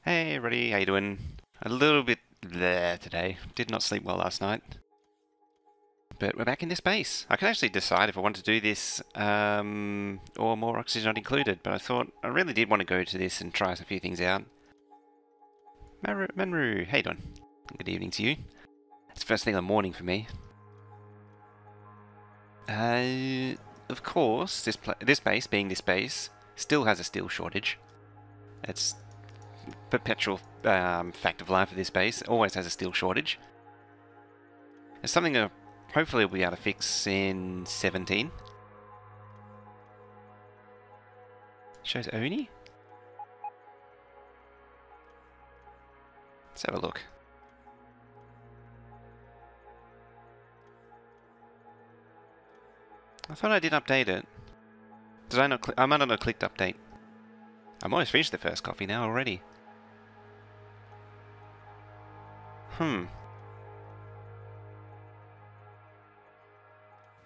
Hey everybody, how you doing? A little bit there today. Did not sleep well last night. But we're back in this base. I can actually decide if I want to do this or more oxygen not included, but I thought I really did want to go to this and try a few things out. Manru, how you doing? Good evening to you. It's first thing in the morning for me. Of course, this base, being this base, still has a steel shortage. It's perpetual fact of life of this base. It always has a steel shortage. It's something that hopefully we'll be able to fix in 17. Shows Oni? Let's have a look. I thought I did update it. Did I not? I might not have clicked update. I'm almost finished the first coffee now already.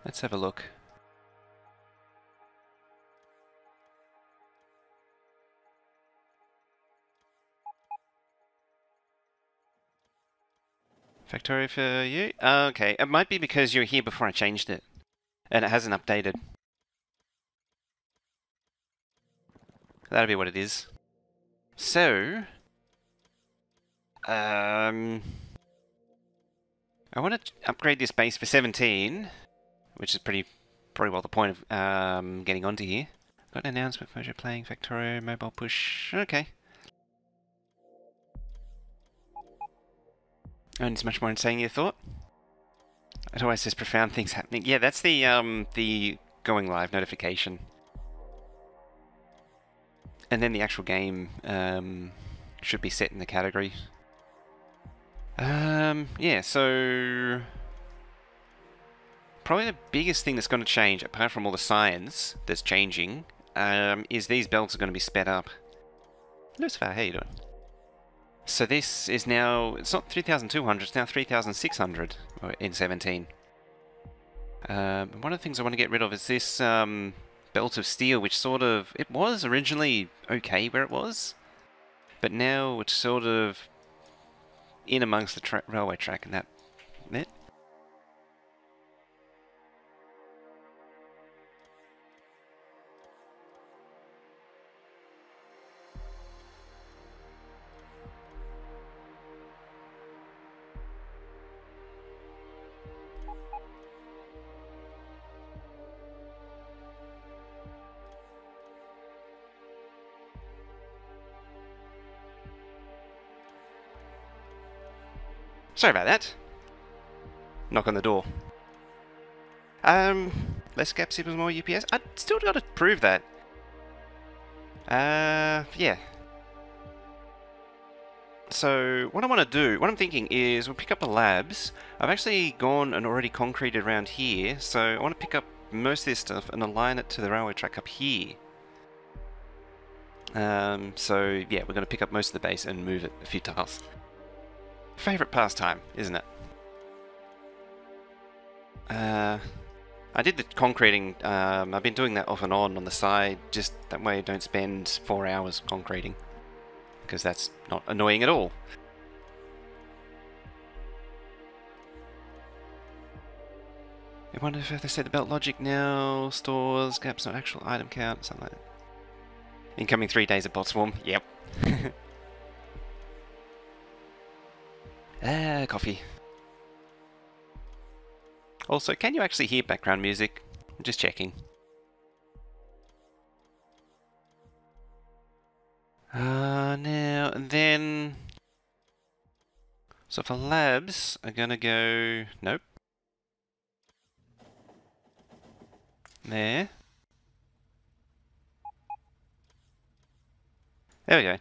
Let's have a look. Factorio for you? Okay, it might be because you were here before I changed it. And it hasn't updated. That'll be what it is. So... I want to upgrade this base for 17, which is pretty well the point of getting onto here. Got an announcement for you're playing Factorio mobile push. Okay. And it's much more insane than you thought. It always says profound things happening. Yeah, that's the going live notification. And then the actual game should be set in the category. Yeah, so probably the biggest thing that's going to change, apart from all the science that's changing, is these belts are going to be sped up. Lucifer, how you doing? So this is now, it's not 3,200, it's now 3,600 in 17. One of the things I want to get rid of is this belt of steel, which sort of, it was originally okay where it was, but now it's sort of in amongst the railway track and that. Sorry about that. Knock on the door. Less gaps equals more UPS. I still got to prove that. Yeah. So what I want to do, what I'm thinking is we'll pick up the labs. I've actually gone and already concreted around here, so I want to pick up most of this stuff and align it to the railway track up here. So yeah, we're going to pick up most of the base and move it a few tiles. Favorite pastime, isn't it? I did the concreting, I've been doing that off and on the side, just that way I don't spend 4 hours concreting. Because that's not annoying at all. I wonder if they say the belt logic now, stores, gaps, not actual item count, something like that. Incoming 3 days of bot swarm, yep. Coffee. Also, can you actually hear background music? I'm just checking. Now, and then... So for labs, I'm gonna go... Nope. There. There we go.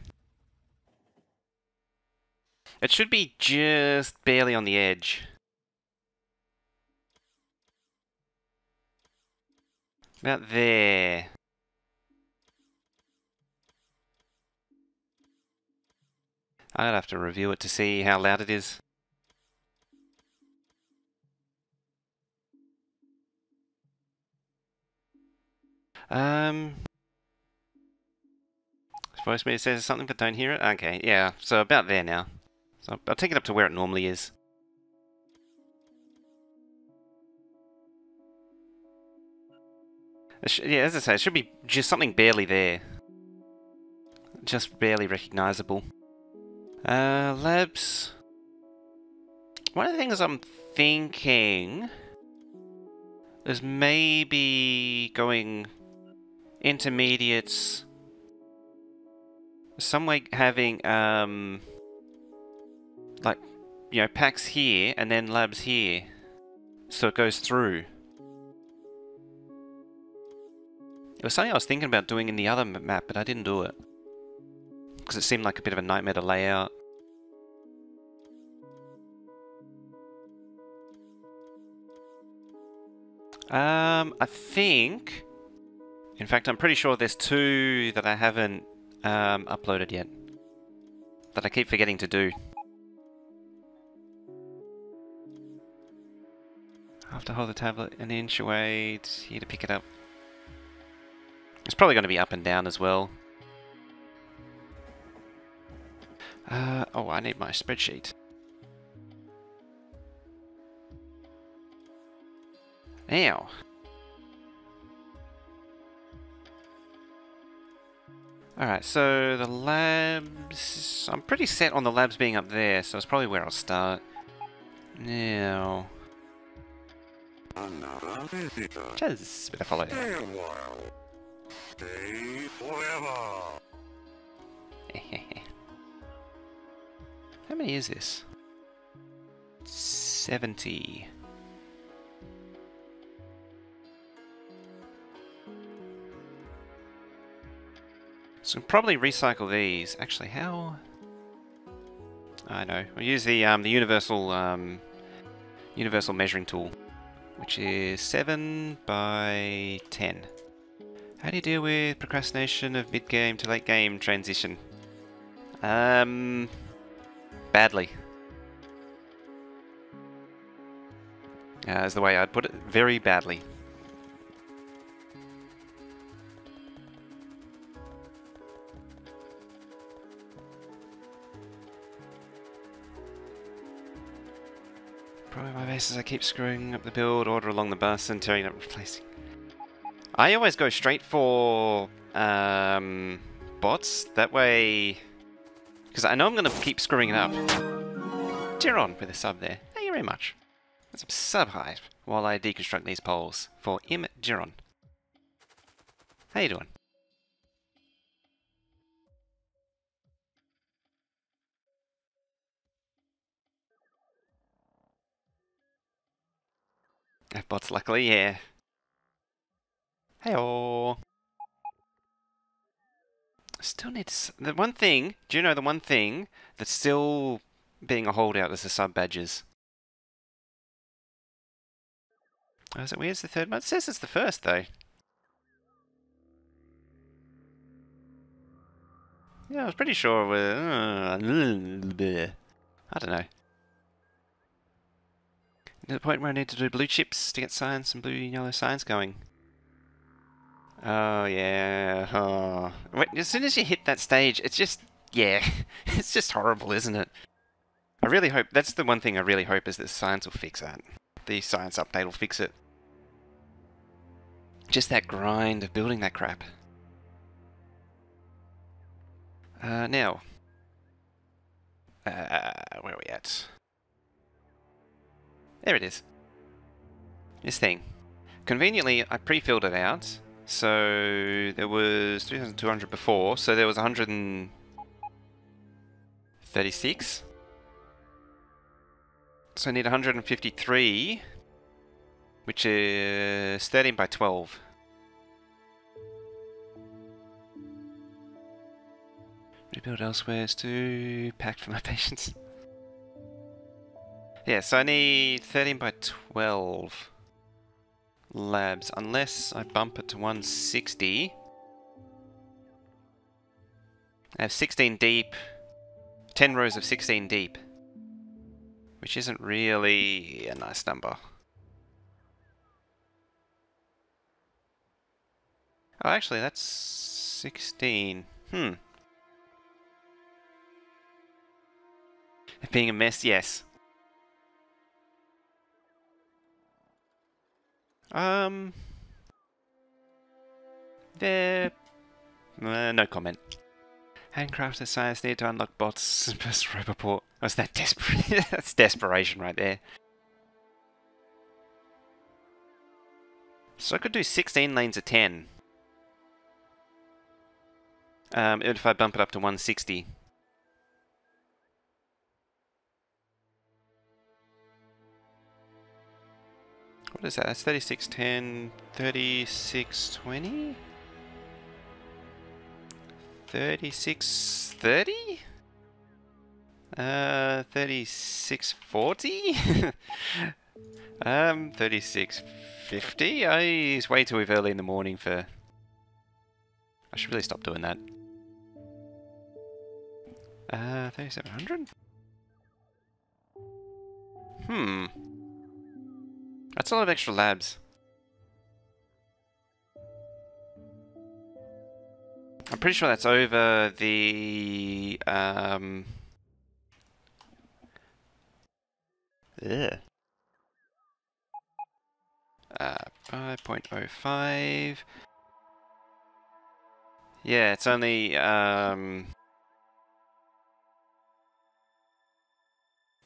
It should be just barely on the edge. About there. I'd have to review it to see how loud it is. Voice meter says something but don't hear it? Okay, yeah, so about there now. So I'll take it up to where it normally is. Yeah, as I say, it should be just something barely there. Just barely recognisable. Labs. One of the things I'm thinking is maybe going intermediates. Some way having, like, you know, packs here and then labs here. So it goes through. It was something I was thinking about doing in the other map, but I didn't do it. Because it seemed like a bit of a nightmare to lay out. I think... In fact, I'm pretty sure there's 2 that I haven't uploaded yet. That I keep forgetting to do. I have to hold the tablet an inch away here to pick it up. It's probably going to be up and down as well. Oh, I need my spreadsheet. Now. Alright, so the labs... I'm pretty set on the labs being up there, so it's probably where I'll start. Now... Just better follow that. Stay forever. How many is this? 70. So we'll probably recycle these. Actually, how? I know. We'll use the universal measuring tool, which is 7 by 10. How do you deal with procrastination of mid-game to late-game transition? Badly. Is the way I'd put it. Very badly. Probably my bases, I keep screwing up the build, order along the bus, and tearing up replacing. I always go straight for bots, that way... Because I know I'm going to keep screwing it up. Jiron with a sub there. Thank you very much. That's some sub hype while I deconstruct these poles for Jiron. How you doing? Bots, luckily, yeah. Hey-oh. Still need the one thing. Do you know the one thing that's still being a holdout is the sub badges? Oh, is it? Where's the third one? It says it's the first though. Yeah, I was pretty sure we're... I don't know. To the point where I need to do blue chips to get signs and blue and yellow signs going. Oh, yeah. Oh. Wait, as soon as you hit that stage, it's just... Yeah. It's just horrible, isn't it? I really hope... That's the one thing I really hope is that science will fix that. The science update will fix it. Just that grind of building that crap. Now... where are we at? There it is. This thing. Conveniently, I pre-filled it out. So there was 3,200 before, so there was 136. So I need 153, which is 13 by 12. Rebuild elsewhere is too packed for my patience. Yeah, so I need 13 by 12 labs, unless I bump it to 160. I have 16 deep, 10 rows of 16 deep, which isn't really a nice number. Oh, actually, that's 16. Being a mess, yes. There... no comment. Handcrafted science need to unlock bots plus Roboport. Was that desperate? That's desperation right there. So I could do 16 lanes of 10. If I bump it up to 160. What is that? That's 3610, 3620? 3630? 3640? 3650? It's way too early in the morning for... I should really stop doing that. 3700? That's a lot of extra labs. I'm pretty sure that's over the... Ugh. 5.05. Yeah, it's only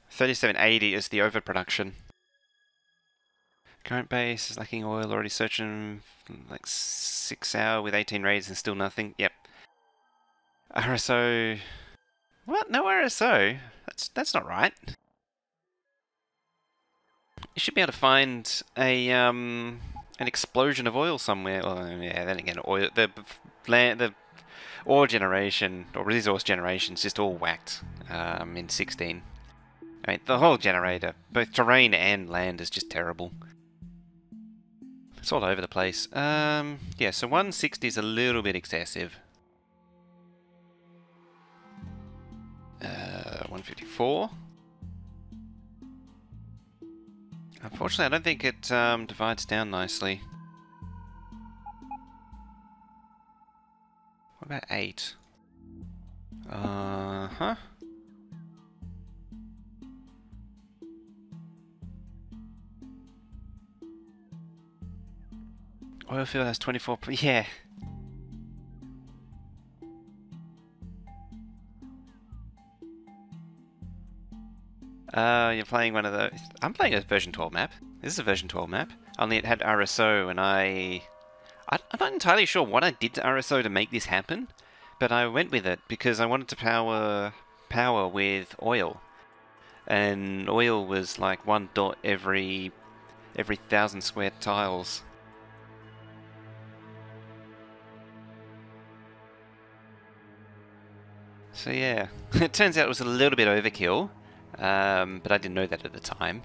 3780 is the overproduction. Current base is lacking oil, already searching like 6 hours with 18 raids and still nothing. Yep. RSO... What? No RSO? That's not right. You should be able to find a an explosion of oil somewhere. Well, yeah, then again, oil the ore generation or resource generation is just all whacked in 16. I mean, the whole generator, both terrain and land, is just terrible. It's all over the place. Yeah, so 160 is a little bit excessive. 154. Unfortunately, I don't think it divides down nicely. What about 8? Uh-huh. Oil field has 24... Yeah. You're playing one of those... I'm playing a version 12 map. This is a version 12 map. Only it had RSO and I'm not entirely sure what I did to RSO to make this happen, but I went with it because I wanted to power with oil. And oil was like 1 dot every 1,000 square tiles. So yeah, it turns out it was a little bit overkill. But I didn't know that at the time.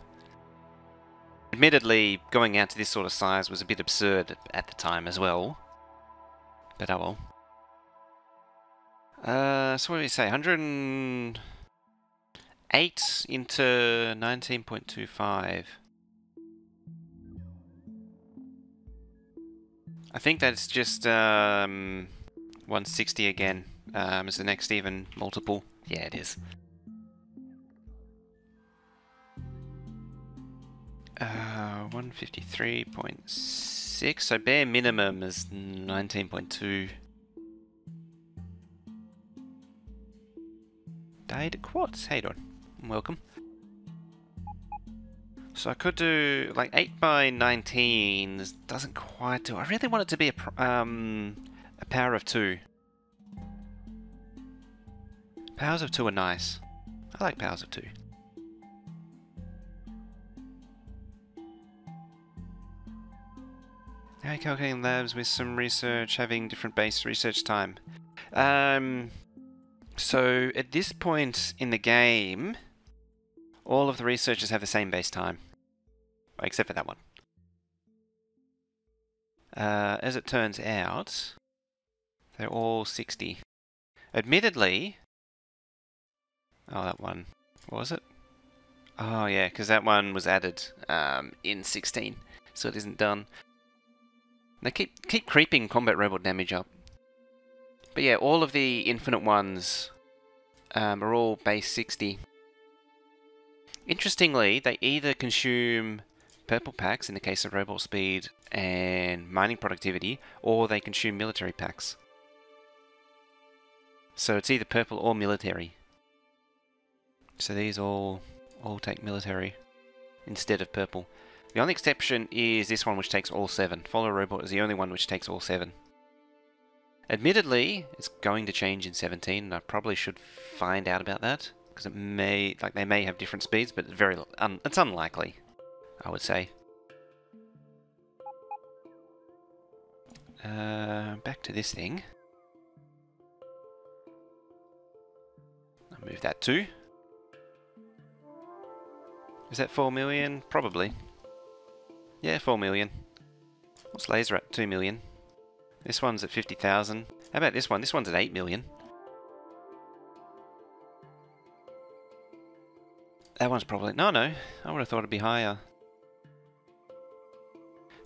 Admittedly, going out to this sort of size was a bit absurd at the time as well. But oh well. So what do we say? 108 into 19.25. I think that's just 160 again as the next even multiple. Yeah, it is. 153.6, so bare minimum is 19.2. Died Quartz, how you doing? Welcome. So I could do like 8 by 19. This doesn't quite do. I really want it to be a power of 2. Powers of 2 are nice. I like powers of 2. Now calculating labs with some research, having different base research time. So at this point in the game, all of the researchers have the same base time, except for that one. As it turns out, they're all 60. Admittedly, oh, that one, what was it? Oh yeah, because that one was added in 16, so it isn't done. They keep creeping combat robot damage up. But yeah, all of the infinite ones are all base 60. Interestingly, they either consume purple packs in the case of robot speed and mining productivity, or they consume military packs. So it's either purple or military. So these all take military instead of purple. The only exception is this one, which takes all 7. Follow Robot is the only one which takes all 7. Admittedly, it's going to change in 17, and I probably should find out about that, because it may, like, they may have different speeds, but it's unlikely, I would say. Back to this thing. I'll move that too. Is that 4 million? Probably. Yeah, 4 million. What's laser at? 2 million. This one's at 50,000. How about this one? This one's at 8 million. That one's probably... No, I would have thought it'd be higher.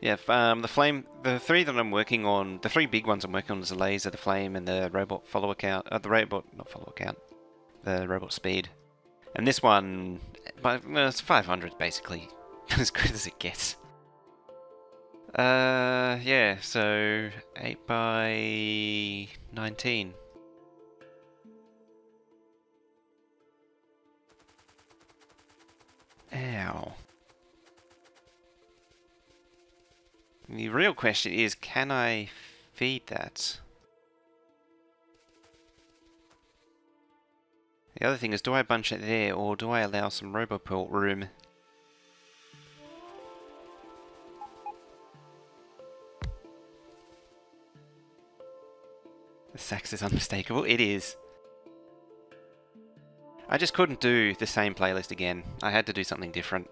Yeah, the 3 that I'm working on, the 3 big ones I'm working on is the laser, the flame, and the robot follower count. The robot speed. And this one, it's 500 basically, as good as it gets. Yeah, so 8 by 19. Ow. The real question is, can I feed that? The other thing is, do I bunch it there, or do I allow some roboport room? The sax is unmistakable. It is. I just couldn't do the same playlist again. I had to do something different.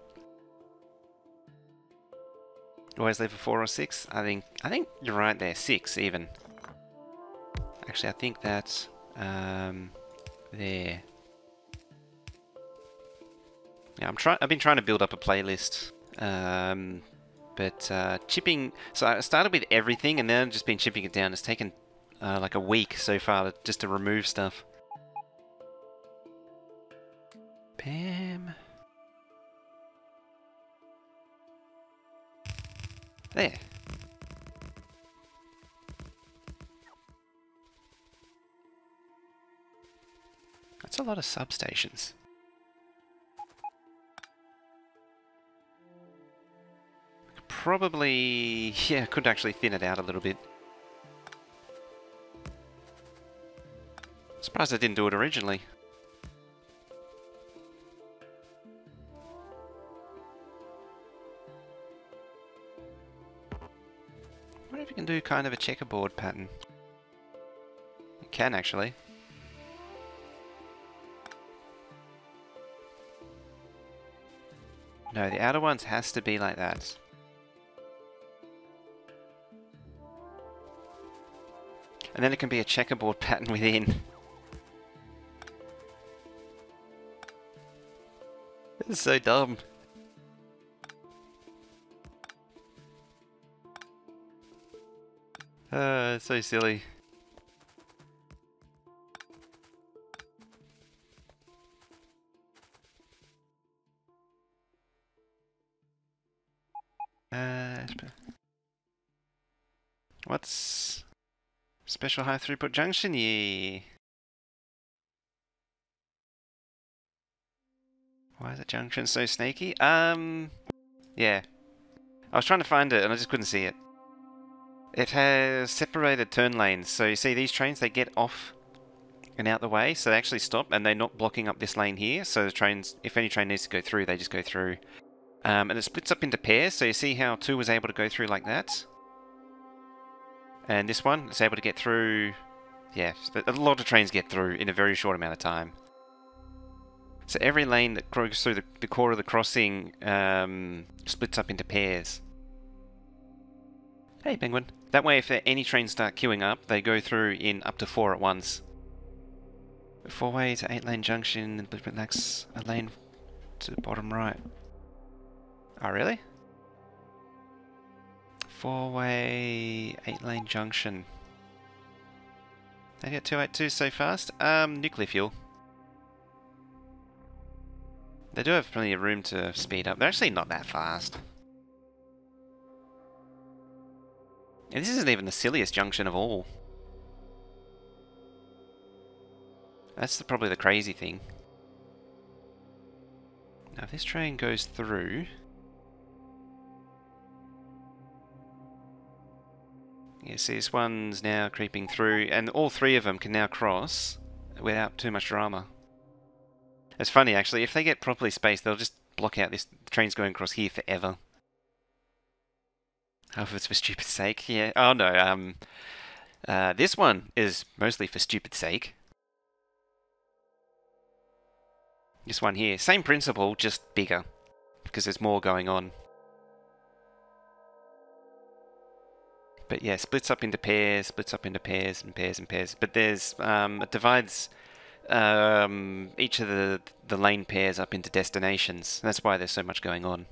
Always leave for 4 or 6? I think you're right there. 6 even. Actually, I think that's there. Yeah, I've been trying to build up a playlist, but chipping. So I started with everything, and then I've just been chipping it down. It's taken like a week so far just to remove stuff. Bam. There. That's a lot of substations. Probably, yeah, could actually thin it out a little bit. Surprised I didn't do it originally. I wonder if you can do kind of a checkerboard pattern. You can actually. No, the outer ones has to be like that. And then it can be a checkerboard pattern within. This is so dumb. It's so silly. What's special high throughput junction? Yeah. Why is the junction so snaky? Yeah. I was trying to find it and I just couldn't see it. It has separated turn lanes. So you see these trains, they get off and out the way, so they actually stop and they're not blocking up this lane here. So the trains, if any train needs to go through, they just go through. And it splits up into pairs, so you see how 2 was able to go through like that. And this one is able to get through. Yeah, a lot of trains get through in a very short amount of time. So every lane that goes through the core of the crossing splits up into pairs. Hey, Penguin. That way, if any trains start queuing up, they go through in up to 4 at once. 4-way to 8-lane junction, but that's a lane to the bottom right. Oh, really? 4-way, 8-lane junction. They get 282 so fast? Nuclear fuel. They do have plenty of room to speed up. They're actually not that fast. And this isn't even the silliest junction of all. That's probably the crazy thing. Now if this train goes through... Yeah, see this one's now creeping through, and all three of them can now cross without too much drama. It's funny actually, if they get properly spaced, they'll just block out this... The train's going across here forever. Half of it's for stupid sake, yeah. Oh no, this one is mostly for stupid sake. This one here, same principle, just bigger, because there's more going on. But yeah, splits up into pairs, splits up into pairs and pairs and pairs. But there's it divides each of the lane pairs up into destinations. That's why there's so much going on.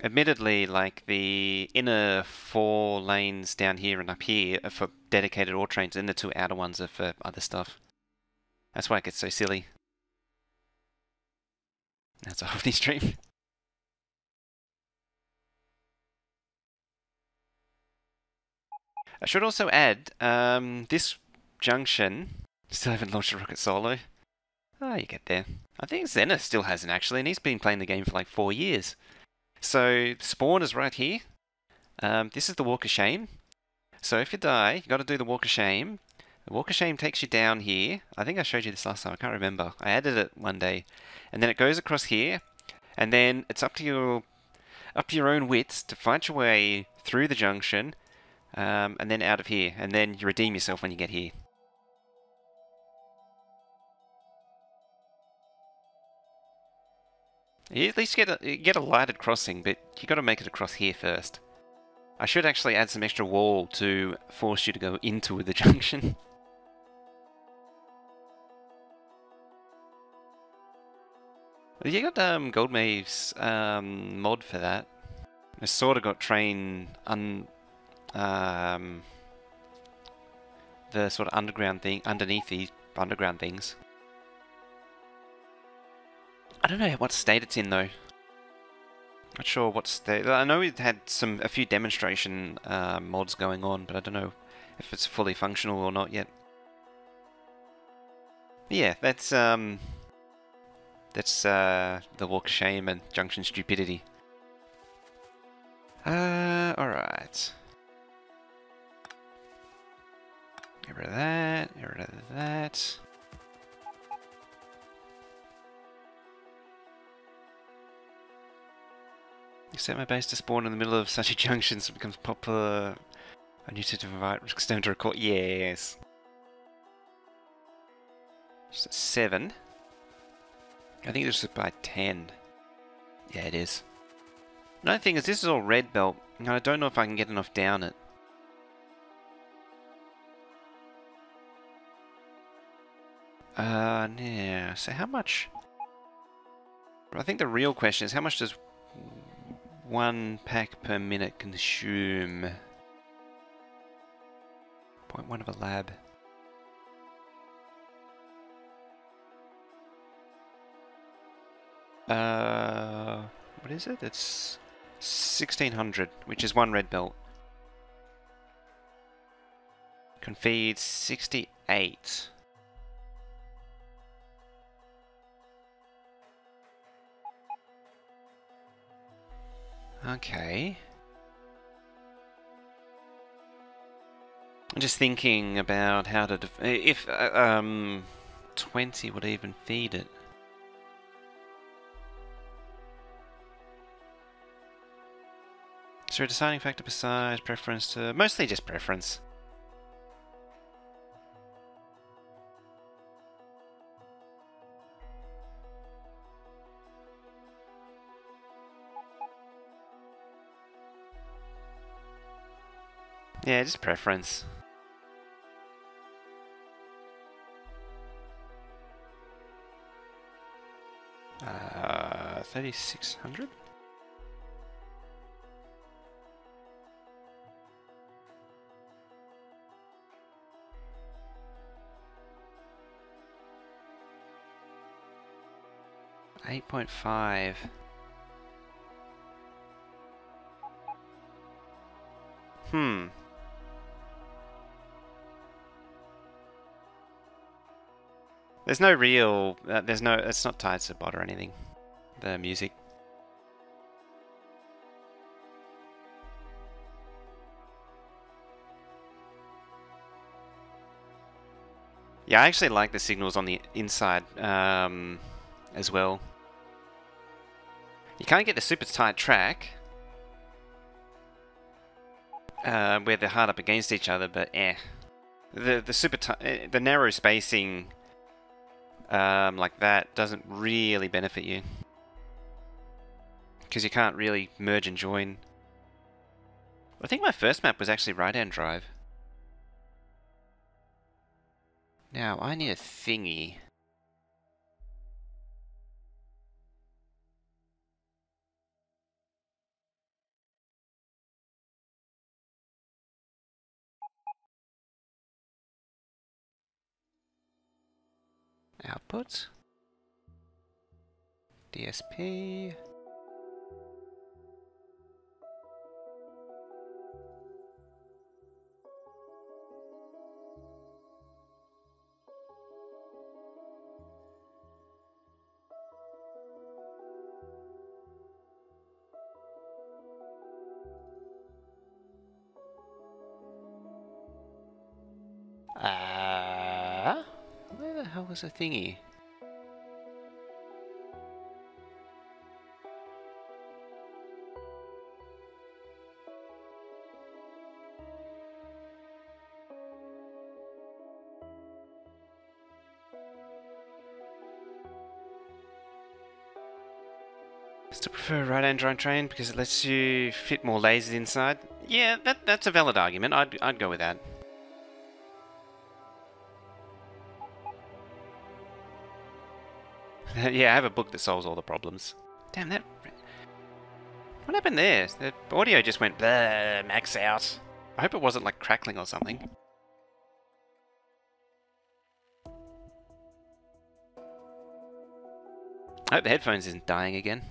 Admittedly, like the inner 4 lanes down here and up here are for dedicated ore trains, and the 2 outer ones are for other stuff. That's why it gets so silly. That's a Hovni stream. I should also add, this junction... Still haven't launched a rocket solo. Oh, you get there. I think Zenith still hasn't actually, and he's been playing the game for like 4 years. So, spawn is right here. This is the Walk of Shame. So if you die, you got to do the Walk of Shame. The Walk of Shame takes you down here. I think I showed you this last time, I can't remember. I added it one day. And then it goes across here. And then it's up to your own wits to fight your way through the junction. And then out of here. And then you redeem yourself when you get here. You at least get a lighted crossing, but you got to make it across here first. I should actually add some extra wall to force you to go into the junction. You got Goldmave's mod for that. It's sort of got train the sort of underground thing underneath the underground things. I don't know what state it's in though. Not sure what state. I know it had a few demonstration mods going on, but I don't know if it's fully functional or not yet. But yeah, that's the Walk of Shame and Junction Stupidity. Alright. Get rid of that, get rid of that. Set my base to spawn in the middle of such a junction so it becomes popular. I need to divide extend to record. Yes. Just at 7. I think this is by 10. Yeah, it is. Another thing is this is all red belt, and I don't know if I can get enough down it. Yeah. So how much? I think the real question is how much does 1 pack per minute consume? 0.1 of a lab. What is it? It's 1600, which is 1 red belt. Can feed 68. Okay. I'm just thinking about how to if 20 would even feed it. Is there a deciding factor besides preference to... Mostly just preference. Yeah, just preference. 3600? 8.5. Hmm. There's no real, it's not tied to bot or anything, the music. Yeah, I actually like the signals on the inside as well. You can't get the super tight track where they're hard up against each other, but the narrow spacing like that doesn't really benefit you because you can't really merge and join. I think my first map was actually right-hand drive. Now I need a thingy. Output. DSP. Where the hell was the thingy? I still prefer right-hand drive train because it lets you fit more lasers inside. Yeah, that's a valid argument. I'd go with that. Yeah, I have a book that solves all the problems. Damn that! What happened there? The audio just went blah, max out. I hope it wasn't like crackling or something. I hope the headphones isn't dying again.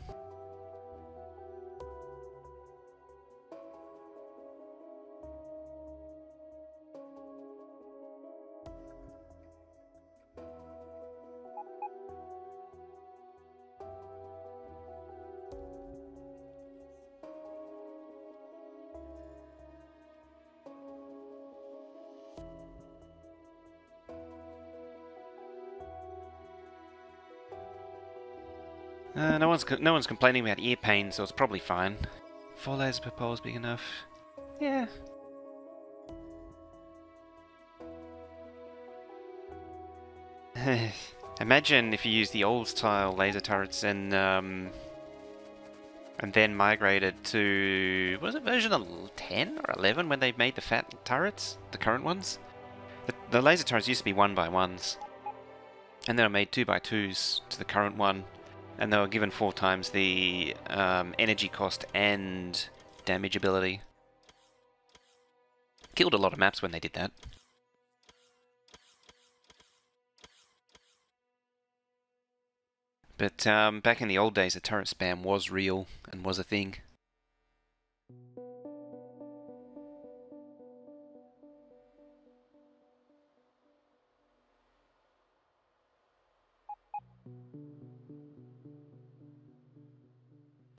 No one's complaining about ear pain, so it's probably fine. 4 lasers per pole is big enough. Yeah. Imagine if you used the old style laser turrets and then migrated to, what was it, version 10 or 11 when they made the fat turrets, the current ones? The laser turrets used to be 1x1s, and then I made 2x2s to the current one, and they were given 4 times the energy cost and damage ability. Killed a lot of maps when they did that. But back in the old days, the turret spam was real and was a thing.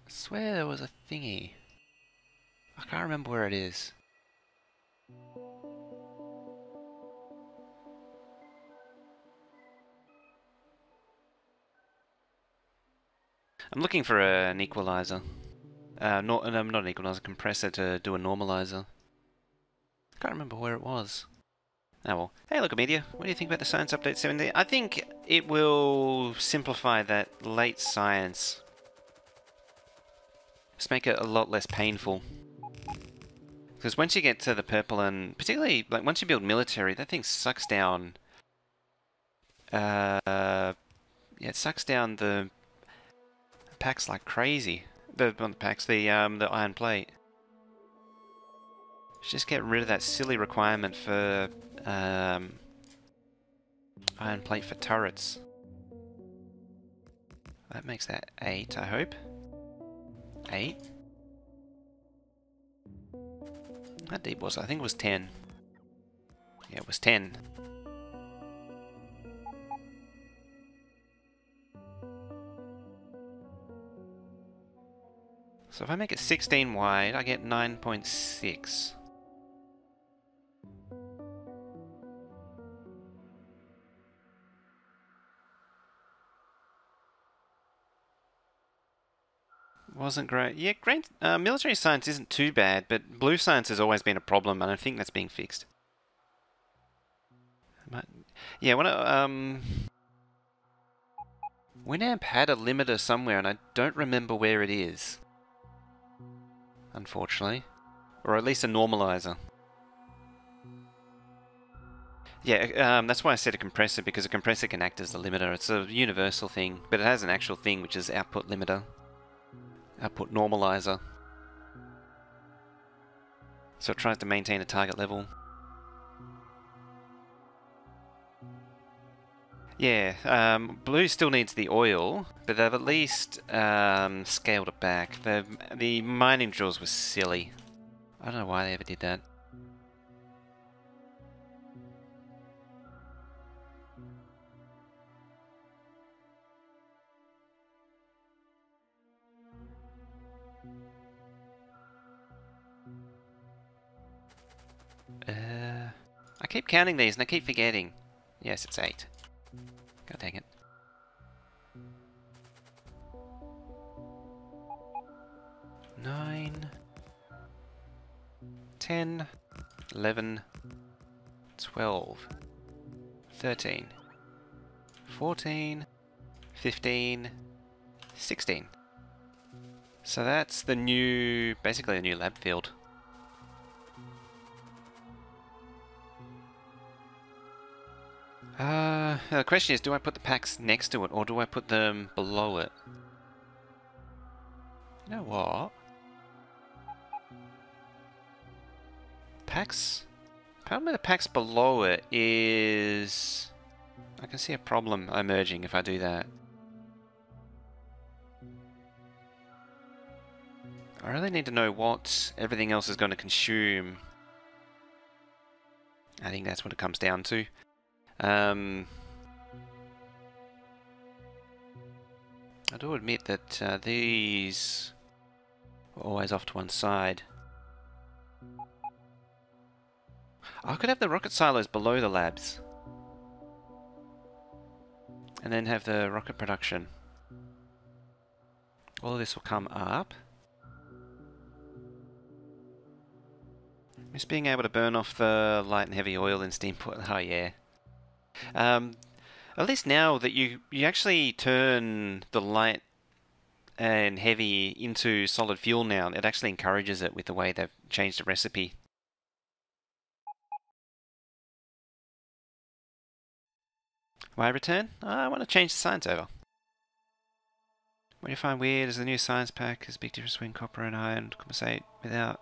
I swear there was a thingy. I can't remember where it is. I'm looking for an equalizer. Not an equalizer, compressor to do a normalizer. I can't remember where it was. Oh well. Hey, look, media. What do you think about the science update 70? I think it will simplify that late science. Just make it a lot less painful. Because once you get to the purple, and particularly like once you build military, that thing sucks down. Yeah, it sucks down the packs like crazy. The packs, the iron plate. Just get rid of that silly requirement for iron plate for turrets. That makes that 8, I hope. 8. How deep was it? I think it was 10. Yeah, it was 10. So if I make it 16 wide, I get 9.6. Wasn't great. Yeah, great. Military science isn't too bad, but blue science has always been a problem, and I think that's being fixed. Yeah, Winamp had a limiter somewhere, and I don't remember where it is. Unfortunately. Or at least a normalizer. Yeah, that's why I said a compressor, because a compressor can act as a limiter. It's a universal thing, but it has an actual thing, which is output limiter. Output normalizer. So it tries to maintain a target level. Yeah, blue still needs the oil, but they've at least scaled it back. The mining drills were silly. I don't know why they ever did that. I keep counting these and I keep forgetting. Yes, it's 8. God dang it. 9, 10, 11, 12, 13, 14, 15, 16. So that's the new, basically a new lab field. The question is, do I put the packs next to it or do I put them below it? You know what? Packs? Problem with the packs below it is... I can see a problem emerging if I do that. I really need to know what everything else is going to consume. I think that's what it comes down to. I do admit that these were always off to one side. I could have the rocket silos below the labs. And then have the rocket production. All of this will come up. Just being able to burn off the light and heavy oil in Steamport. Oh yeah. At least now that you actually turn the light and heavy into solid fuel now, it actually encourages it with the way they've changed the recipe. Why return? I want to change the science over. What do you find weird is the new science pack has a big difference between copper and iron to compensate without.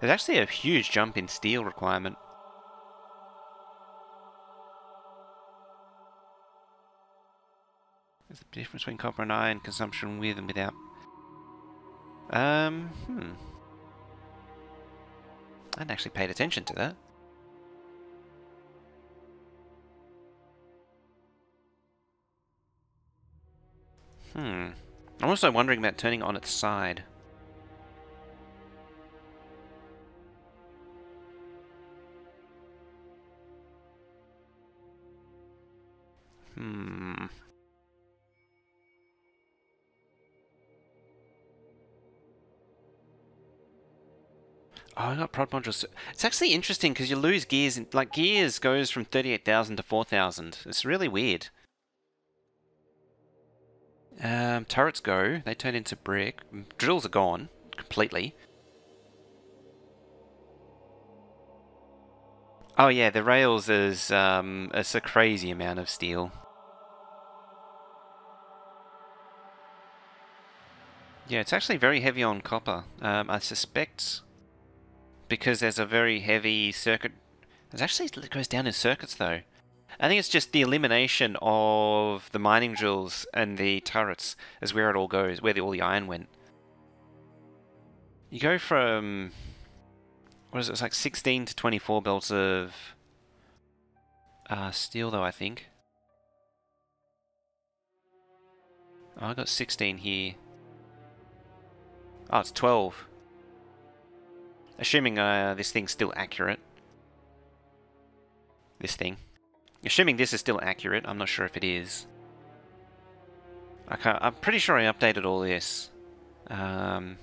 There's actually a huge jump in steel requirement. There's a difference between copper and iron consumption with and without. I hadn't actually paid attention to that. I'm also wondering about turning it on its side. Oh, I got prod modules. It's actually interesting because you lose gears. Like, gears goes from 38,000 to 4,000. It's really weird. Turrets go. They turn into brick. Drills are gone completely. Oh yeah, the rails is it's a crazy amount of steel. Yeah, it's actually very heavy on copper. I suspect because there's a very heavy circuit. It actually goes down in circuits though. I think it's just the elimination of the mining drills and the turrets is where it all goes, where all the iron went. You go from, what is it, it's like 16 to 24 belts of steel though, I think. Oh, I got 16 here. Oh, it's 12. Assuming this thing's still accurate. This thing. Assuming this is still accurate, I'm not sure if it is. I'm pretty sure I updated all this. Yeah,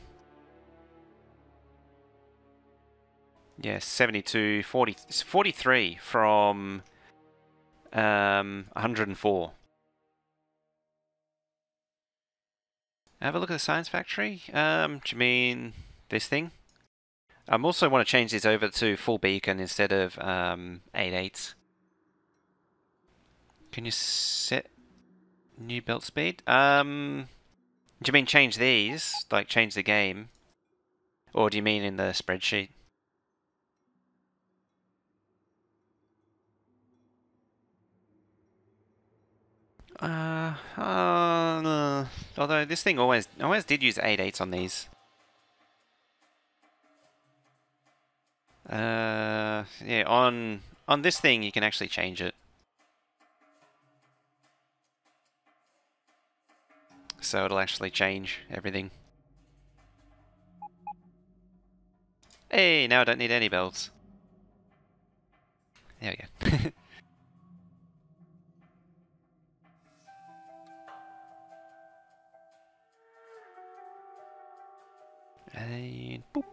72, 40, 43 from 104. Have a look at the science factory. Do you mean this thing? I also want to change this over to full beacon instead of 8/8. Can you set new belt speed? Do you mean change these? Like change the game? Or do you mean in the spreadsheet? Although this thing always did use 8/8 on these. Yeah, on this thing you can actually change it. So it'll actually change everything. Hey, now I don't need any belts. There we go. And boop.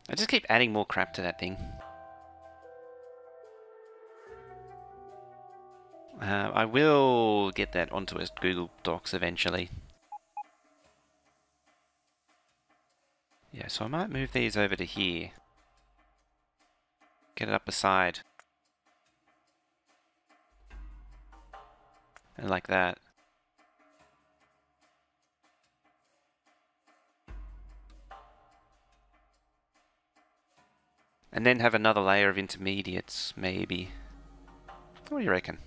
I just keep adding more crap to that thing. I will get that onto a Google Docs eventually. Yeah, so I might move these over to here. Get it up a side. And like that. And then have another layer of intermediates, maybe. What do you reckon?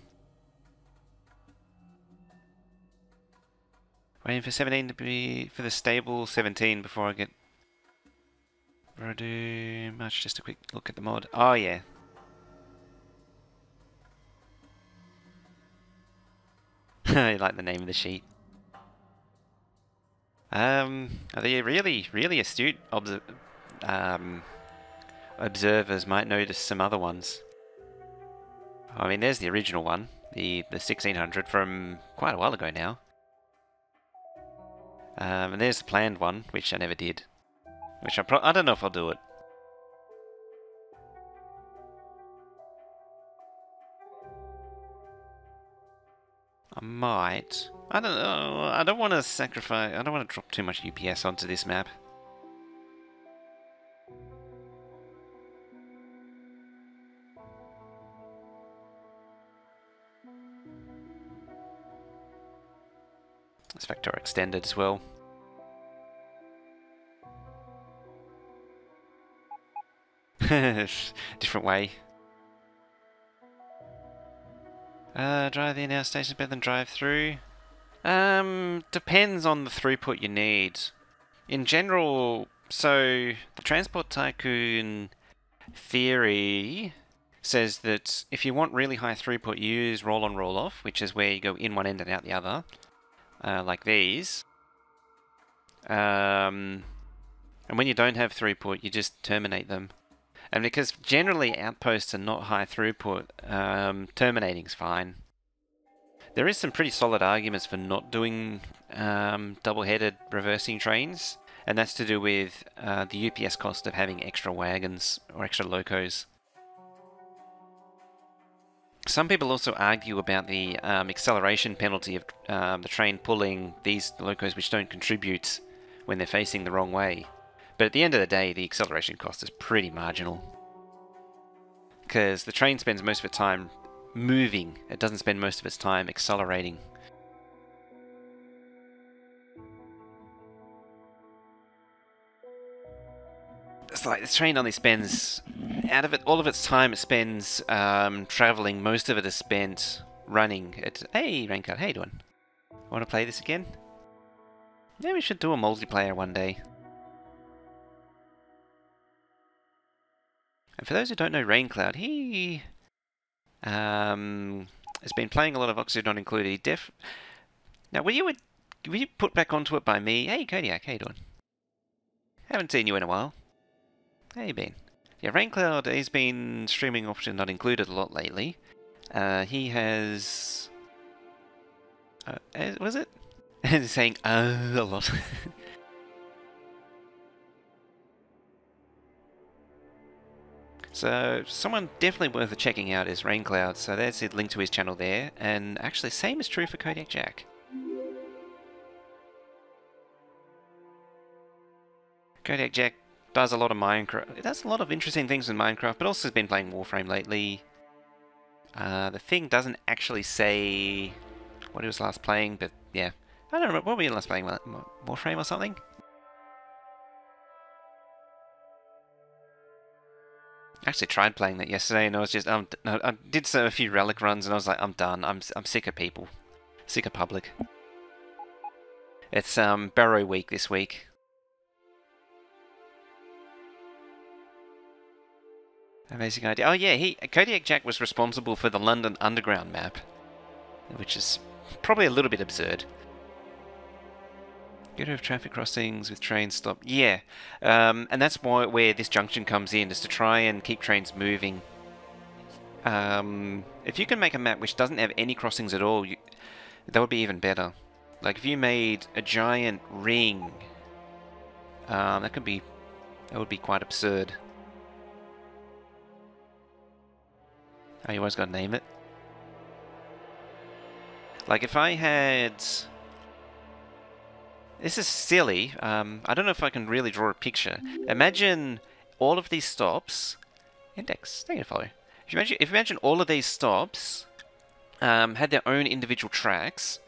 Waiting for 17 to be for the stable 17 before I get. Before I do much, just a quick look at the mod. Oh yeah. I like the name of the sheet. Are they really astute observers might notice some other ones. I mean, there's the original one, the 1600 from quite a while ago now. And there's the planned one, which I never did. Which I don't know if I'll do it. I might. I don't know. I don't want to sacrifice. I don't want to drop too much UPS onto this map. This Factorio extended as well. Different way. Drive in our station better than drive through. Depends on the throughput you need. In general, so the Transport Tycoon theory says that if you want really high throughput, you use roll on roll off, which is where you go in one end and out the other, like these. And when you don't have throughput, you just terminate them. And because generally outposts are not high throughput, terminating's fine. There is some pretty solid arguments for not doing double-headed reversing trains, and that's to do with the UPS cost of having extra wagons or extra locos. Some people also argue about the acceleration penalty of the train pulling these locos which don't contribute when they're facing the wrong way. But at the end of the day, the acceleration cost is pretty marginal. Because the train spends most of its time moving, it doesn't spend most of its time accelerating. It's like this train only spends, out of it, all of its time it spends traveling. Most of it is spent running. Hey, Raincloud, how you doing? Want to play this again? Yeah, we should do a multiplayer one day. And for those who don't know Raincloud, he has been playing a lot of Oxygen Not Included. Now, were you put back onto it by me? Hey, Kodiak, how you doing? Haven't seen you in a while. How you been? Yeah, Raincloud, he's been streaming Oxygen Not Included a lot lately. He has... was it? He's saying, a lot. So, someone definitely worth checking out is Raincloud, so there's a link to his channel there, and actually same is true for Kodiak Jack. Kodiak Jack does a lot of Minecraft, it does a lot of interesting things in Minecraft, but also has been playing Warframe lately. The thing doesn't actually say what he was last playing, but yeah. I don't remember, what were you last playing, Warframe or something? I actually tried playing that yesterday, and I was just I did a few relic runs, and I was like, I'm done. I'm sick of people, sick of public. It's Barrow week this week. Amazing idea. Oh yeah, Kodiak Jack was responsible for the London Underground map, which is probably a little bit absurd. Get rid of traffic crossings with trains stopped. Yeah, and that's where this junction comes in, is to try and keep trains moving. If you can make a map which doesn't have any crossings at all, that would be even better. Like if you made a giant ring, that would be quite absurd. Oh, you always got to name it. Like if I had... This is silly. I don't know if I can really draw a picture. Imagine all of these stops... Index, thank you to follow. If you imagine all of these stops had their own individual tracks,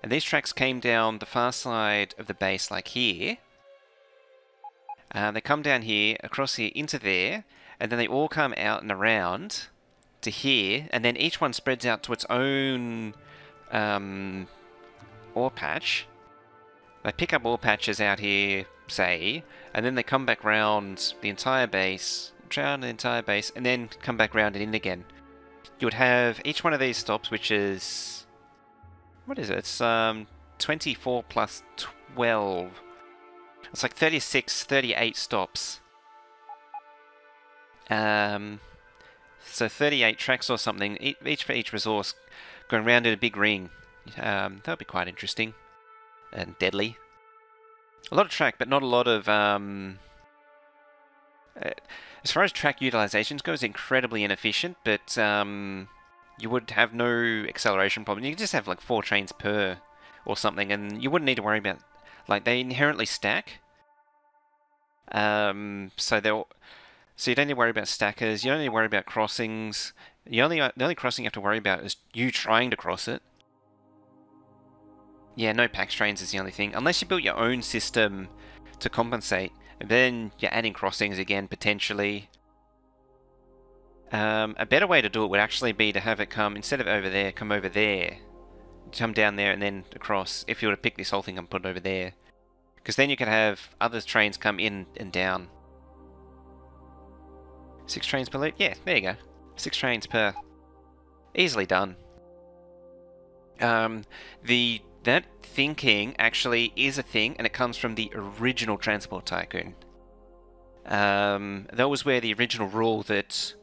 and these tracks came down the far side of the base, like here. They come down here, across here, into there, and then they all come out and around to here, and then each one spreads out to its own ore patch. They pick up ore patches out here, say, and then they come back round the entire base, round the entire base, and then come back round and in again. You would have each one of these stops, which is... What is it? It's 24 plus 12. It's like 36, 38 stops. So 38 tracks or something, each for each resource, going round in a big ring. That would be quite interesting. And deadly. A lot of track, but not a lot of... as far as track utilizations goes, incredibly inefficient, but you would have no acceleration problem. You could just have like 4 trains per or something, and you wouldn't need to worry about... Like, they inherently stack. So you don't need to worry about stackers, you don't need to worry about crossings. The only crossing you have to worry about is you trying to cross it. Yeah, no PAX trains is the only thing. Unless you built your own system to compensate, and then you're adding crossings again, potentially. A better way to do it would actually be to have it come, instead of over there, come over there. Come down there and then across, if you were to pick this whole thing and put it over there. Because then you could have other trains come in and down. 6 trains per loop? Yeah, there you go. 6 trains per. Easily done. That thinking actually is a thing, and it comes from the original Transport Tycoon. That was where the original rule that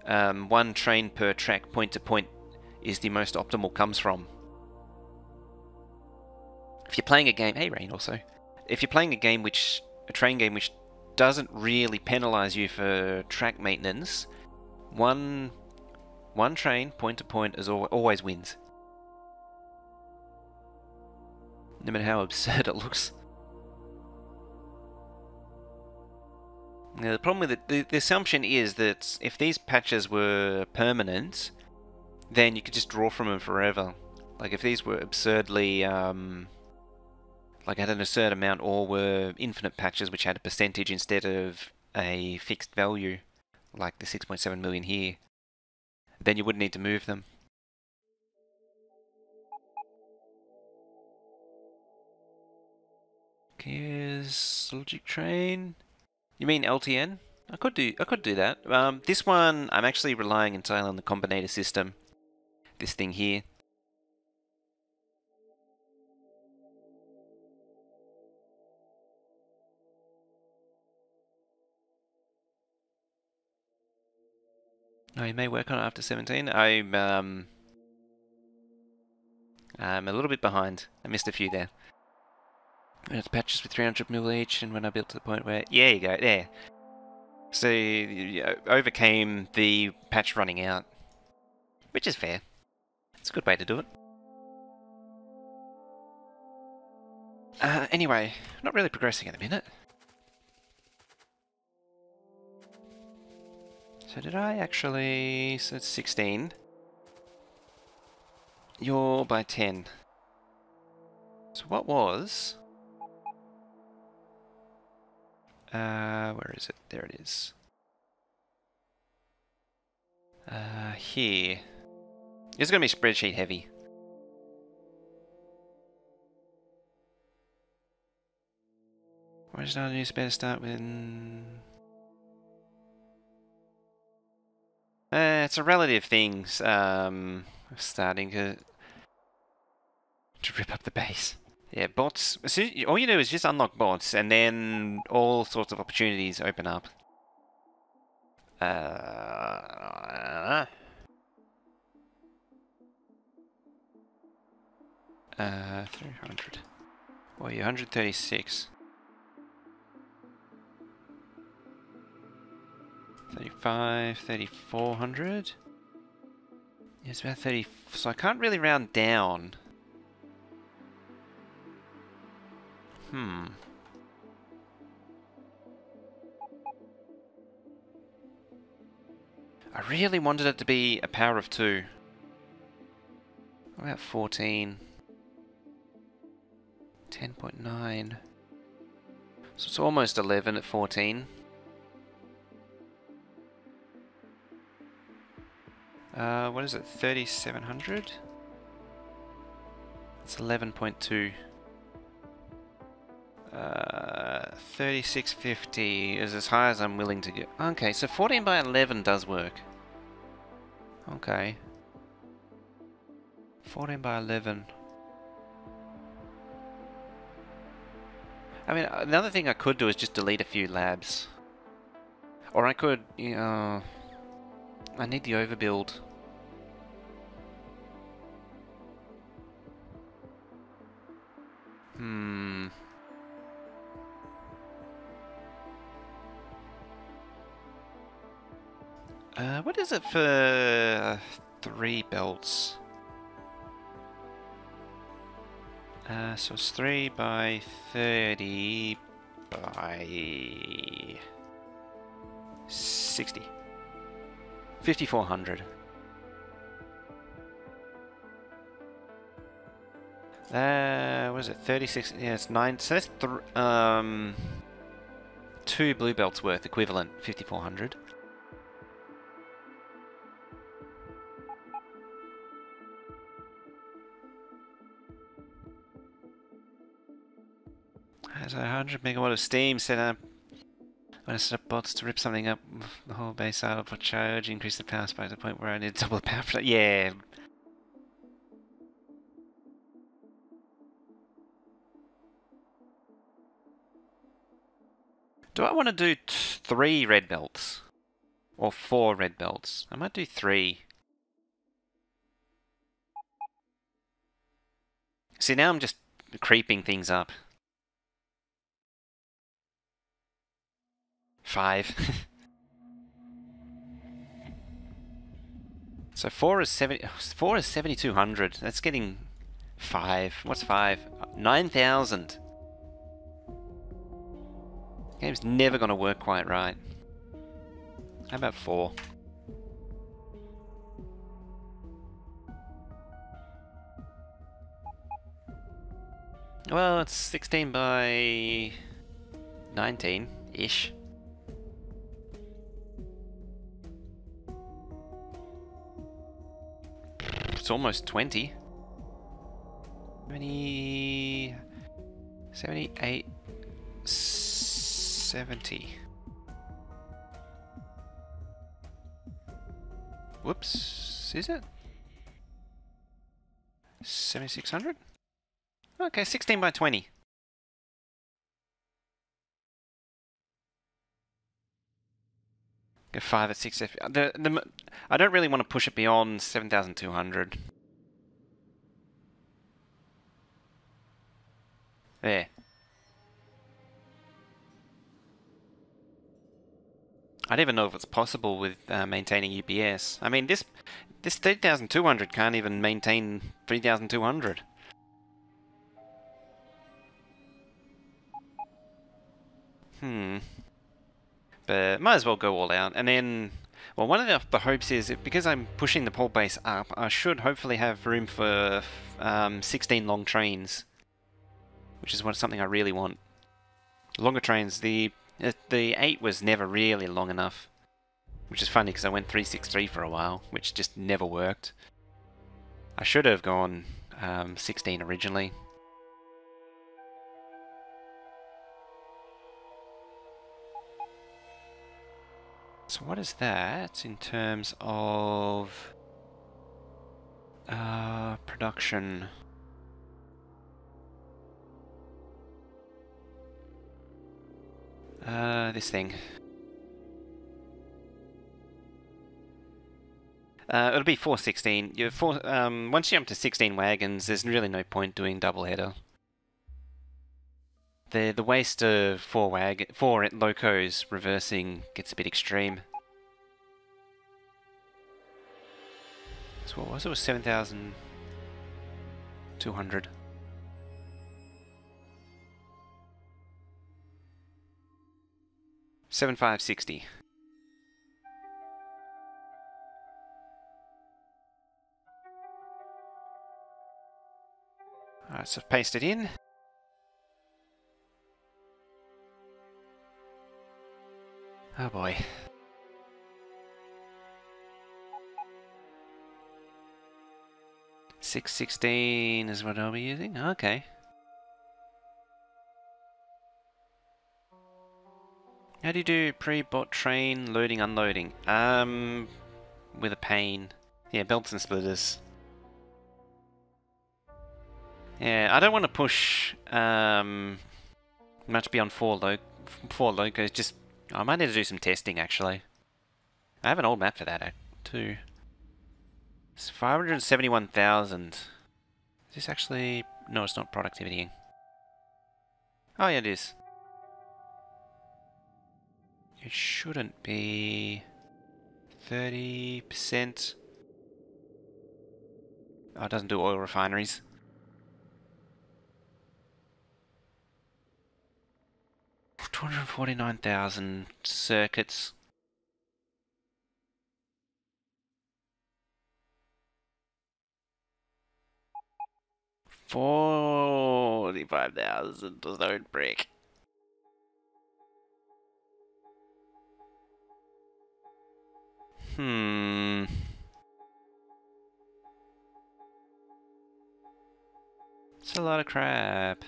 1 train per track point to point is the most optimal comes from. If you're playing a game... Hey, Rain, also. If you're playing a train game which doesn't really penalise you for track maintenance, one train point to point is always wins. No matter how absurd it looks. Now, the problem with it, the assumption is that if these patches were permanent, then you could just draw from them forever. Like if these were absurdly, like had an absurd amount, or were infinite patches which had a percentage instead of a fixed value, like the 6.7 million here, then you wouldn't need to move them. Here's logic train. You mean LTN? I could do that. This one I'm actually relying entirely on the combinator system. This thing here. No, you may work on it after 17. I'm a little bit behind. I missed a few there. It's patches with 300 mil each, and when I built to the point where, yeah, you go there. So you overcame the patch running out, which is fair. It's a good way to do it. Anyway, not really progressing at the minute. So did I actually... So it's 16. You're by 10. So what was... where is it? There it is. Here. It's going to be spreadsheet heavy. Original news better start with... it's a relative thing. Starting to rip up the base. Yeah, bots. So all you do is just unlock bots, and then all sorts of opportunities open up. 300. Well, you're 136. 35, 3400. Yeah, it's about 30. So I can't really round down. I really wanted it to be a power of 2. About 14. 10.9. So it's almost 11 at 14. What is it? 3700? It's 11.2. 3650 is as high as I'm willing to go. Okay, so 14 by 11 does work. Okay. 14 by 11. I mean, another thing I could do is just delete a few labs. Or I could, you know... I need the overbuild. What is it for 3 belts? So it's 3 by 30 by 60. 5400. What is it? 36. Yeah, it's 9. So that's 2 blue belts worth equivalent. 5400. Has a 100 megawatt of steam set up. When I set up bots to rip something up, the whole base out for charge, increase the power spike to the point where I need double the power for that. Yeah. Do I want to do 3 red belts? Or 4 red belts? I might do 3. See, now I'm just creeping things up. 5. So 4 is 7,200. That's getting 5. What's 5? 9,000. Game's never gonna work quite right. How about 4? Well, it's 16 by 19-ish. it's almost 20. 70, 78, 70. Whoops, is it? 7600? Okay, 16 by 20. Go 5 at 6. I don't really want to push it beyond 7,200. There. I don't even know if it's possible with maintaining UPS. I mean, this 3,200 can't even maintain 3,200. But might as well go all out. And then, well, one of the hopes is that because I'm pushing the pole base up, I should hopefully have room for 16 long trains, which is something I really want. Longer trains. The 8 was never really long enough, which is funny because I went 363 for a while, which just never worked. I should have gone 16 originally. So what is that in terms of production? This thing. It'll be 416. Once you jump to 16 wagons, there's really no point doing double header. The waste of four locos reversing gets a bit extreme. So what was it? It was 7,200. $7,560. Alright, so paste it in. Oh boy. $616 is what I'll be using? Okay. How do you do pre-bot train loading, unloading? With a pane. Yeah, belts and splitters. Yeah, I don't want to push much beyond four locos. Just, I might need to do some testing actually. I have an old map for that too. It's 571,000. Is this actually? No, it's not productivity. Oh yeah, it is. It shouldn't be 30%. Oh, it doesn't do oil refineries. $249,000 circuits. $45,000 was load brick. It's a lot of crap.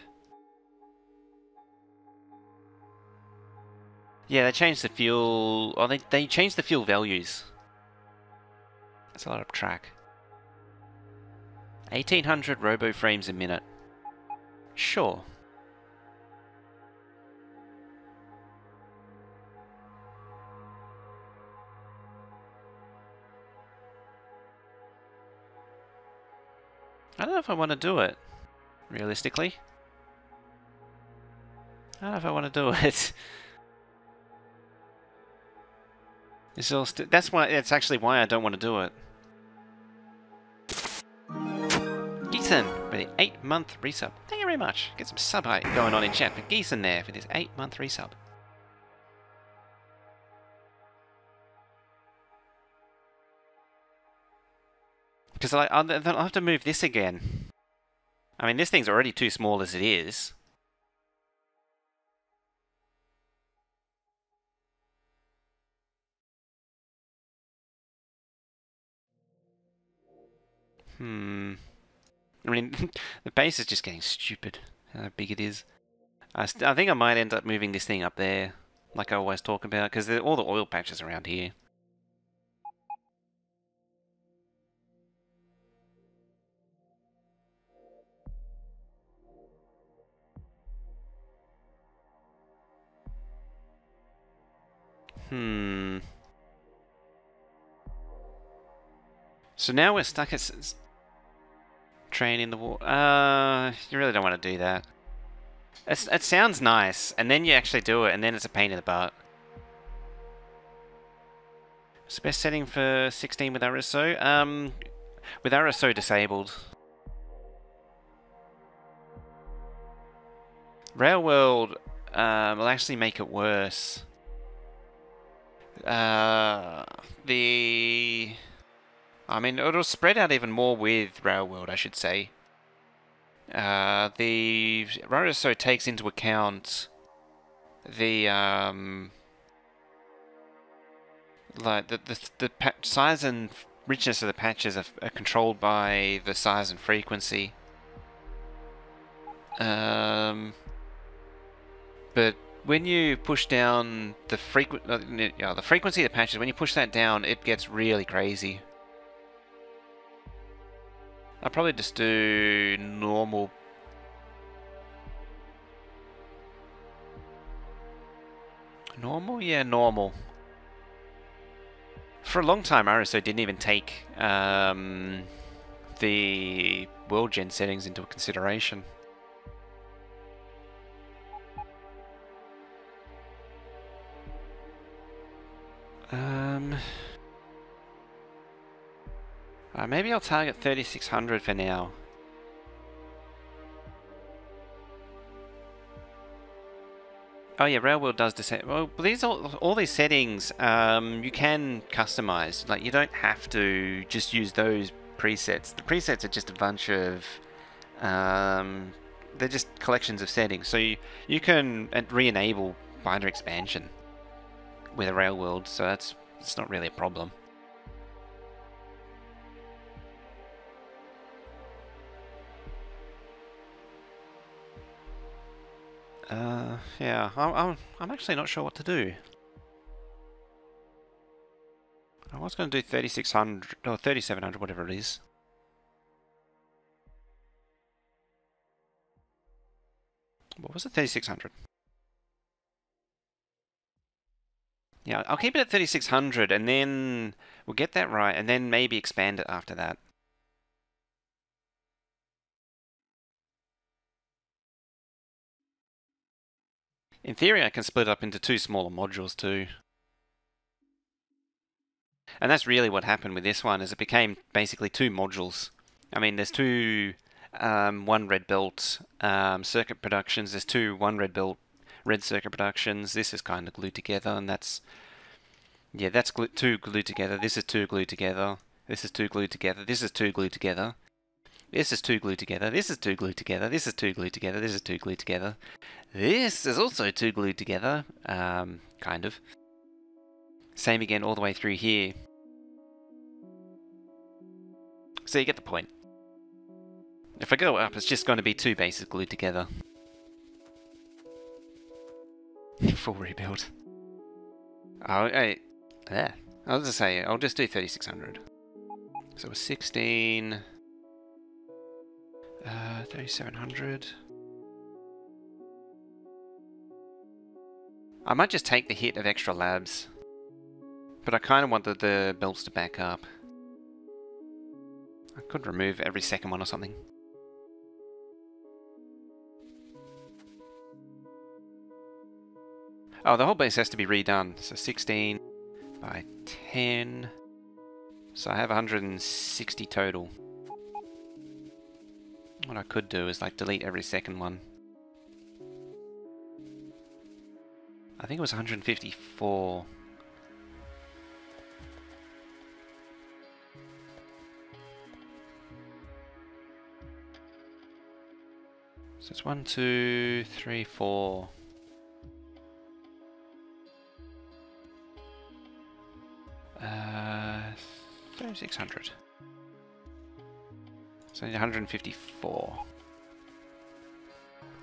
Yeah, they changed the fuel. Oh, they changed the fuel values. That's a lot of track. 1,800 robo frames a minute. Sure. I don't know if I want to do it. Realistically. I don't know if I want to do it. That's actually why I don't want to do it. Geeson for the 8-month resub. Thank you very much. Get some sub hype going on in chat for Geeson there for this 8-month resub. Because I'll have to move this again. I mean, this thing's already too small as it is. Hmm. I mean, the base is just getting stupid. How big it is. I think I might end up moving this thing up there, like I always talk about, because all the oil patches around here. Hmm. So now we're stuck at train in the water. You really don't want to do that. It sounds nice, and then you actually do it, and then it's a pain in the butt. What's the best setting for 16 with RSO? With RSO disabled. Railworld will actually make it worse. I mean, it'll spread out even more with Railworld, I should say. The RSO takes into account the like the size and richness of the patches are controlled by the size and frequency. But when you push down the the frequency of the patches, when you push that down, it gets really crazy. I'll probably just do normal. Normal? Yeah, normal. For a long time, RSO didn't even take the world gen settings into consideration. Maybe I'll target 3600 for now. Oh yeah, Railworld does disable. Well, all these settings you can customize. Like you don't have to just use those presets. The presets are just a bunch of they're just collections of settings. So you can re-enable binder expansion with a Railworld. So it's not really a problem. Yeah, I'm actually not sure what to do. I was going to do 3600 or 3700, whatever it is. What was it? 3600. Yeah, I'll keep it at 3600 and then we'll get that right and then maybe expand it after that. In theory, I can split it up into two smaller modules too. And that's really what happened with this one, is it became basically two modules. I mean, there's two one red belt circuit productions, there's two one red belt red circuit productions. This is kind of glued together, and that's two glued together. This is two glued together. This is two glued together. This is two glued together. This is two glued together. This is two glued together. This is two glued together. This is two glued together. This is also two glued together. Kind of. Same again all the way through here. So you get the point. If I go up, it's just going to be two bases glued together. Full rebuild. Oh, yeah. I'll just say, I'll just do 3600. So a 16... 3700. I might just take the hit of extra labs. But I kind of want the belts to back up. I could remove every second one or something. Oh, the whole base has to be redone. So 16 by 10. So I have 160 total. What I could do is like delete every second one. I think it was 154. So it's 1, 2, 3, 4. Uh, 3600. So 154.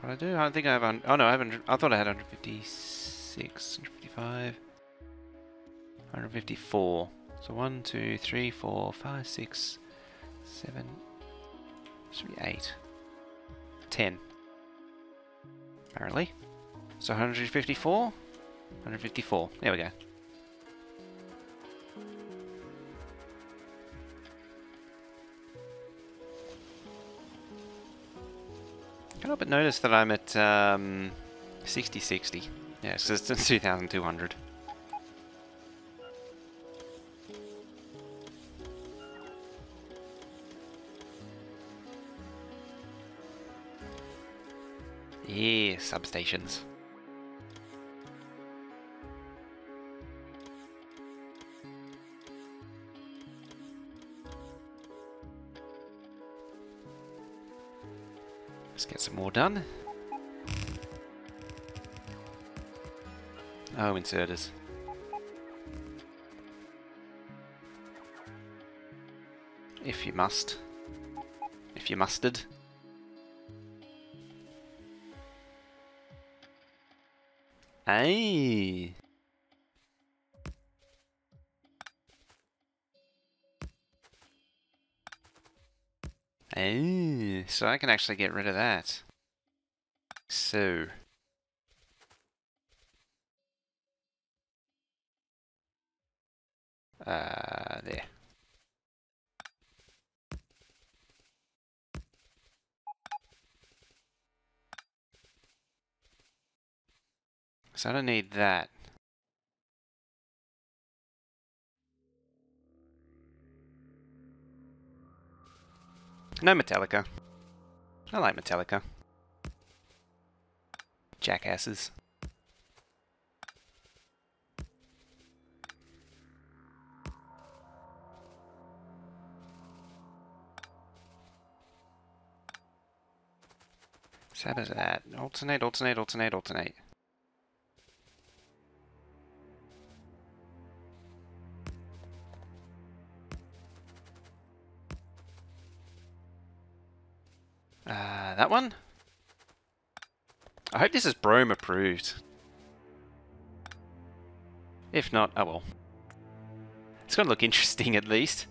What do I do? I don't think I have. Oh no, I have. I thought I had 156, 155, 154. So 1, 2, 3, 4, 5, 6, 7. Should be 8, 10. Apparently. So 154, 154. There we go. Can't help but notice that I'm at 60. Yeah, so it's 2,200. Yeah, substations. Let's get some more done. Oh, inserters. If you must. If you mustard. Hey. Hey. So I can actually get rid of that. So. There. So I don't need that. No Metallica. I like Metallica. Jackasses. So how does that? Alternate, alternate, alternate, alternate. That one? I hope this is Brome approved. If not, oh well. It's gonna look interesting at least.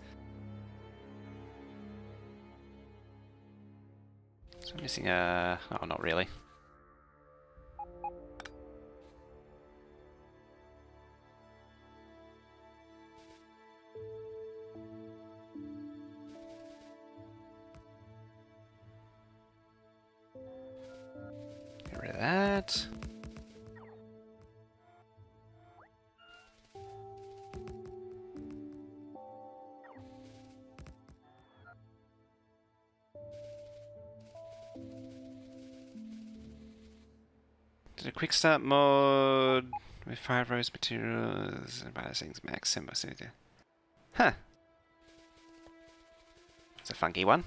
So I'm missing a... oh, not really. Get rid of that. Did a quick start mod with 5 rows materials and by things max symbol. Huh. It's a funky one.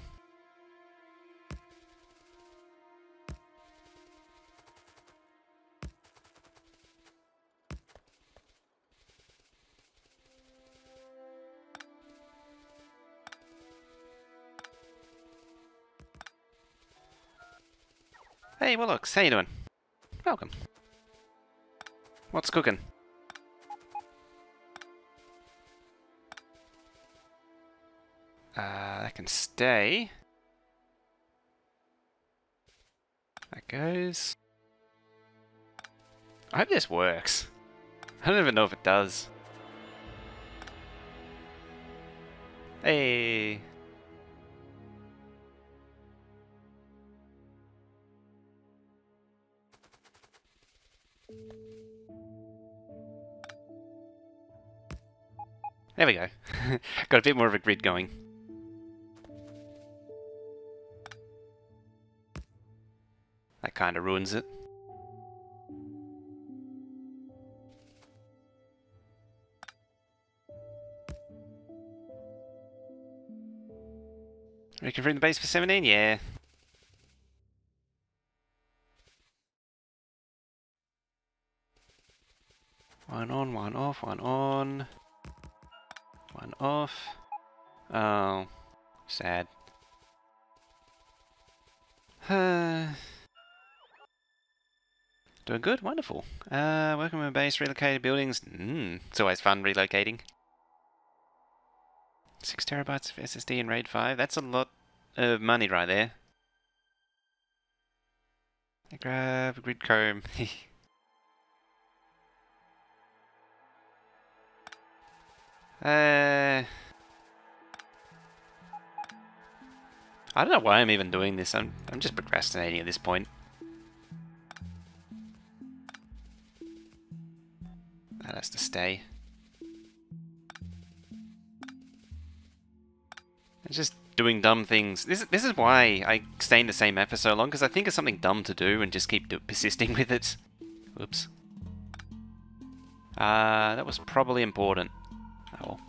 Hey, Willocks, how you doing? Welcome. What's cooking? That can stay. That goes. I hope this works. I don't even know if it does. Hey. There we go. Got a bit more of a grid going. That kind of ruins it. Reconfirm the base for 17? Yeah. One on, one off, one on. One off. Oh, sad. Doing good, wonderful. Working with base, relocated buildings. It's always fun relocating. 6 terabytes of SSD in RAID 5. That's a lot of money right there. Grab a grid comb. I don't know why I'm even doing this. I'm just procrastinating at this point. That has to stay. I'm just doing dumb things. This is why I stay in the same map for so long, because I think it's something dumb to do and just keep persisting with it. Oops. That was probably important. Oh well.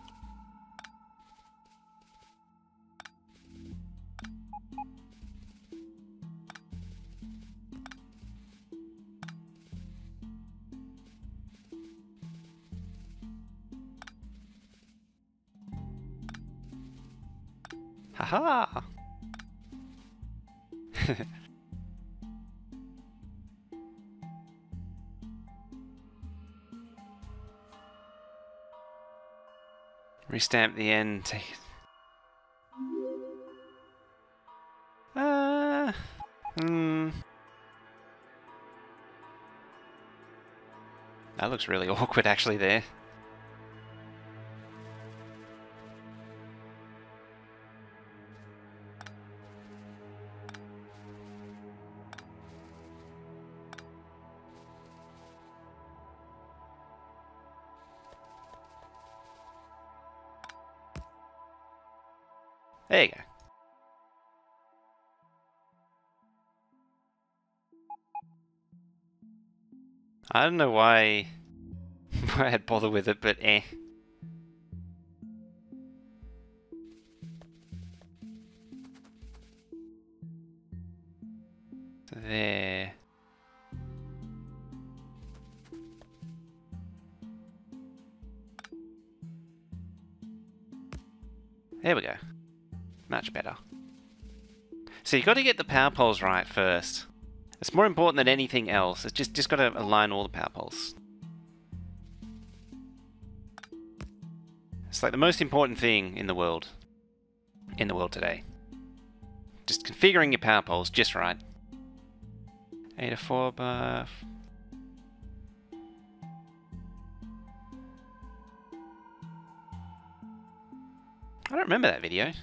Haha! Restamp the end. Take it. That looks really awkward actually there. There you go. I don't know why I'd bother with it, but eh. There. There we go. Much better. So you got to get the power poles right first. It's more important than anything else. It's just got to align all the power poles. It's like the most important thing in the world. In the world today. Just configuring your power poles just right. 8 to 4 buff. I don't remember that video.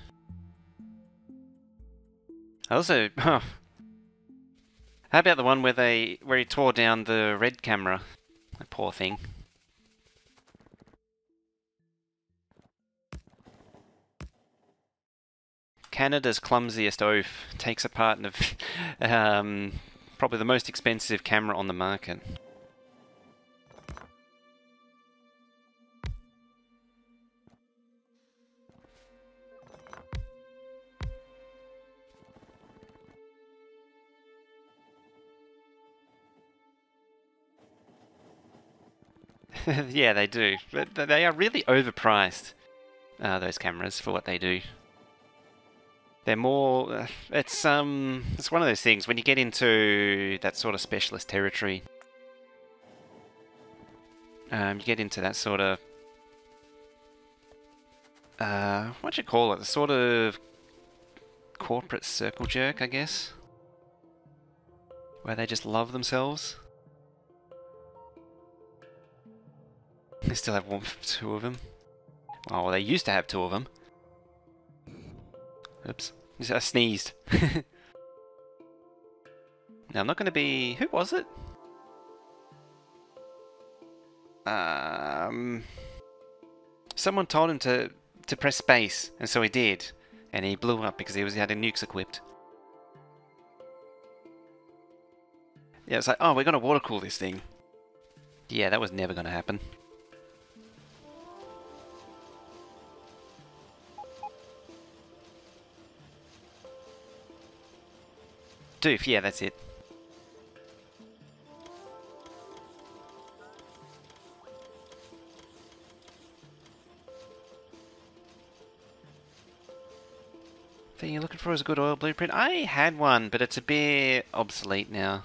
Also, how about the one where he tore down the red camera? That poor thing. Canada's clumsiest oaf takes apart probably the most expensive camera on the market. Yeah, they do. But they are really overpriced, those cameras, for what they do. They're more... it's one of those things, when you get into that sort of specialist territory, you get into that sort of... what do you call it? The sort of corporate circle jerk, I guess? Where they just love themselves. They still have two of them. Oh, well, they used to have two of them. Oops. I sneezed. Now, I'm not going to be... Who was it? Someone told him to press space, and so he did. And he blew up because he had nukes equipped. Yeah, it's like, oh, we're going to water cool this thing. Yeah, that was never going to happen. Doof, yeah, that's it. Thing you're looking for is a good oil blueprint. I had one, but it's a bit obsolete now.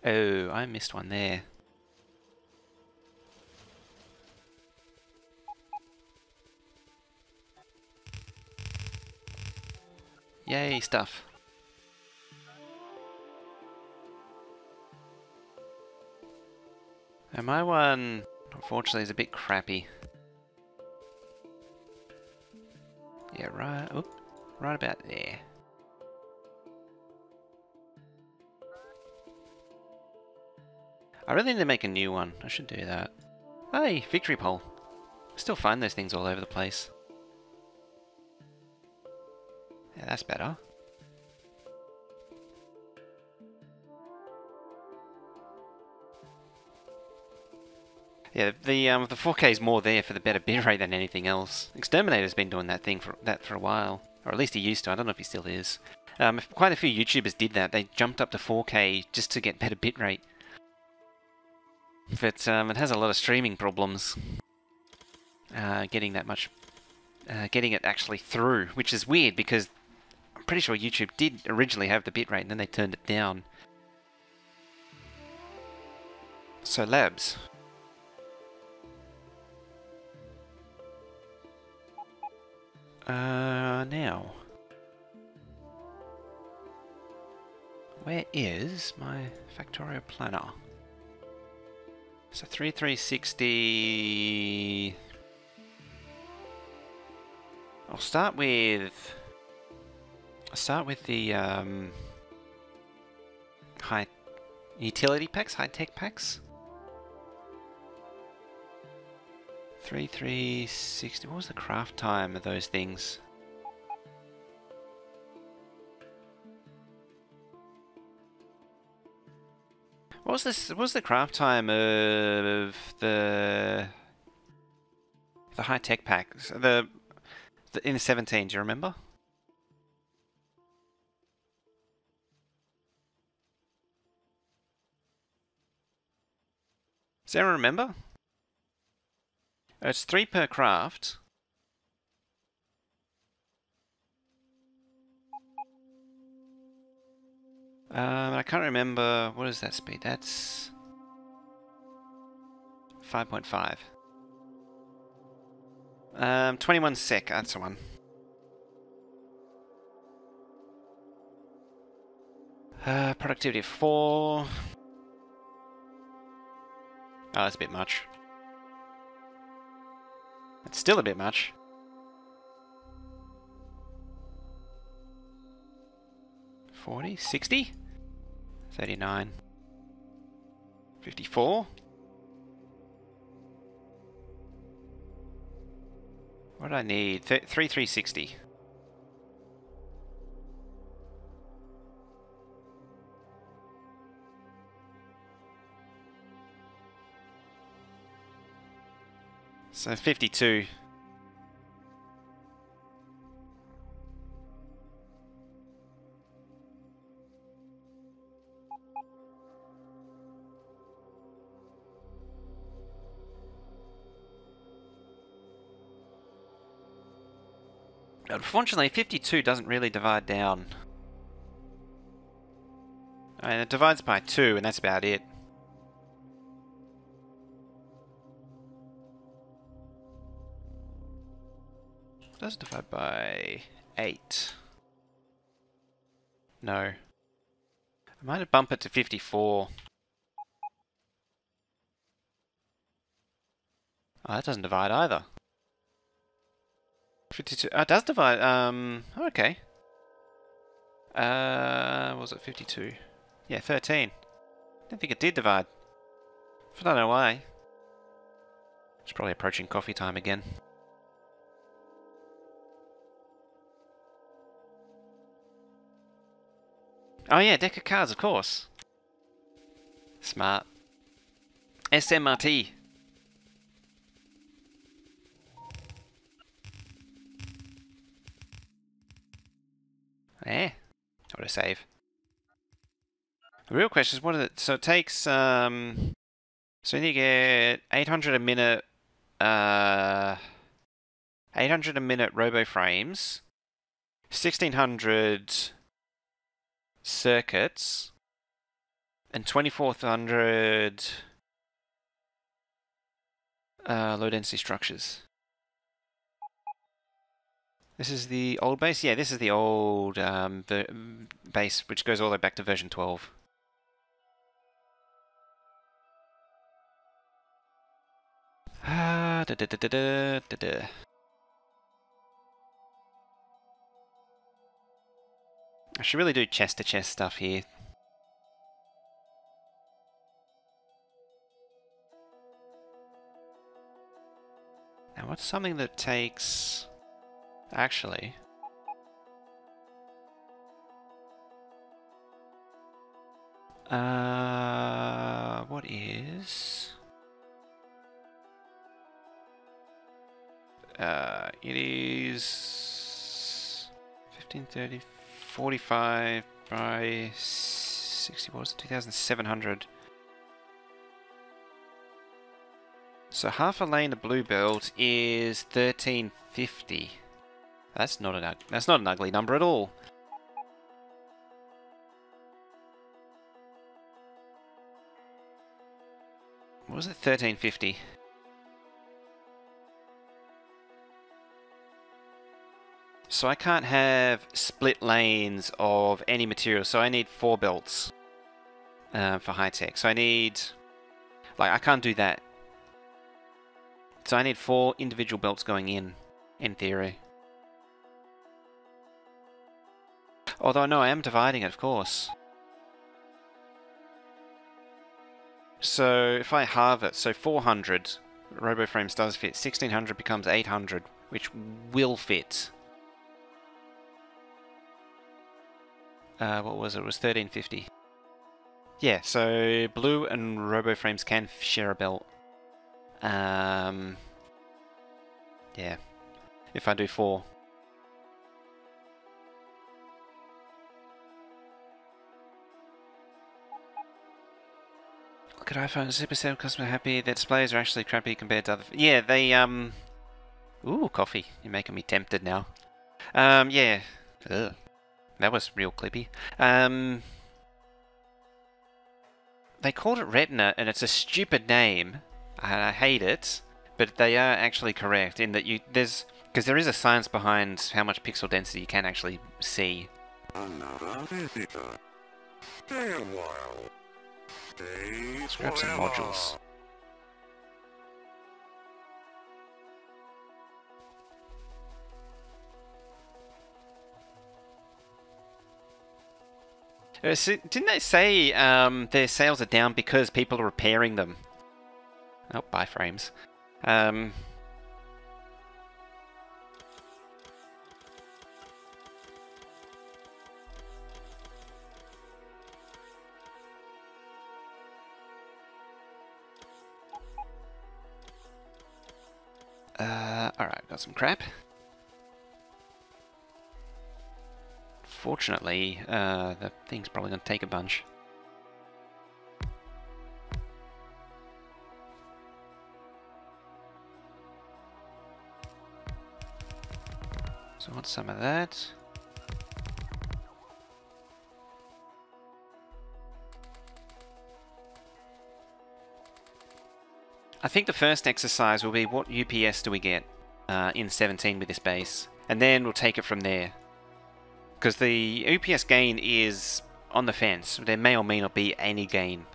Oh, I missed one there. Yay, stuff. And my one, unfortunately, is a bit crappy. Yeah, right, oop, right about there. I really need to make a new one. I should do that. Hey, victory pole. I still find those things all over the place. Yeah, that's better. Yeah, the 4K is more there for the better bitrate than anything else. Exterminator's been doing that for a while, or at least he used to. I don't know if he still is. Quite a few YouTubers did that. They jumped up to 4K just to get better bitrate. But it has a lot of streaming problems. Getting that much, getting it actually through, which is weird because I'm pretty sure YouTube did originally have the bitrate and then they turned it down. So labs. Now. Where is my Factorio planner? So 3360... I'll start with the high utility packs, high-tech packs. 3360. What was the craft time of those things? What was this? What was the craft time of the high-tech packs? The in the 17. Do you remember? Does anyone remember? It's 3 per craft. I can't remember. What is that speed? That's 5.5. 21 sec. That's the one. Productivity of 4. Oh, that's a bit much. It's still a bit much. 40, 60, 39, 54. What do I need? 3360. So 52. Unfortunately, 52 doesn't really divide down. I mean, it divides by 2, and that's about it. It does divide by 8. No. I might have bumped it to 54. Oh, that doesn't divide either. 52. Oh, it does divide. Okay. What was it 52? Yeah, 13. Didn't think it did divide. I don't know why. It's probably approaching coffee time again. Oh yeah, deck of cards, of course. Smart. SMRT. Eh? Auto save. The real question is, what is it? So it takes, so you need to get 800 a minute, 800 a minute robo frames, 1600 circuits, and 2400 low density structures. This is the old base? Yeah, this is the old base, which goes all the way back to version 12. I should really do chest-to-chest stuff here. Now, what's something that takes... Actually... what is... it is... 1530... 45 by 60, what was it? 2,700. So half a lane of blue belt is 1,350. That's not an ugly number at all. What was it? 1,350. So I can't have split lanes of any material, so I need 4 belts for high tech. So I need, like, I can't do that. So I need 4 individual belts going in theory. Although no, I am dividing it, of course. So if I halve it, so 400 RoboFrames does fit, 1600 becomes 800, which will fit. What was it? It was 1350. Yeah, so blue and RoboFrames can share a belt. Yeah, if I do 4. Look at iPhone, super sad customer happy. Their displays are actually crappy compared to other... Yeah, they, Ooh, coffee. You're making me tempted now. Yeah. Ugh. That was real clippy. They called it Retina, and it's a stupid name, and I hate it, but they are actually correct in that because there is a science behind how much pixel density you can actually see. Another visitor. Stay a while. Stay Let's grab some modules. Didn't they say their sales are down because people are repairing them? Oh, buy frames. Alright, got some crap. Fortunately, the thing's probably going to take a bunch. So I want some of that. I think the first exercise will be what UPS do we get in 17 with this base, and then we'll take it from there. Because the UPS gain is on the fence. There may or may not be any gain.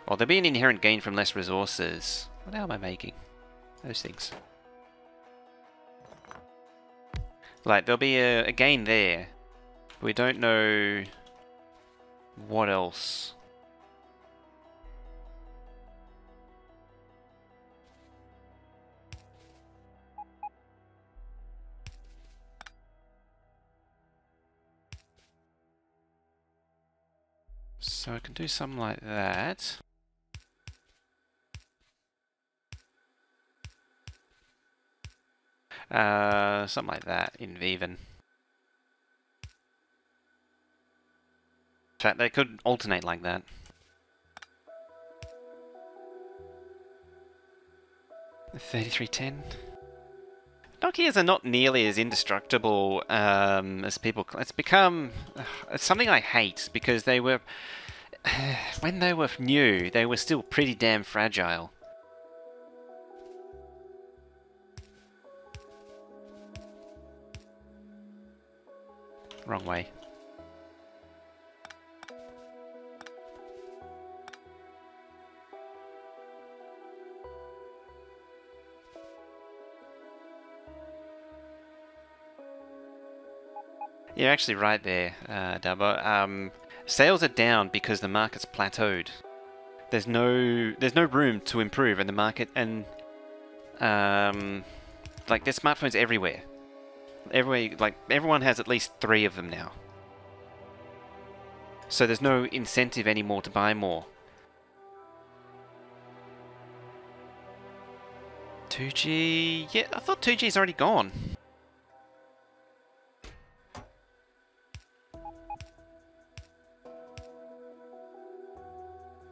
Or there'll be an inherent gain from less resources. What the hell am I making? Those things. Like, there'll be a gain there. But we don't know what else. So I can do something like that. Something like that in Viven. In fact, they could alternate like that. $33.10. Nokias are not nearly as indestructible as people. It's become it's something I hate because they were when they were new, they were still pretty damn fragile. Wrong way. You're actually right there, Dubbo. Sales are down because the market's plateaued. There's no room to improve in the market, and like there's smartphones everywhere. Like everyone has at least 3 of them now. So there's no incentive anymore to buy more. 2G, yeah, I thought 2G's already gone.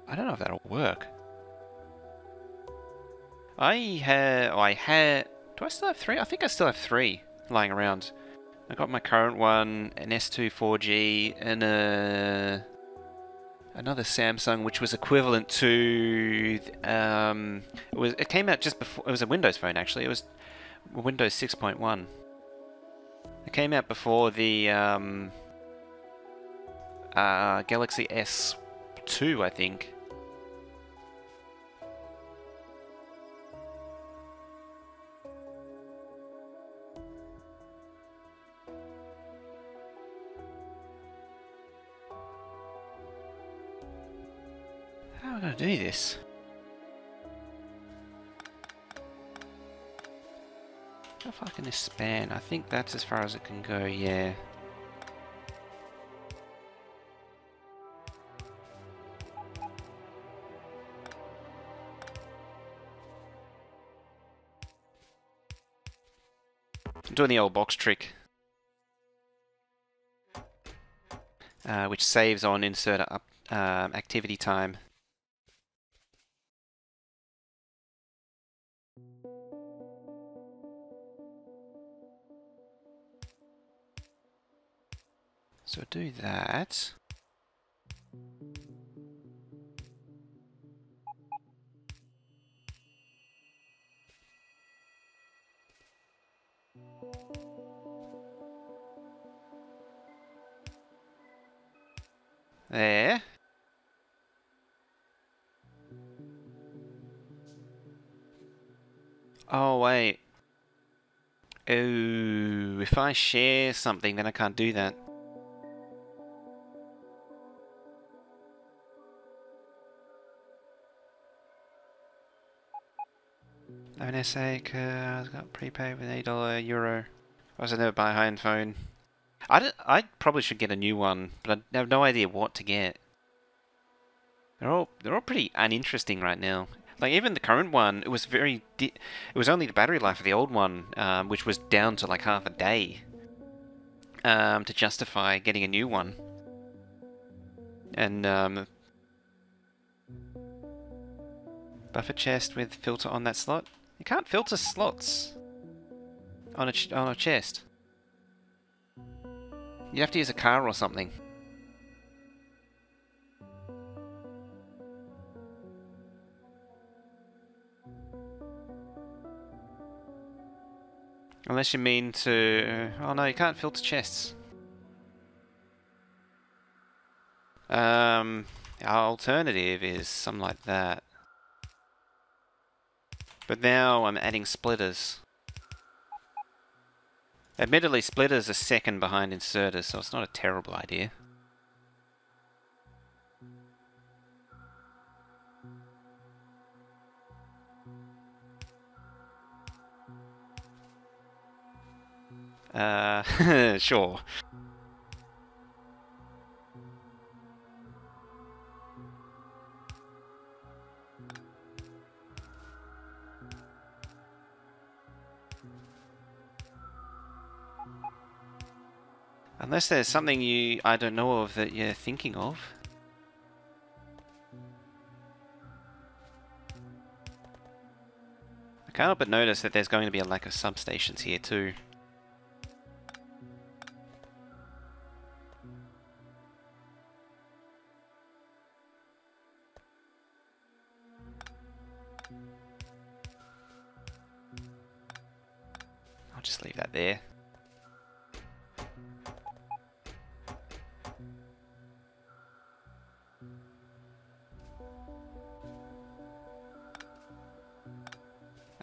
I don't know if that'll work. I had, do I still have 3? I think I still have 3 lying around. I got my current one, an S2 4G, and another Samsung, which was equivalent to, it came out just before, it was a Windows phone actually, it was Windows 6.1. It came out before the Galaxy S2, I think. How am I going to do this? How far can this span? I think that's as far as it can go, yeah. I'm doing the old box trick, which saves on inserter up activity time. So do that. There. Oh wait. Oh, if I share something, then I can't do that. An SA, I got prepaid with $8 euro. I was never buy a high-end phone. I probably should get a new one, but I have no idea what to get. They're all pretty uninteresting right now. Like even the current one, it was it was only the battery life of the old one, which was down to like half a day, to justify getting a new one. And buffer chest with filter on that slot. You can't filter slots on a chest. You have to use a car or something. Unless you mean to... oh no, you can't filter chests. Our alternative is something like that. But now I'm adding splitters. Admittedly, splitters are second behind inserters, so it's not a terrible idea. Sure. Unless there's something I don't know of that you're thinking of. I can't help but notice that there's going to be a lack of substations here too. I'll just leave that there.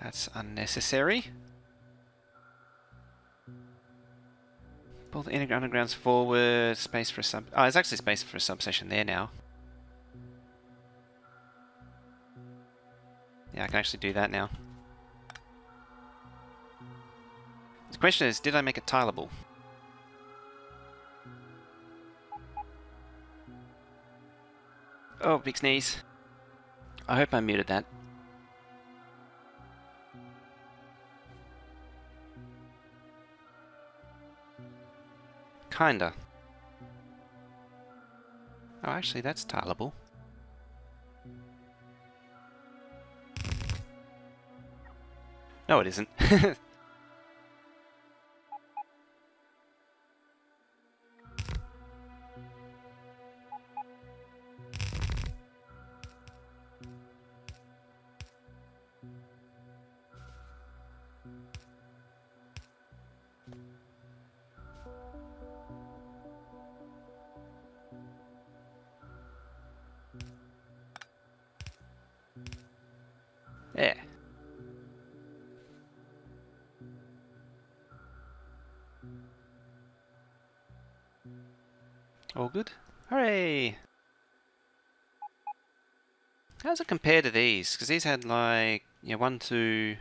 That's unnecessary. Pull the undergrounds forward, space for a sub... Oh, there's actually space for a substation there now. Yeah, I can actually do that now. The question is, did I make it tileable? Oh, big sneeze. I hope I muted that. Kinda. Oh, actually, that's tileable. No, it isn't. Yeah. All good? Hooray! How does it compare to these? Because these had like, yeah, 1, 2...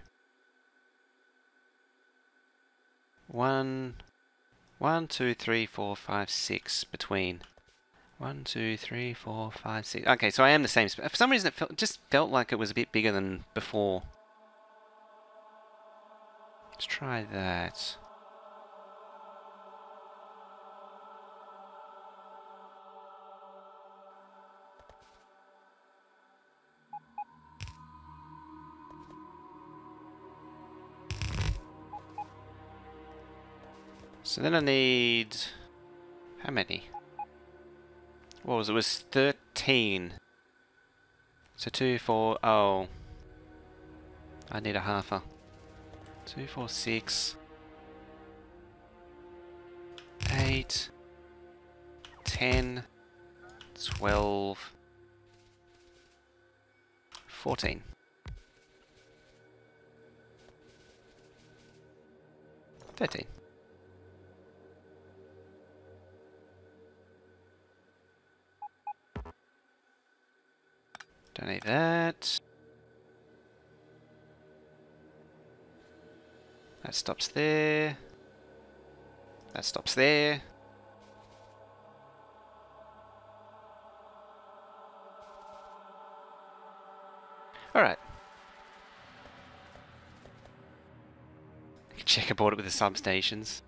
1, 1, 2, 3, 4, 5, 6 between. 1, 2, 3, 4, 5, 6. Okay, so I am the same. For some reason, it just felt like it was a bit bigger than before. Let's try that. So then I need... How many? What was it? It was 13. So 2, 4... Oh. I need a halfer. 2, 4, 6... 8... 10... 12... 14. 13. Don't need that. That stops there. That stops there. Alright. Checkerboard it with the substations.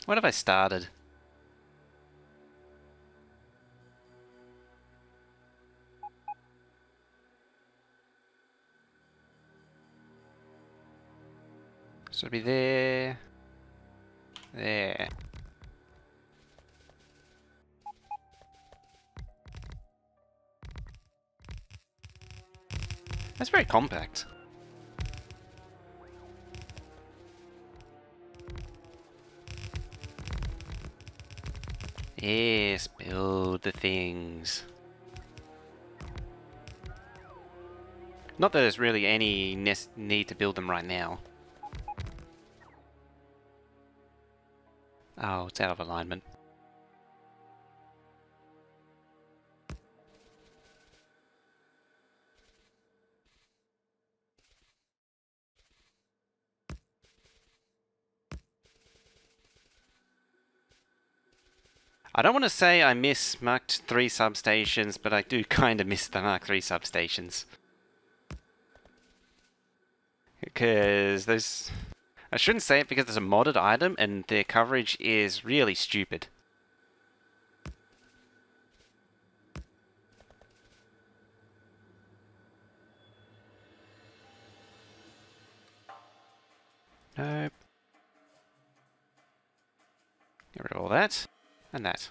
What have I started? So it'll be there. There. That's very compact. Yes, build the things. Not that there's really any need to build them right now. Oh, it's out of alignment. I don't want to say I miss Mark III substations, but I do kind of miss the Mark III substations. Because there's... I shouldn't say it because there's a modded item and their coverage is really stupid. Nope. Get rid of all that. And that.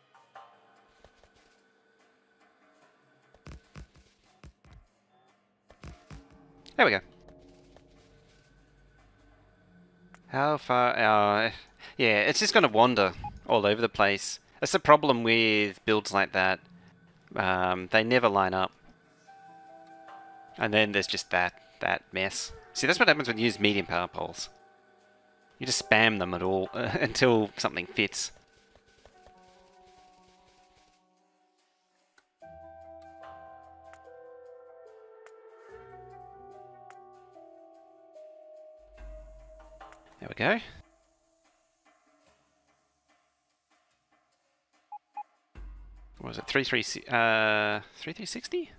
There we go. How far? Yeah, it's just going to wander all over the place. That's the problem with builds like that. They never line up. And then there's just that mess. See, that's what happens when you use medium power poles. You just spam them at all until something fits. There we go. What was it? 3360?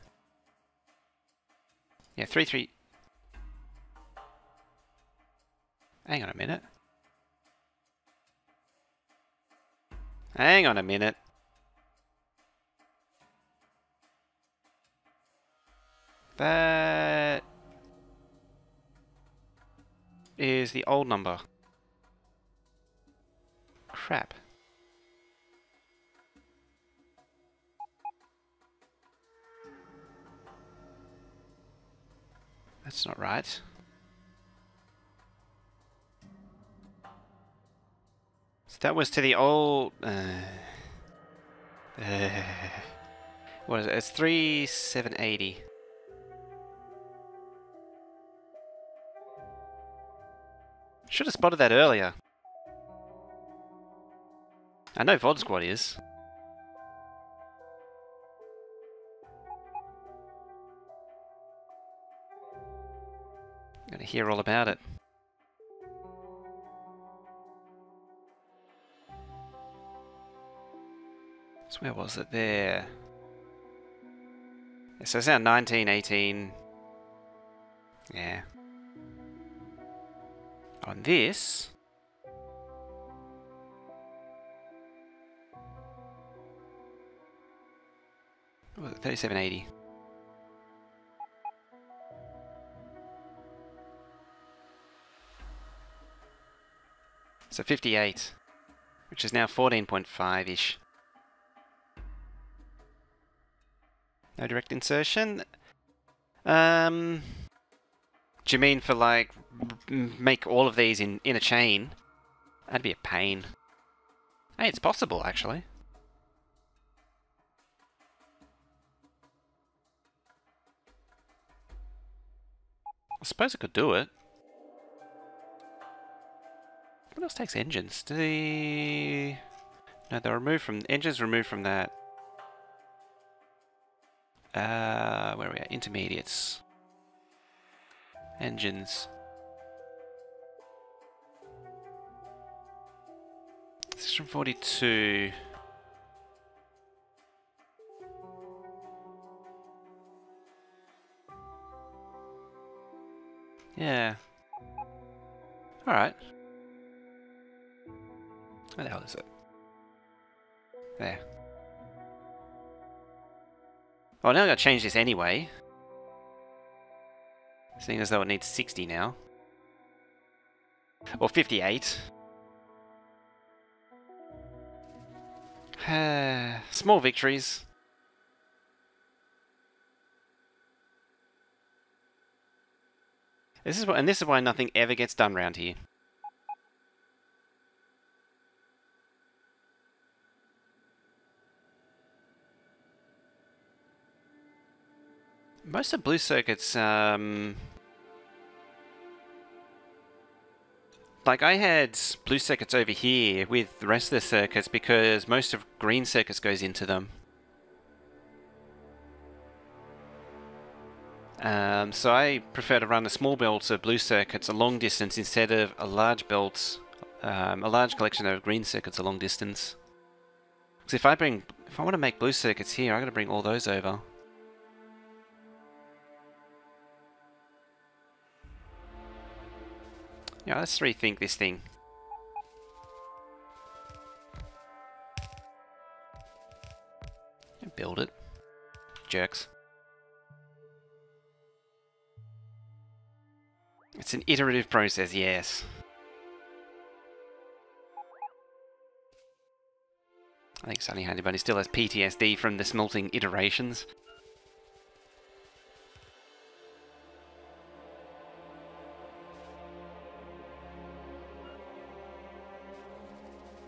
Yeah, 33. Hang on a minute. Hang on a minute. That is the old number. Crap. That's not right. So that was to the old... what is it? It's 3780. Should have spotted that earlier. I know VOD Squad is. Gonna hear all about it. So where was it there? Yeah, so it's now 1918. Yeah. On this... what was it? 3780. So 58, which is now 14.5-ish. No direct insertion. Do you mean for like make all of these in a chain? That'd be a pain. Hey, it's possible actually. I suppose I could do it. What else takes engines? No, they're removed from... engines removed from that. Where are we at? Intermediates. Engines. 642. Yeah. Alright. Where the hell is it? There. Oh, now I've got to change this anyway. Seeing as though it needs 60 now. Or 58. Small victories. This is why nothing ever gets done around here. Most of blue circuits, like I had blue circuits over here with the rest of the circuits because most of green circuits goes into them. So I prefer to run a small belt of blue circuits a long distance instead of a large belt, a large collection of green circuits a long distance. Because if I want to make blue circuits here, I got to bring all those over. Yeah, let's rethink this thing. Build it. Jerks. It's an iterative process, yes. I think Sunny Honey Bunny still has PTSD from the smelting iterations.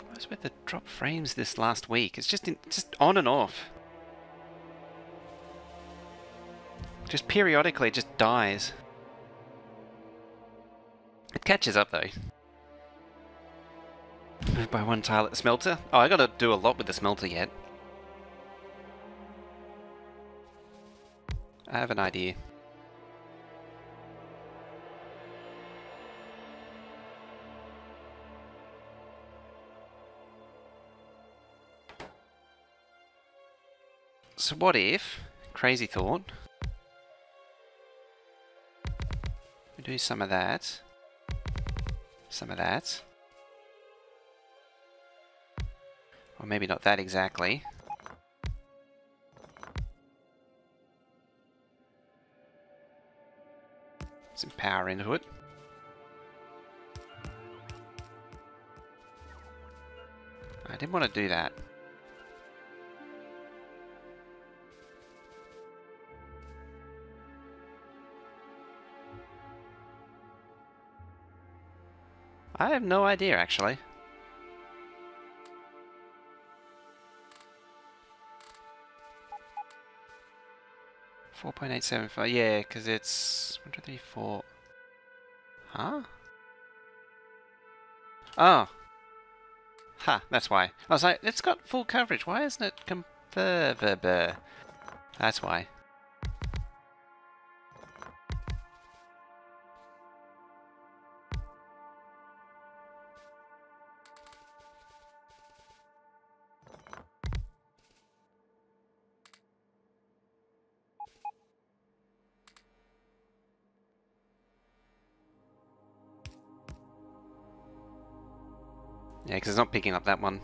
What's with the drop frames this last week? It's just on and off. Just periodically it just dies. It catches up though. Moved by one tile at the smelter. Oh, I gotta do a lot with the smelter yet. I have an idea. So what if, crazy thought, we do some of that, or maybe not that exactly. Some power into it. I didn't want to do that. I have no idea, actually. $4.875, yeah, because it's 1, 2, 3, 4. Huh? Oh. Ha, that's why. I was like, it's got full coverage. Why isn't it confirmed? That's why. Yeah, because it's not picking up that one.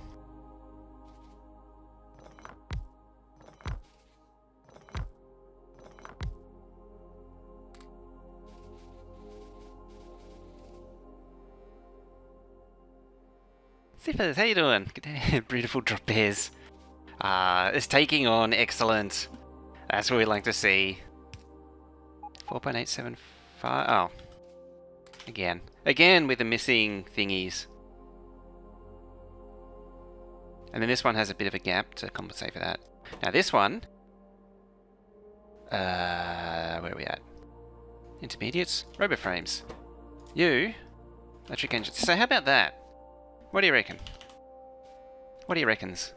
Sippers, how you doing? Good day, beautiful drop bears. It's taking on, excellent. That's what we like to see. 4.875, oh. Again with the missing thingies. And then this one has a bit of a gap to compensate for that. Now this one, where are we at? Intermediates, RoboFrames. You, electric engines. So how about that? What do you reckon? What do you reckons?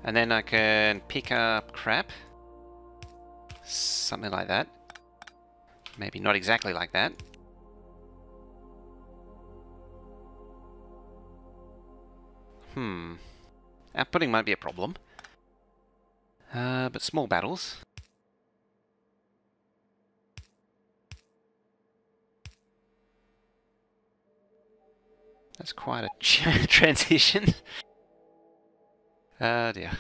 And then I can pick up crap. Something like that. Maybe not exactly like that. Outputting might be a problem. But small battles. That's quite a transition. Oh dear.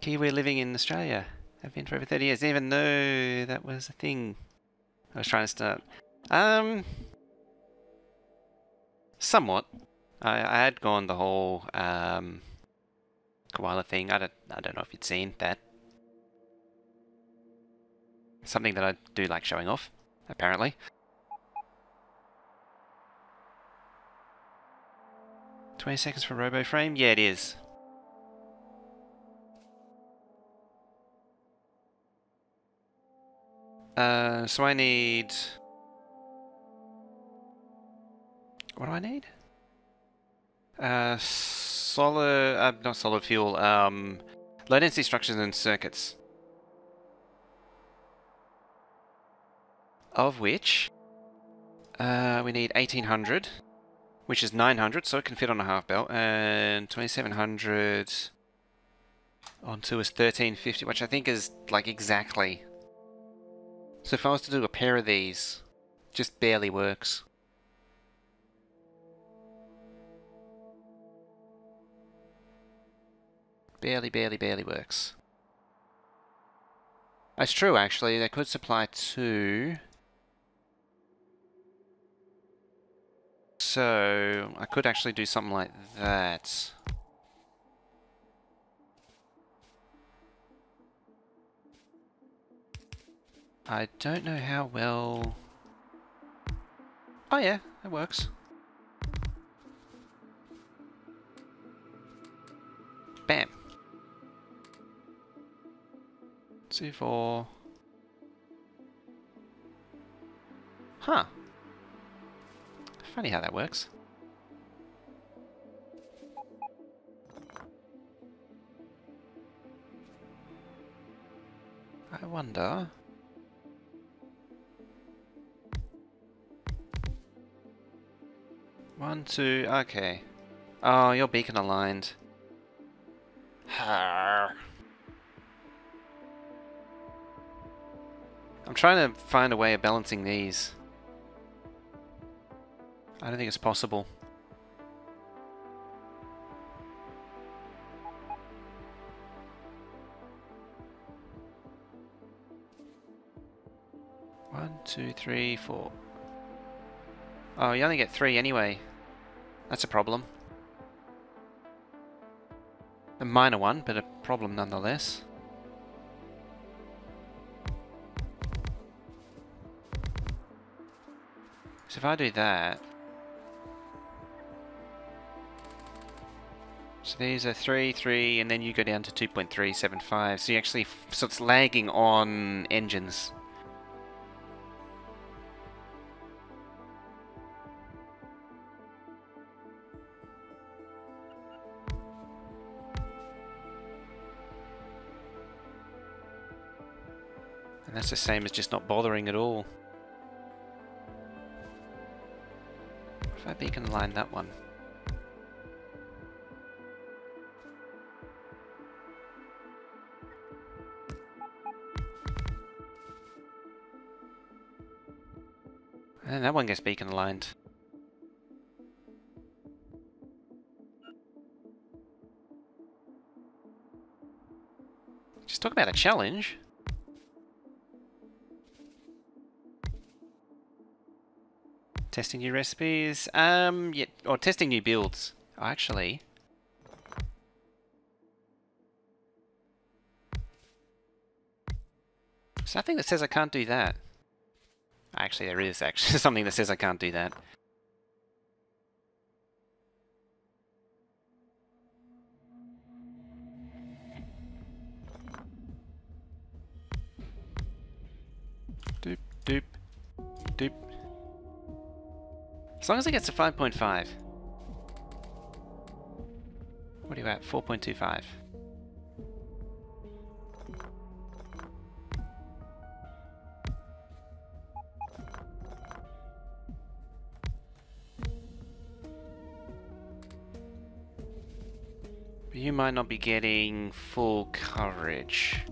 Kiwi living in Australia. I've been for over 30 years. Didn't even know that was a thing I was trying to start. Somewhat. I had gone the whole koala thing. I don't know if you'd seen that. Something that I do like showing off, apparently. $20 seconds for RoboFrame? Yeah, it is. So I need... What do I need? Not solid fuel, low density structures and circuits. Of which, we need 1800, which is 900, so it can fit on a half belt, and 2700 onto is 1350, which I think is like exactly. So if I was to do a pair of these, just barely works. barely works. That's true, actually. They could supply 2. So, I could actually do something like that. I don't know how well... Oh yeah, it works. Bam. 2, 4. Huh. Funny how that works. I wonder... One, 2, okay. Oh, you're beacon aligned. I'm trying to find a way of balancing these. I don't think it's possible. One, 2, 3, 4. Oh, you only get 3 anyway. That's a problem. A minor one, but a problem nonetheless. So if I do that... So these are 3, 3, and then you go down to 2.375. So you actually... So it's lagging on engines. And that's the same as just not bothering at all. If I beacon align that one. And that one gets beacon aligned. Just talk about a challenge. Testing new recipes. Yeah, or testing new builds. Oh, actually. There's nothing that says I can't do that. Actually, there is actually something that says I can't do that. Doop, doop, doop. As long as it gets to 5.5. What are you at? 4.25. But you might not be getting full coverage.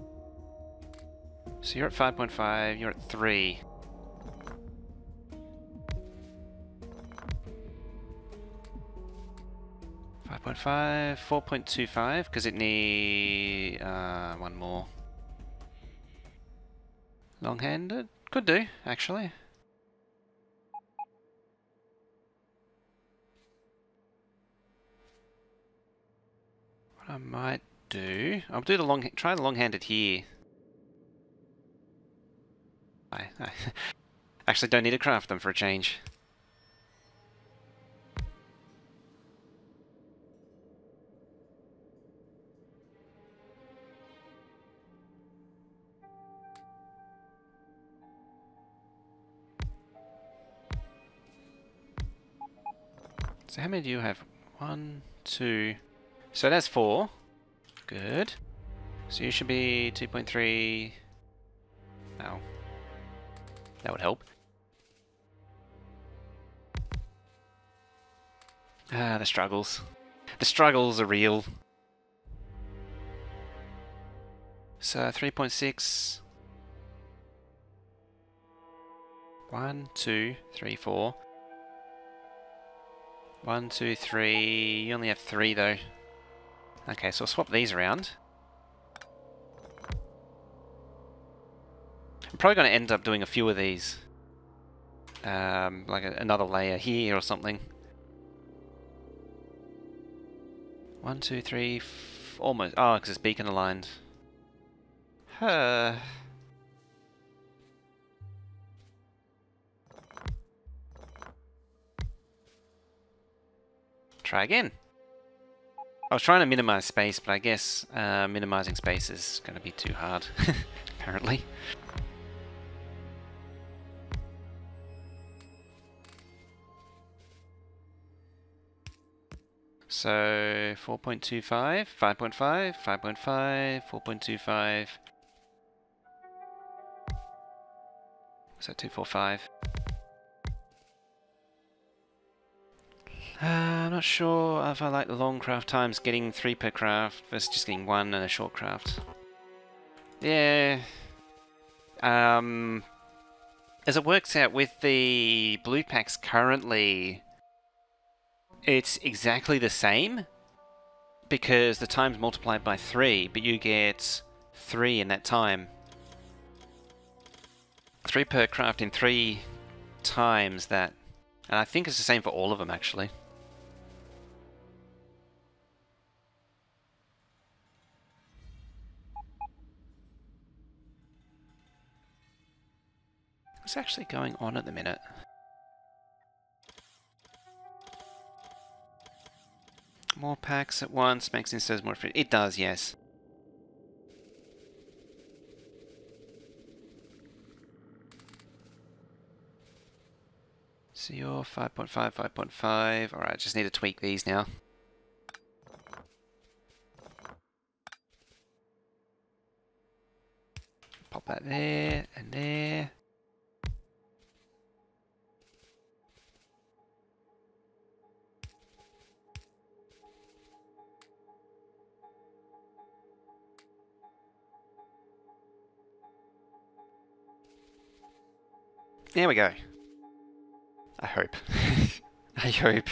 So you're at 5.5, you're at 3. .5, 4.25, because it need one more. Long-handed? Could do, actually. What I might do... I'll do the try the long-handed here. I actually don't need to craft them for a change. So how many do you have? 1, 2... So that's 4. Good. So you should be 2.3... Oh. That would help. Ah, the struggles. The struggles are real. So 3.6... 1, 2, 3, 4... 1, 2, 3... You only have 3 though. Okay, so I'll swap these around. I'm probably going to end up doing a few of these. Like another layer here or something. 1, 2, 3, almost. Oh, because it's beacon aligned. Huh. Try again. I was trying to minimize space, but I guess minimizing space is going to be too hard, apparently. So 4.25, 5.5, 5.5, 4.25. So 245. I'm not sure if I like the long craft times getting 3 per craft versus just getting 1 and a short craft. Yeah. As it works out with the blue packs currently, it's exactly the same because the time's multiplied by 3, but you get 3 in that time. 3 per craft in 3 times that. And I think it's the same for all of them, actually. What's actually going on at the minute? More packs at once makes installs more efficient. It does, yes. So you're 5.5, 5.5. Alright, just need to tweak these now. Pop that there and there. There we go. I hope. I hope.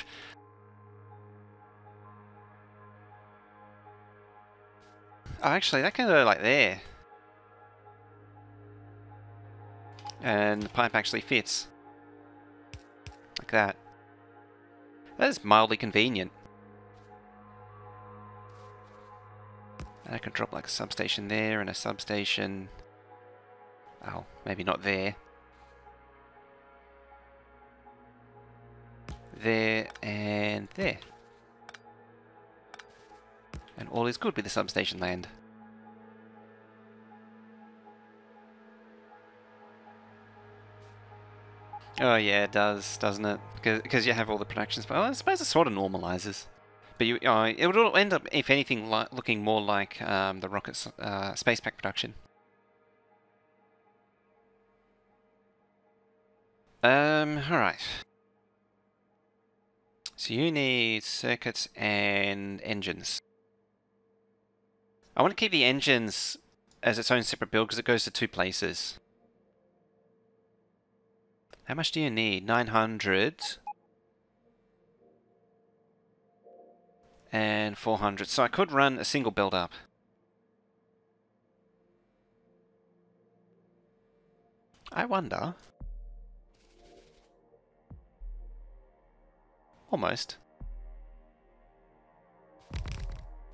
Oh, actually, that can go like there. And the pipe actually fits. Like that. That is mildly convenient. And I can drop like a substation there and a substation. Oh, maybe not there. There and there. And all is good with the substation land. Oh yeah, it does, doesn't it? Because you have all the productions. But I suppose it sort of normalizes. But it would end up, if anything, looking more like the rocket space pack production. Alright. So you need circuits and engines. I want to keep the engines as its own separate build because it goes to 2 places. How much do you need? 900 and 400. So I could run a single build up. I wonder. Almost.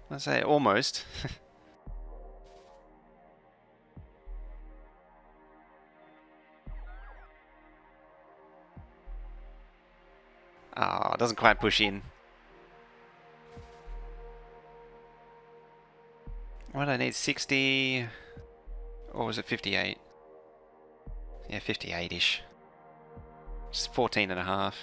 Let's say almost. Ah, it doesn't quite push in. What do I need? 60? Or was it 58? Yeah, 58-ish. Just 14 and a half.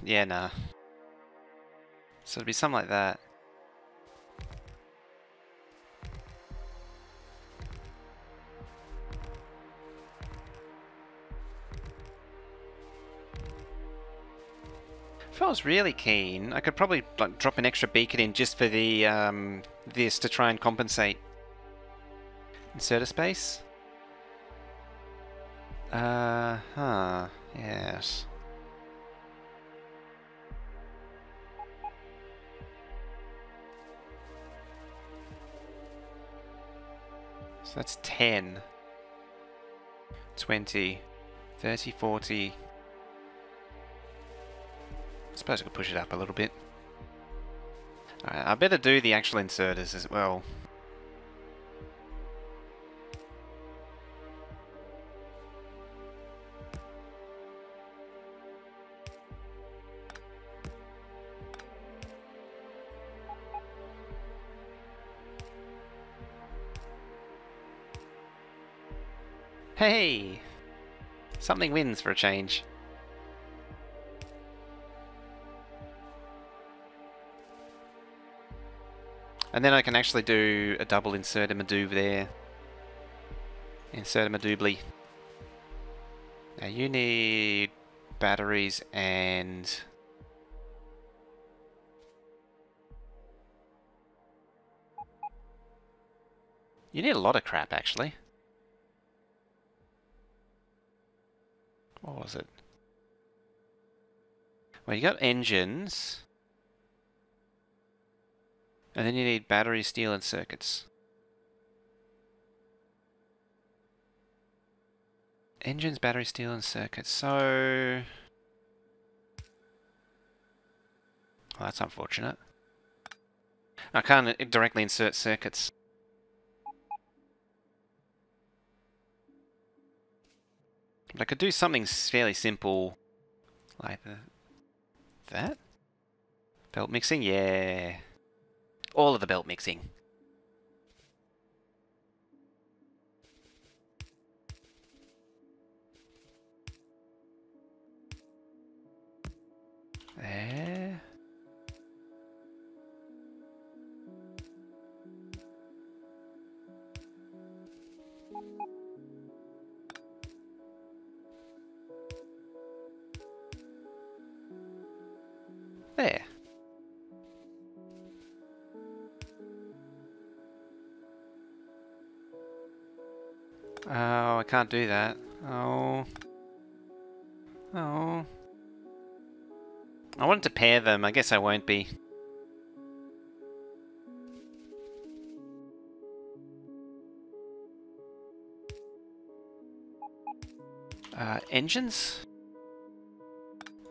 Yeah, nah. So it'd be something like that. If I was really keen, I could probably like drop an extra beacon in just for the this to try and compensate inserter space. Yes. So that's 10, 20, 30, 40. I suppose I could push it up a little bit. Alright, I better do the actual inserters as well. Hey! Something wins for a change. And then I can actually do a double inserter Madoob there. Inserter Madoobly. Now you need batteries and... You need a lot of crap, actually. What was it? Well, you got engines. And then you need battery, steel, and circuits. Engines, battery, steel, and circuits. So... Well, that's unfortunate. I can't directly insert circuits. But I could do something fairly simple. Like that? Belt mixing? Yeah. All of the belt mixing. There. There. Oh, I can't do that. Oh. Oh. I wanted to pair them. I guess I won't be. Engines?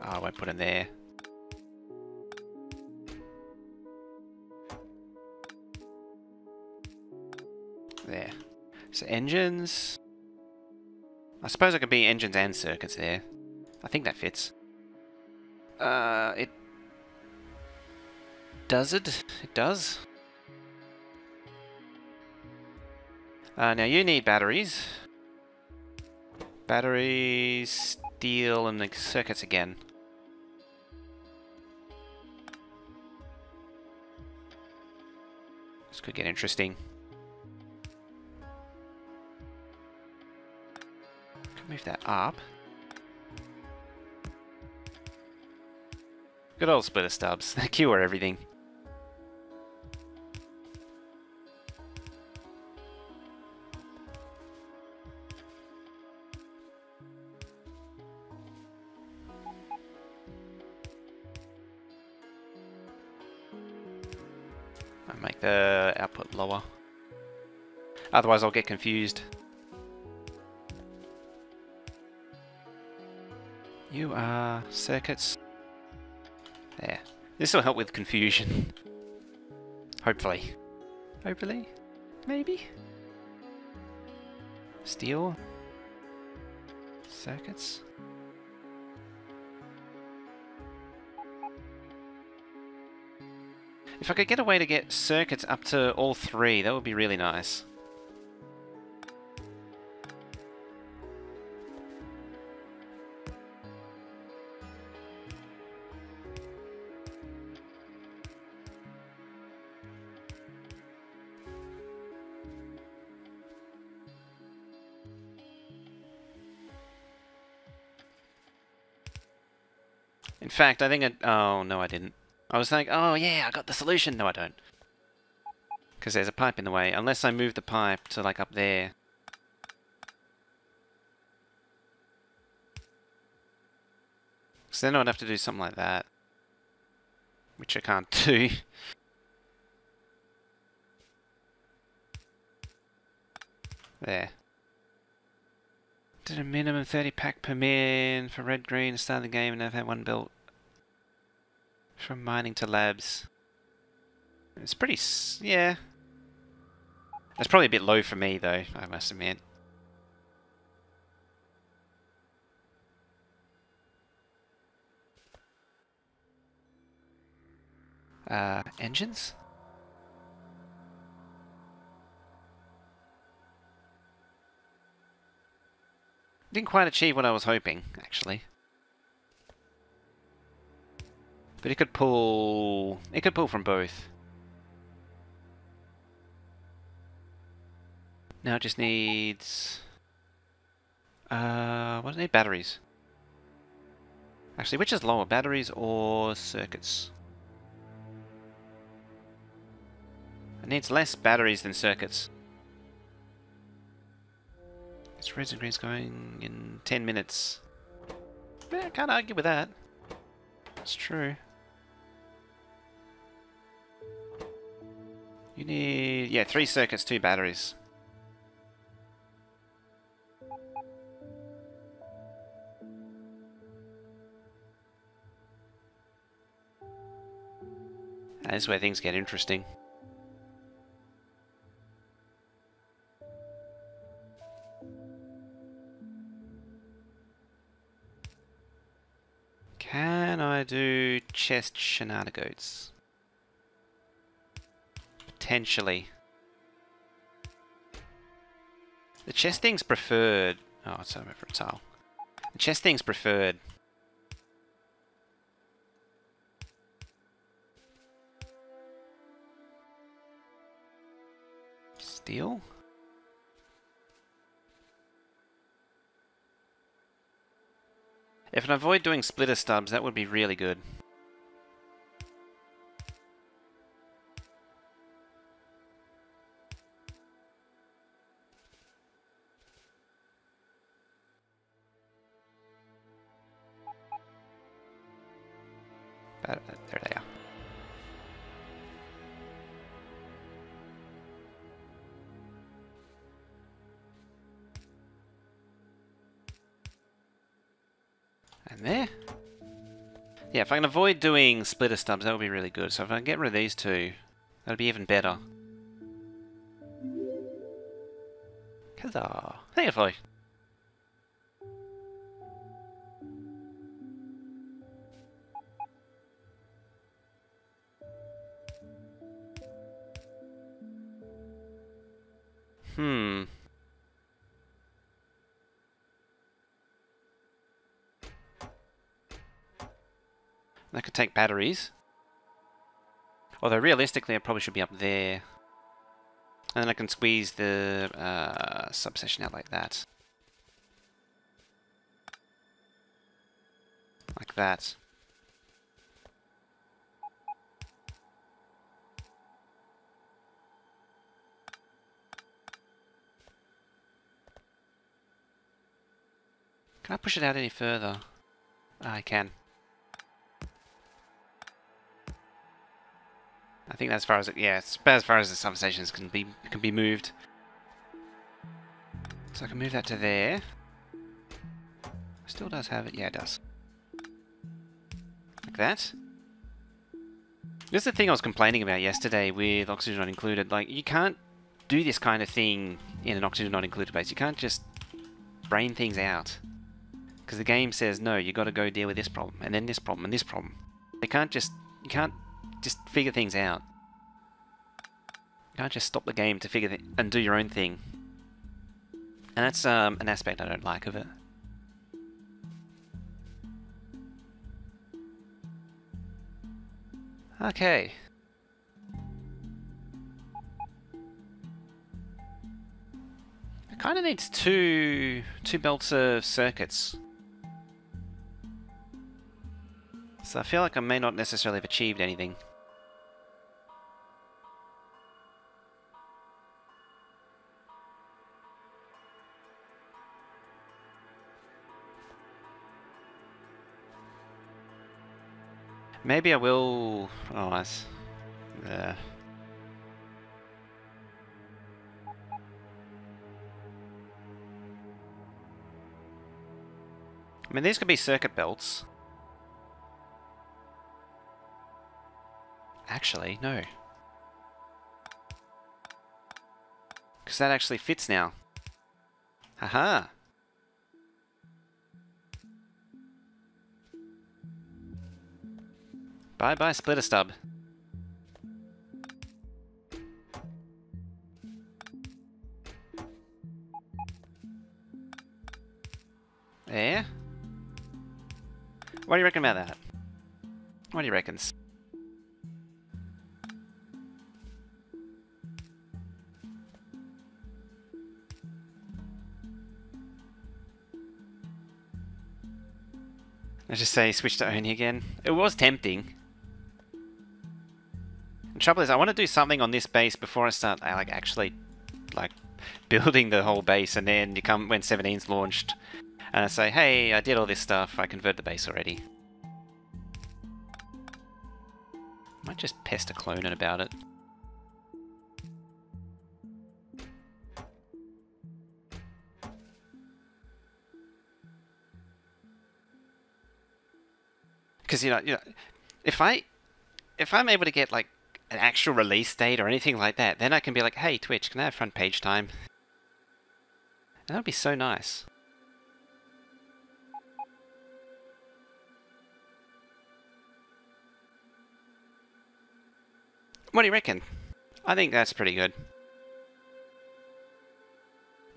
Oh, I won't put them there. There. So engines... I suppose I could be engines and circuits there. I think that fits. It... Does it? It does. Now you need batteries. Batteries, steel, and the circuits again. This could get interesting. Move that up. Good old splitter stubs. They cure everything. I make the output lower. Otherwise I'll get confused. You are circuits. There. This will help with confusion. Hopefully. Hopefully? Maybe? Steel? Circuits? If I could get a way to get circuits up to all three, that would be really nice. In fact, I think it... Oh, no I didn't. I was like, oh yeah, I got the solution. No I don't. Because there's a pipe in the way. Unless I move the pipe to like up there. So then I'd have to do something like that. Which I can't do. There. Did a minimum 30 pack per min for red green to start the game, and I've had one built from mining to labs. It's pretty, yeah. That's probably a bit low for me though, I must admit. Engines? Didn't quite achieve what I was hoping, actually. But it could pull from both. Now it just needs... what do it need? Batteries. Actually, which is lower, batteries or circuits? It needs less batteries than circuits. It's reds and greens going in 10 minutes. Yeah, I can't argue with that. It's true. You need... yeah, 3 circuits, 2 batteries. That is where things get interesting. Can I do chest shenanigans? Potentially. The chesting's preferred. Oh, it's over for a tile. The chesting's preferred. Steel? If I avoid doing splitter stubs, that would be really good. But, there they are. And there. Yeah, if I can avoid doing splitter stubs, that would be really good. So if I can get rid of these two, that'd be even better. Huzzah! Thankfully. That could take batteries. Although realistically, I probably should be up there. And then I can squeeze the subsession out like that. Like that. Can I push it out any further? I can. I think that's as far as it, yeah, it's about as far as the substations can be moved. So I can move that to there. Still does have it, yeah it does. Like that. This is the thing I was complaining about yesterday with oxygen not included. Like, you can't do this kind of thing in an oxygen not included base. You can't just brain things out. Because the game says, no, you got to go deal with this problem, and then this problem, and this problem. You can't just figure things out. You can't just stop the game to figure and do your own thing. And that's an aspect I don't like of it. Okay. It kind of needs two belts of circuits. So I feel like I may not necessarily have achieved anything. Maybe I will... Oh, nice. There. I mean, these could be circuit belts. Actually, no. Because that actually fits now. Haha. Bye-bye, splitter stub. There. What do you reckon about that? What do you reckon? Let's just say switch to Oni again. It was tempting. The trouble is, I want to do something on this base before I start actually building the whole base, and then you come when 17's launched, and I say, hey, I did all this stuff. I converted the base already. Might just pest a clone it about it. Because you know, if I'm able to get like an actual release date or anything like that, then I can be like, hey Twitch, can I have front page time? And that would be so nice. What do you reckon? I think that's pretty good.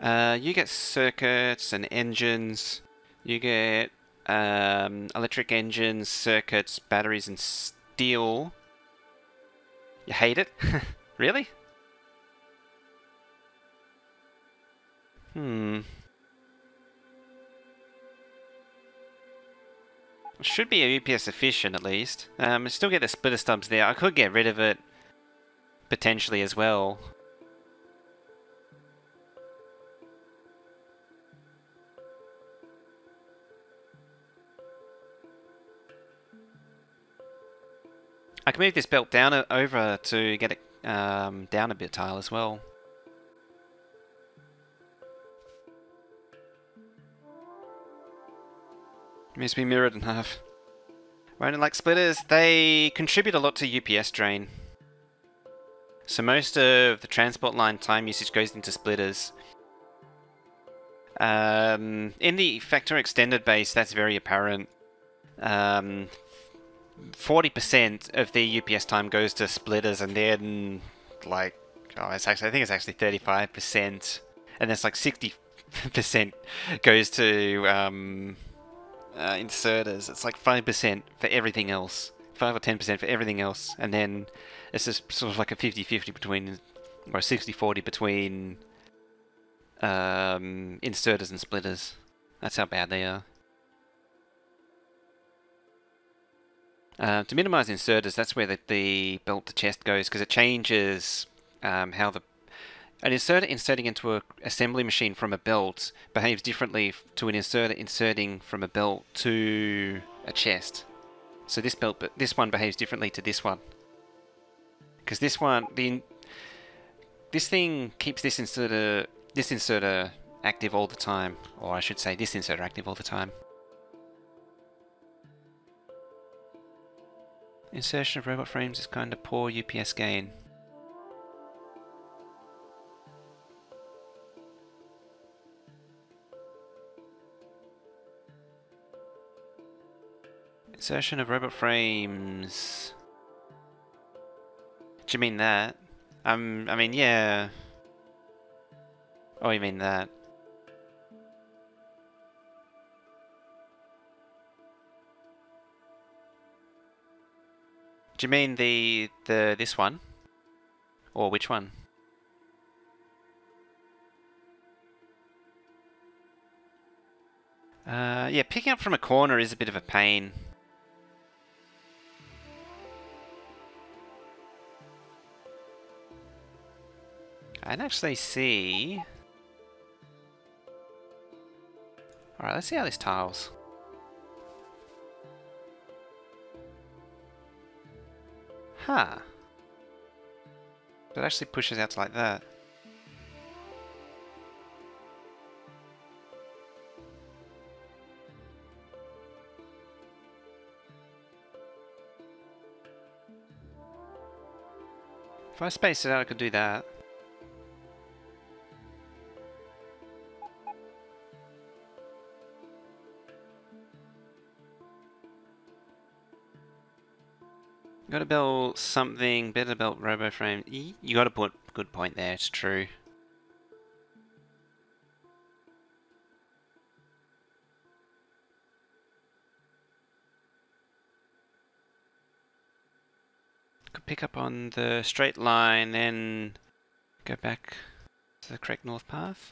You get circuits and engines. You get electric engines, circuits, batteries, and steel. You hate it? Really? Should be a UPS efficient at least. Still get the splitter stubs there. I could get rid of it potentially as well. I can move this belt down over to get it down a bit tile as well. It needs to be mirrored in half. Right, and like splitters, they contribute a lot to UPS drain. So most of the transport line time usage goes into splitters. In the Factorio extended base, that's very apparent. 40% of the UPS time goes to splitters, and then like, I think it's actually 35%, and that's like 60% goes to inserters. It's like 5% for everything else, 5 or 10% for everything else, and then it's just sort of like a 50-50 between, or 60-40 between inserters and splitters. That's how bad they are. To minimize inserters, that's where the belt to chest goes, because it changes how an inserter inserting into an assembly machine from a belt behaves differently to an inserter inserting from a belt to a chest. So this one behaves differently to this one, because this thing keeps this inserter active all the time, or I should say this inserter active all the time. Insertion of robot frames is kind of poor UPS gain. Insertion of robot frames. Do you mean that? I mean, yeah. Oh, you mean that? Do you mean this one? Or which one? Yeah, picking up from a corner is a bit of a pain. I can actually see... Alright, let's see how this tiles. Huh. It actually pushes out to like that. If I space it out, I could do that. Gotta build something, better built robo frame. You gotta put good point there, it's true. Could pick up on the straight line, then go back to the correct north path.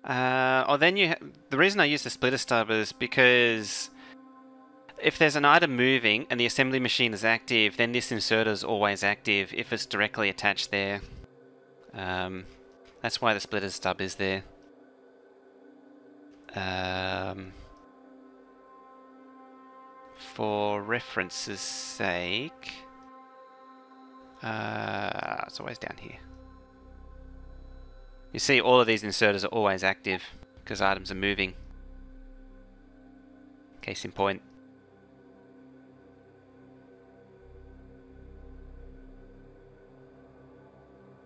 Then the reason I use the splitter stub is because if there's an item moving and the assembly machine is active, then this inserter is always active if it's directly attached there. That's why the splitter stub is there. For reference's sake, it's always down here. You see all of these inserters are always active because items are moving. Case in point.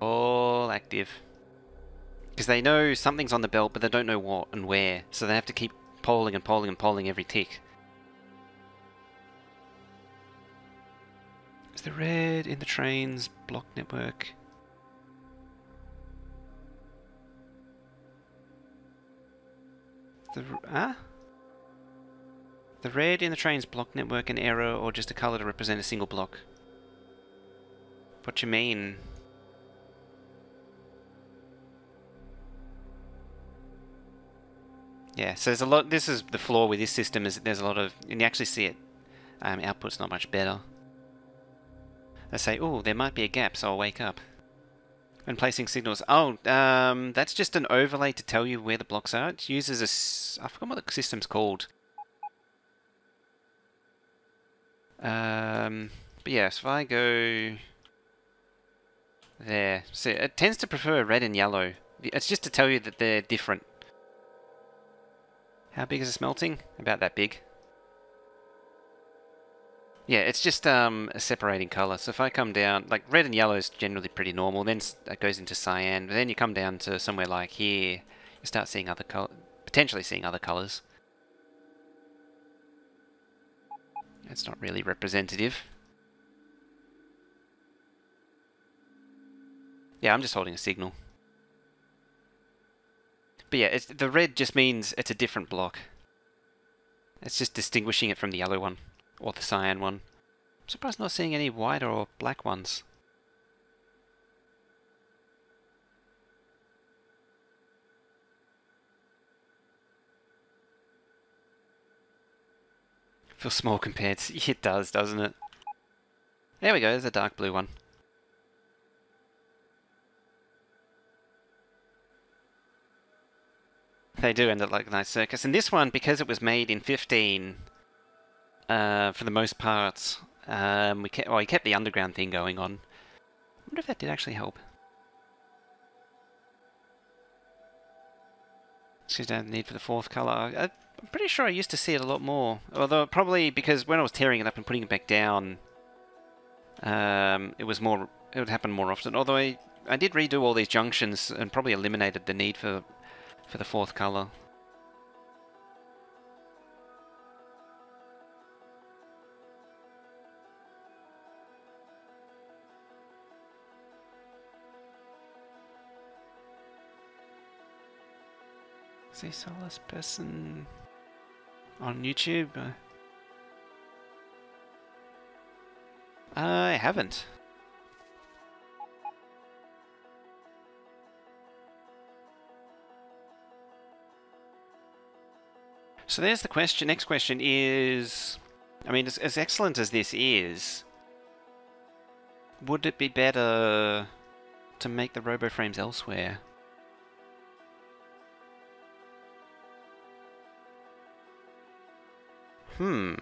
All active. Because they know something's on the belt, but they don't know what and where. So they have to keep polling and polling and polling every tick. Is the red in the train's block network? The red in the train's block network an error or just a color to represent a single block? What you mean? Yeah, so there's a lot. This is the flaw with this system, is that there's a lot of, and you actually see it. Output's not much better. They say, oh, there might be a gap, so I'll wake up. When placing signals, that's just an overlay to tell you where the blocks are. It uses a, I forgot what the system's called. But yeah, so if I go there, see, it tends to prefer red and yellow. It's just to tell you that they're different. How big is the smelting? About that big. Yeah, it's just a separating color. So if I come down, like red and yellow is generally pretty normal. Then it goes into cyan. But then you come down to somewhere like here, you start seeing other potentially seeing other colors. It's not really representative. Yeah, I'm just holding a signal. But yeah, the red just means it's a different block. It's just distinguishing it from the yellow one. Or the cyan one. I'm surprised not seeing any white or black ones. Feels small compared to... It does, doesn't it? There we go, there's a dark blue one. They do end up like a nice circus. And this one, because it was made in 15... for the most part, we kept the underground thing going on. I wonder if that did actually help. Excuse me, the need for the fourth color. I'm pretty sure I used to see it a lot more. Although probably because when I was tearing it up and putting it back down, it would happen more often. Although I did redo all these junctions and probably eliminated the need for the fourth color. See Solus person on YouTube? I haven't. So there's the question. Next question is, I mean, as excellent as this is, would it be better to make the robo frames elsewhere? Hmm.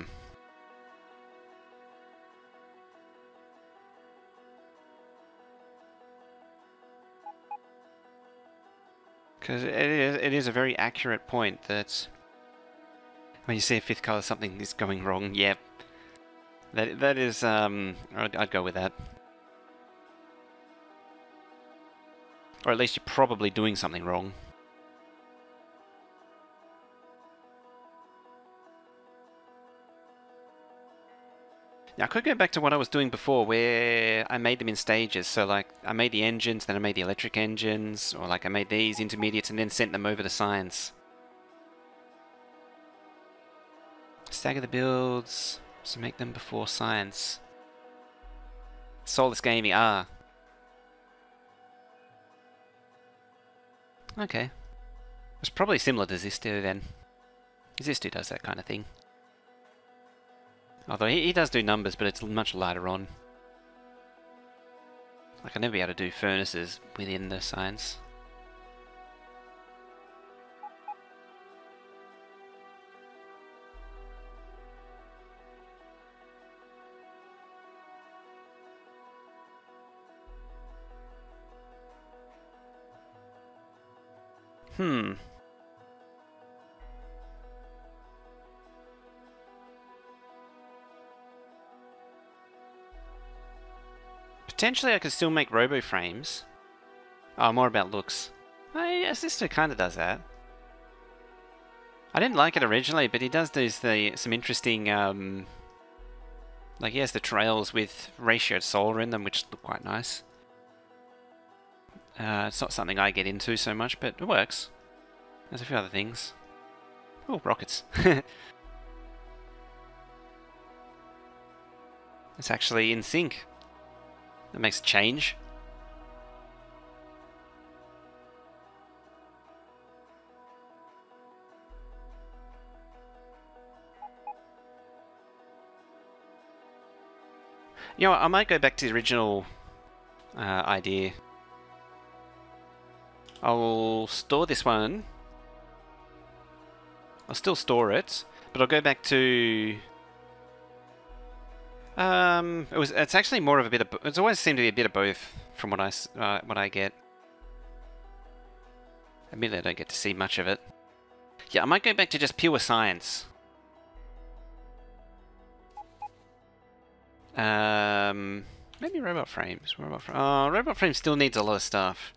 Because it is a very accurate point that when you see a fifth color, something is going wrong. Yep. That is, I'd go with that. Or at least you're probably doing something wrong. Now, I could go back to what I was doing before, where I made them in stages. So, like, I made the engines, then I made the electric engines, or like I made these intermediates and then sent them over to science. Stagger the builds, so make them before science. Soulless gaming, ah. Okay. It's probably similar to Zisto then. Zisto does that kind of thing. Although he does do numbers, but it's much lighter on. Like, I'll never be able to do furnaces within the science. Hmm. Potentially I could still make robo frames. Oh, more about looks. Oh, yeah, Sister kind of does that. I didn't like it originally, but he does do some interesting, like he has the trails with ratioed solar in them, which look quite nice. It's not something I get into so much, but it works. There's a few other things. Oh, rockets. It's actually in sync. That makes a change. You know what, I might go back to the original idea. I'll store this one. I'll still store it, but I'll go back to... it's actually more of a bit of... It's always seemed to be a bit of both from what I get. Admittedly, I don't get to see much of it. Yeah, I might go back to just pure science. Maybe robot frames. Oh, robot frames still needs a lot of stuff.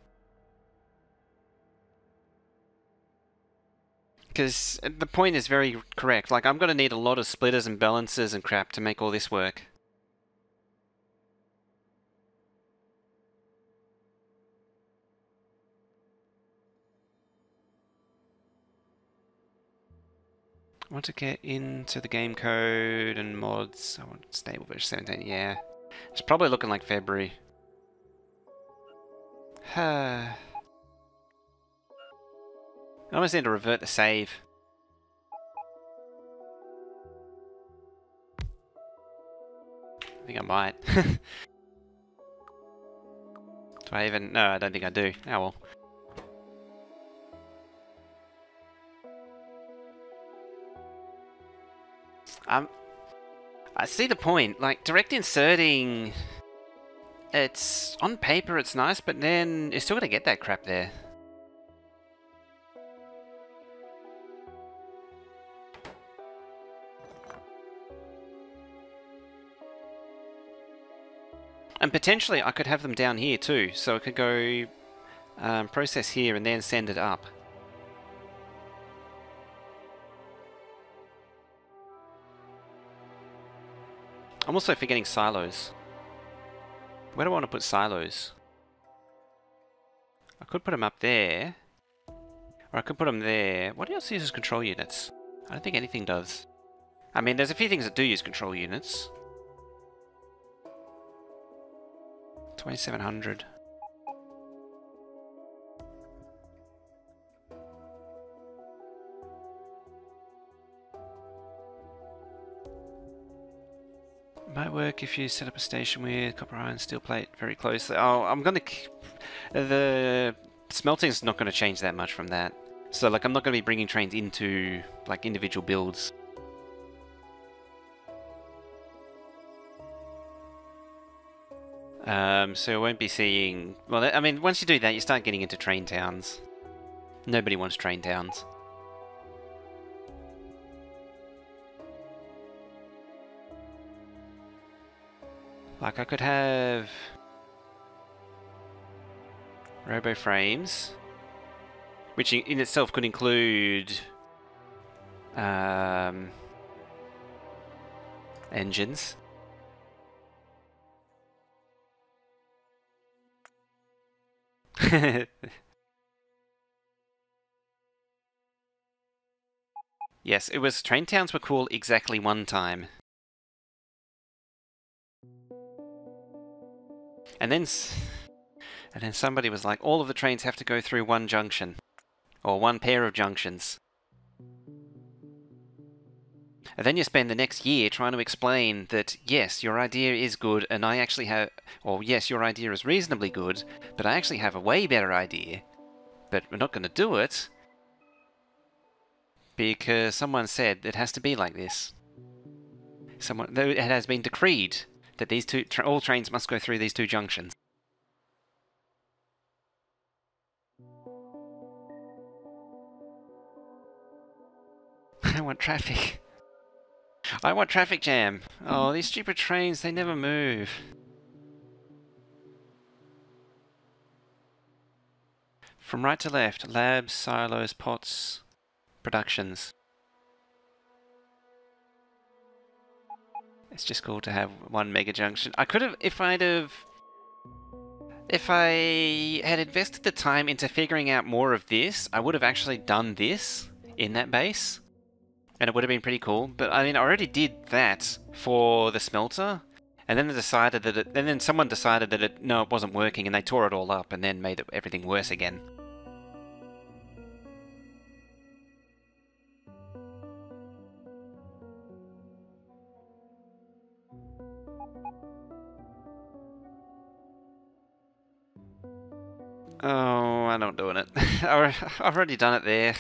Because the point is very correct. Like, I'm going to need a lot of splitters and balancers and crap to make all this work. I want to get into the game code and mods. I want stable version 17, yeah. It's probably looking like February. I almost need to revert the save. I think I might. Do I even... No, I don't think I do. Oh well. I see the point. Like, direct inserting... It's... On paper it's nice, but then you're still gonna get that crap there. And potentially I could have them down here too, so I could go process here and then send it up. I'm also forgetting silos. Where do I want to put silos? I could put them up there. Or I could put them there. What else uses control units? I don't think anything does. I mean, there's a few things that do use control units. 2700. Might work if you set up a station with copper iron steel plate very closely. Oh, I'm gonna... The smelting's not gonna change that much from that. So, like, I'm not gonna be bringing trains into, like, individual builds. So I won't be seeing... Well, I mean, once you do that, you start getting into train towns. Nobody wants train towns. Like, I could have... robo frames, which in itself could include... engines. Yes, it was train towns were cool exactly one time. And then somebody was like, all of the trains have to go through one junction. Or one pair of junctions. And then you spend the next year trying to explain that, yes, your idea is good, and I actually have... Or, yes, your idea is reasonably good, but I actually have a way better idea. But we're not going to do it, because someone said it has to be like this. It has been decreed that these all trains must go through these two junctions. I want traffic. I want traffic jam. Oh, these stupid trains, they never move. From right to left, labs, silos, pots, productions. It's just cool to have one mega junction. I could have, if I had invested the time into figuring out more of this, I would have actually done this in that base. And it would have been pretty cool, but I mean, I already did that for the smelter, and then they decided that and then someone decided that it wasn't working, and they tore it all up, and then made everything worse again. Oh, I'm not doing it. I've already done it there.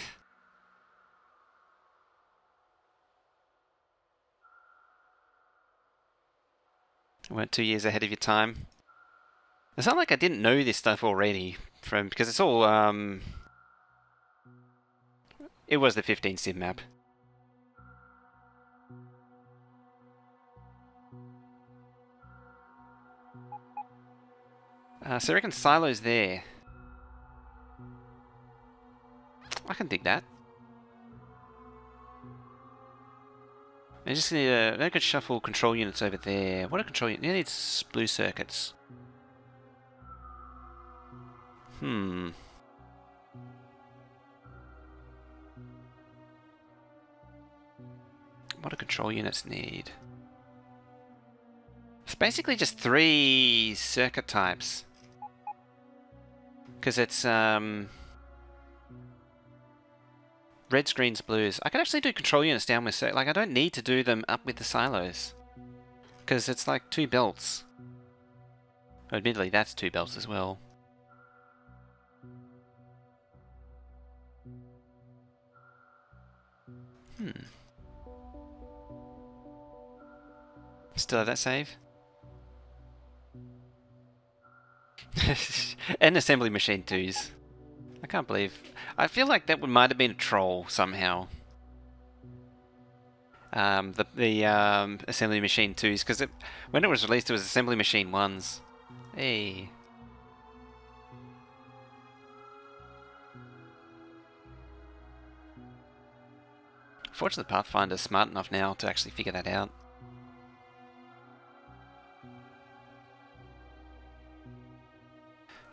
Weren't 2 years ahead of your time. It's not like I didn't know this stuff already, because it's all, it was the 15 sim map. So I reckon silos there. I can dig that. I just need I could shuffle control units over there. What are control units? You need blue circuits. What do control units need? It's basically just 3 circuit types. Because it's reds, greens, blues. I can actually do control units down with like I don't need to do them up with the silos. Because it's like 2 belts. Admittedly, that's 2 belts as well. Still have that save? And assembly machine 2s. I can't believe... I feel like that might have been a troll somehow. The assembly machine 2s, because when it was released it was assembly machine 1s. Hey. Fortunately, Pathfinder's smart enough now to actually figure that out.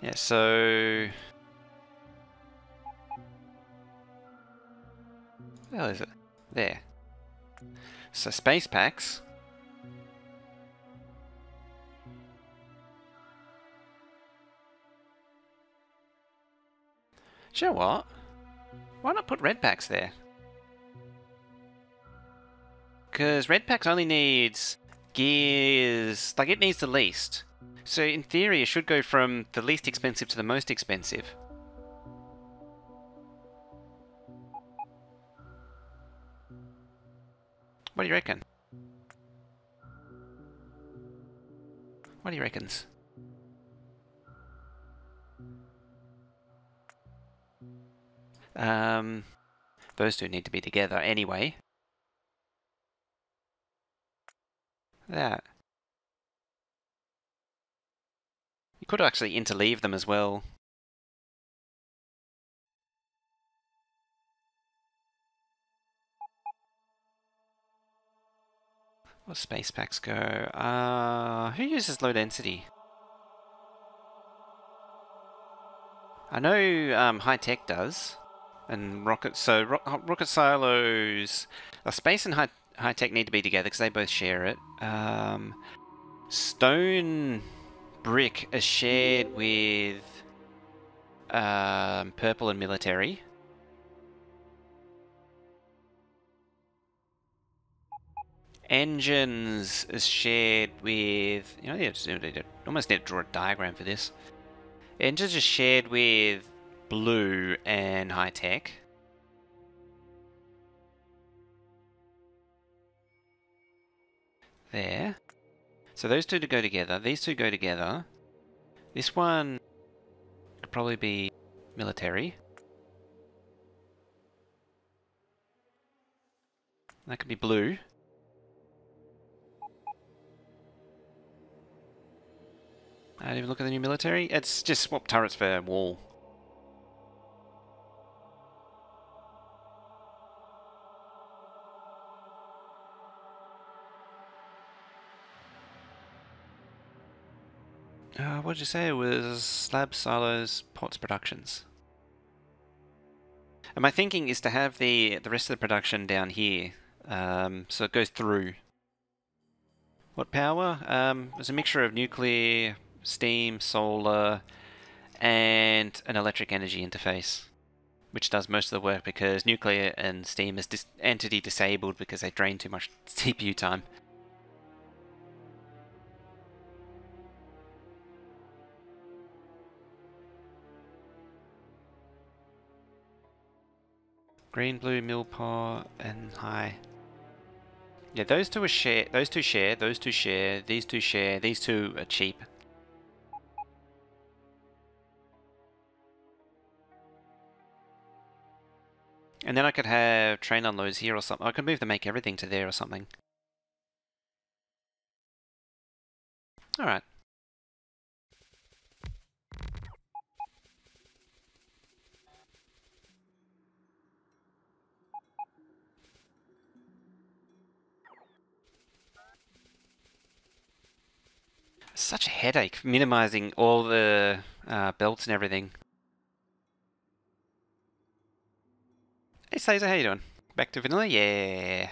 Yeah, so... Where the hell is it? There. So space packs. Do you know what? Why not put red packs there? Because red packs only needs gears, like it needs the least. So in theory, it should go from the least expensive to the most expensive. What do you reckon? What do you reckons? Those two need to be together anyway. That. You could actually interleave them as well. What space packs go? Who uses low density? I know high tech does, and rocket. So rocket silos, space and high tech need to be together because they both share it. Stone brick is shared with purple and military. Engines is shared with, you know, you almost need to draw a diagram for this. Engines is shared with blue and high tech. There. So those two to go together. These two go together. This one could probably be military. That could be blue. I didn't even look at the new military. It's just swap turrets for wall. What did you say? It was slab, silos, pots, productions. And my thinking is to have the rest of the production down here, so it goes through. What power? There's a mixture of nuclear, steam, solar, and an electric energy interface, which does most of the work because nuclear and steam is entity disabled because they drain too much CPU time. Green, blue, mill pot, and high. Yeah, those two are share. Those two share. Those two share. These two share. These two are cheap. And then I could have train unloads here or something. I could move the make everything to there or something. Alright. Such a headache minimizing all the belts and everything. Hey Caesar, how you doing? Back to vanilla? Yeah.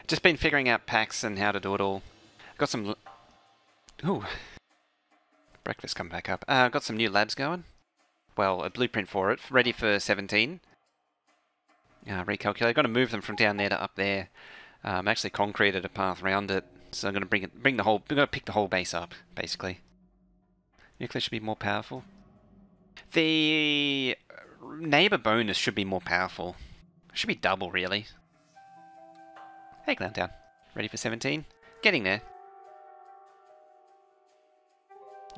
Just been figuring out packs and how to do it all. Got some... Ooh. Breakfast come back up. Got some new labs going. Well, a blueprint for it, ready for 17. Recalculate. Got to move them from down there to up there. Actually concreted a path around it, so I'm going to bring the whole. We're going to pick the whole base up, basically. Nuclear should be more powerful. The neighbor bonus should be more powerful. Should be double, really. Hey, Glantown. Ready for 17? Getting there.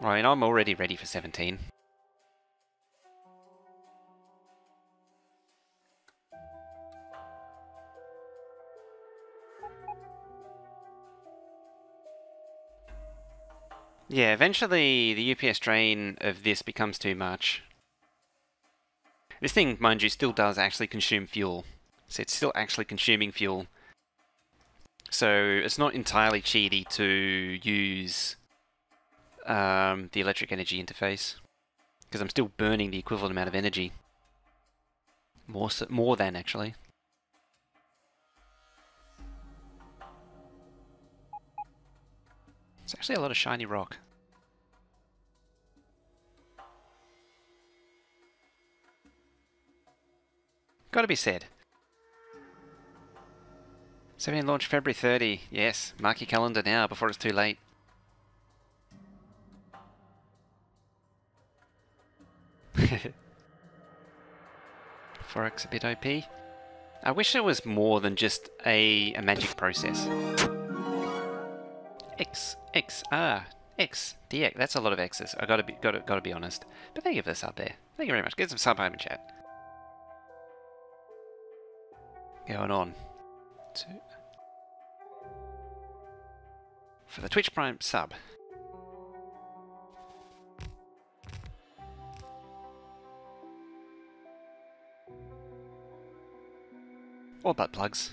I mean, I'm already ready for 17. Yeah, eventually the UPS drain of this becomes too much. This thing, mind you, still does actually consume fuel. So it's still actually consuming fuel. So it's not entirely cheaty to use the electric energy interface. Because I'm still burning the equivalent amount of energy. More than, actually. It's actually a lot of shiny rock. Gotta be said. So we launch February 30. Yes, mark your calendar now before it's too late. Forex a bit OP. I wish there was more than just a magic process. X, DX. That's a lot of X's. I gotta be honest. But thank you for the sub there. Thank you very much. Get some sub home in chat. Going on to for the Twitch Prime sub. Or butt plugs.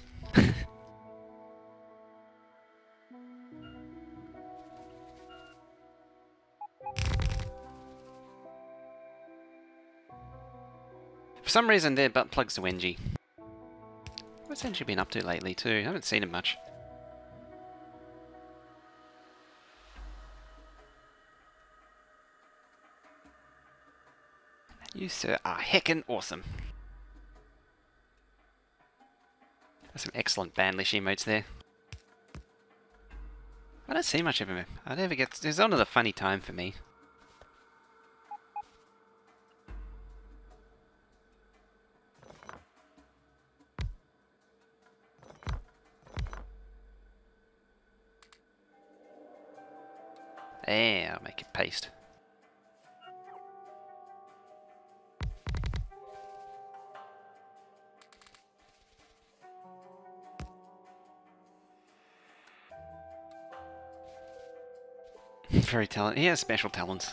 For some reason, they're butt plugs to Wengie. What's Wengie been up to lately, too? I haven't seen him much. You, sir, are heckin' awesome. There's some excellent Bandlish emotes there. I don't see much of him. I never get... He's on at a funny time for me. There, I'll make it paste. Very talented. He has special talents.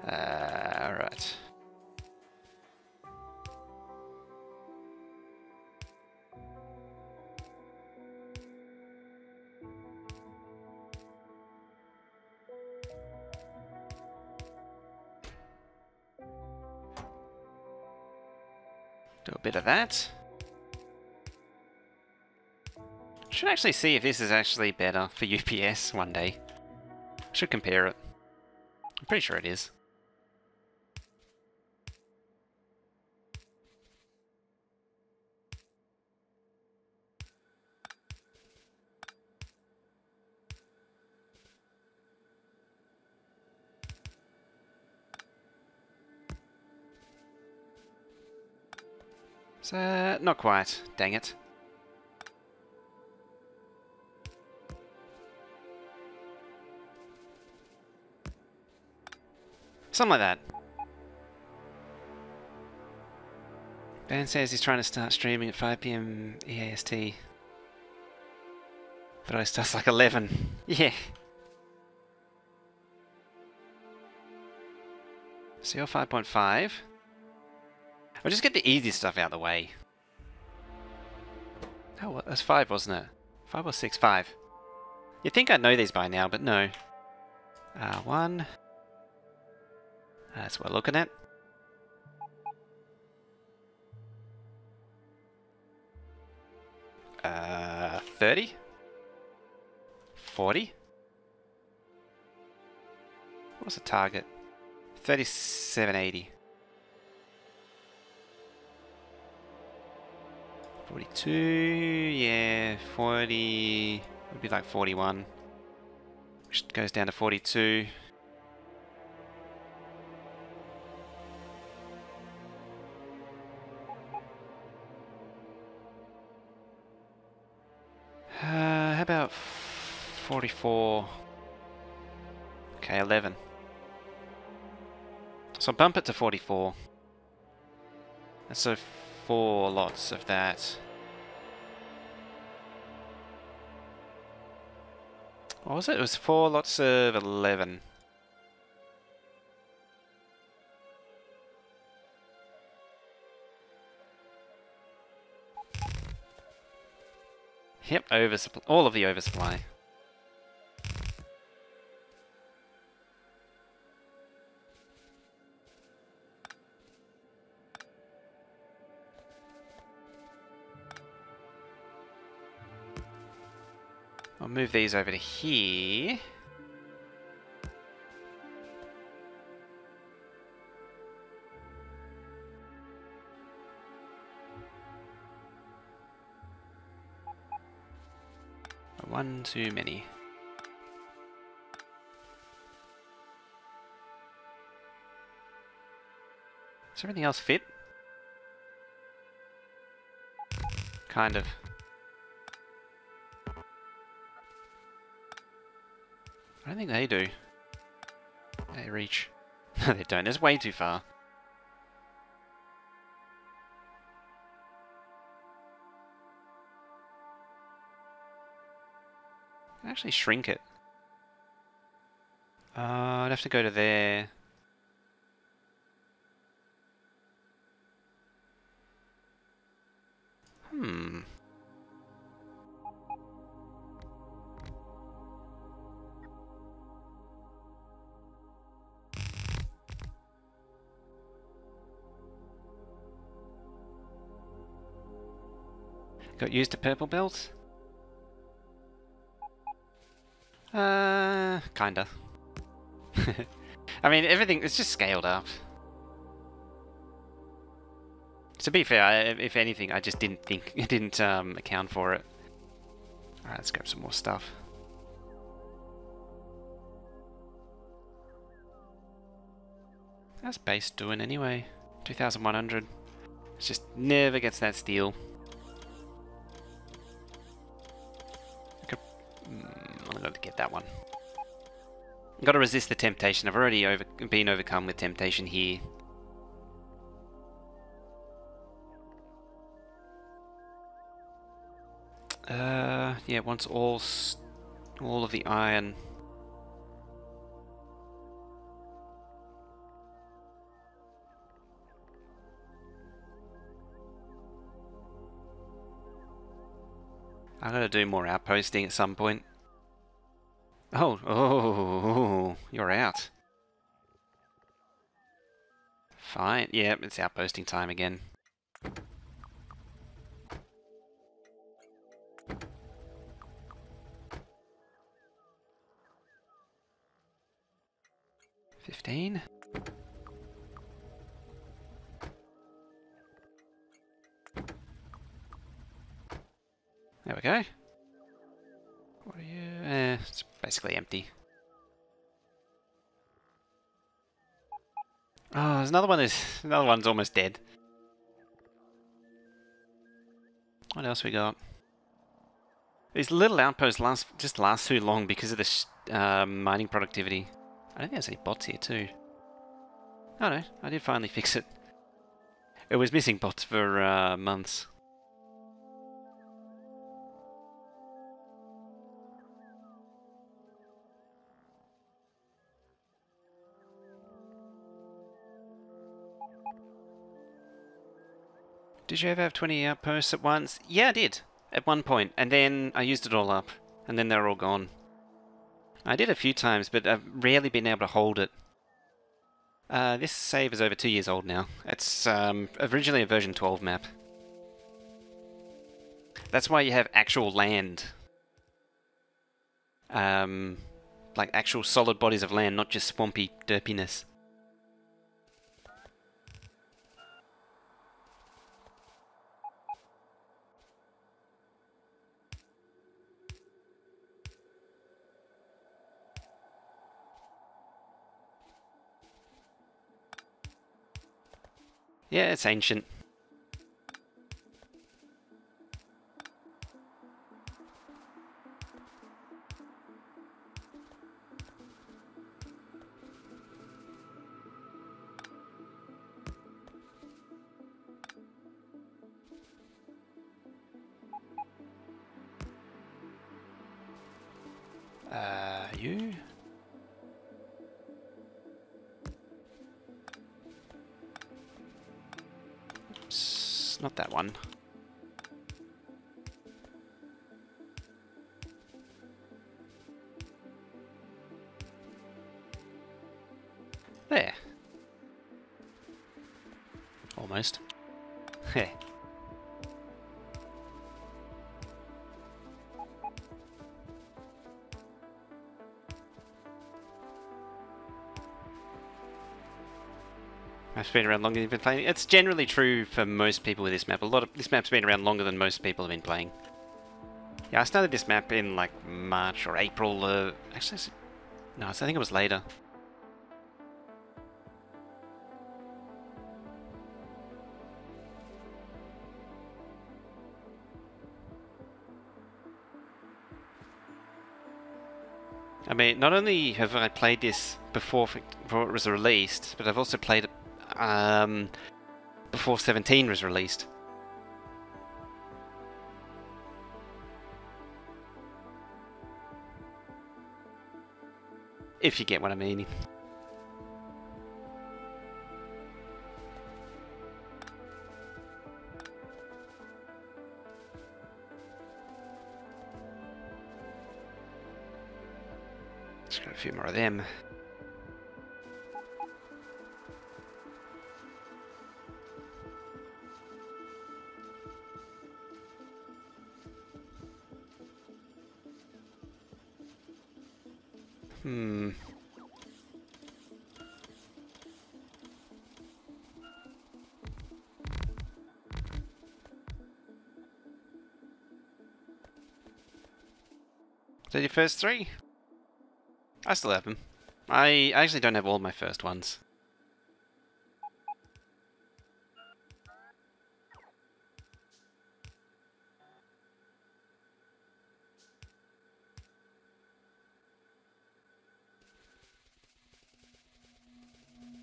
Right. Do a bit of that. Should actually see if this is actually better for UPS one day. Should compare it. I'm pretty sure it is. So, not quite. Dang it. Something like that. Ben says he's trying to start streaming at 5 PM EAST. But I starts like 11. Yeah. So you're 5.5. I'll just get the easy stuff out of the way. Oh, what? That's 5, wasn't it? 5 or 6? 5. You'd think I'd know these by now, but no. 1. That's what we're looking at. 30? 40? What's the target? 3780. 42, yeah, 40, would be like 41, which goes down to 42. How about 44? Okay, 11. So I'll bump it to 44. And so 4 lots of that. What was it? It was 4 lots of 11. Yep, oversupply. All of the oversupply. I'll move these over to here. one too many. Does everything else fit? Kind of. I don't think they do. They reach. No, they don't. It's way too far. Actually shrink it. I'd have to go to there. Hmm. Got used to purple belt? Kinda. I mean, everything is just scaled up. To be fair, if anything, I just didn't think, it didn't account for it. Alright, let's grab some more stuff. How's base doing anyway? 2,100. It just never gets that steel. I'm going to get that one. Got to resist the temptation. I've already been overcome with temptation here. Yeah, once all of the iron. I'm gonna do more outposting at some point. Oh, you're out. Fine. Yeah, it's outposting time again. $15. There we go. What are you? It's basically empty. Oh, there's another one. Another one's almost dead. What else we got? These little outposts just last too long because of the mining productivity. I don't think there's any bots here too. Oh no, I did finally fix it. It was missing bots for months. Did you ever have 20 outposts at once? Yeah, I did. At one point. And then I used it all up. And then they're all gone. I did a few times, but I've rarely been able to hold it. This save is over 2 years old now. It's originally a version 12 map. That's why you have actual land. Like actual solid bodies of land, not just swampy derpiness. Yeah, it's ancient. You? Oops, not that one. There. Almost. Heh. Map's been around longer than you've been playing. It's generally true for most people with this map. This map's been around longer than most people have been playing. Yeah, I started this map in like March or April. Actually, no, I think it was later. I mean, not only have I played this before it was released, but I've also played it before 17 was released. If you get what I mean. Just got a few more of them. Hmm. Is that your first three? I still have them. I actually don't have all my first ones.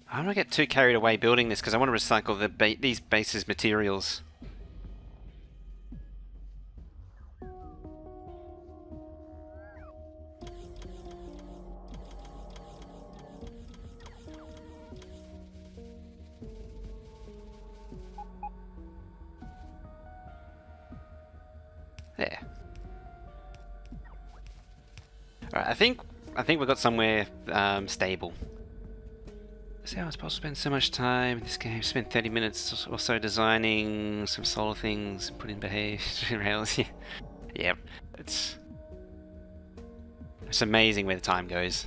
I don't want to get too carried away building this because I want to recycle these bases materials. There. Alright, I think we got somewhere stable. See how I was supposed to spend so much time in this game. Spent 30 minutes or so designing some solar things and putting behavior rails. Yep, it's amazing where the time goes.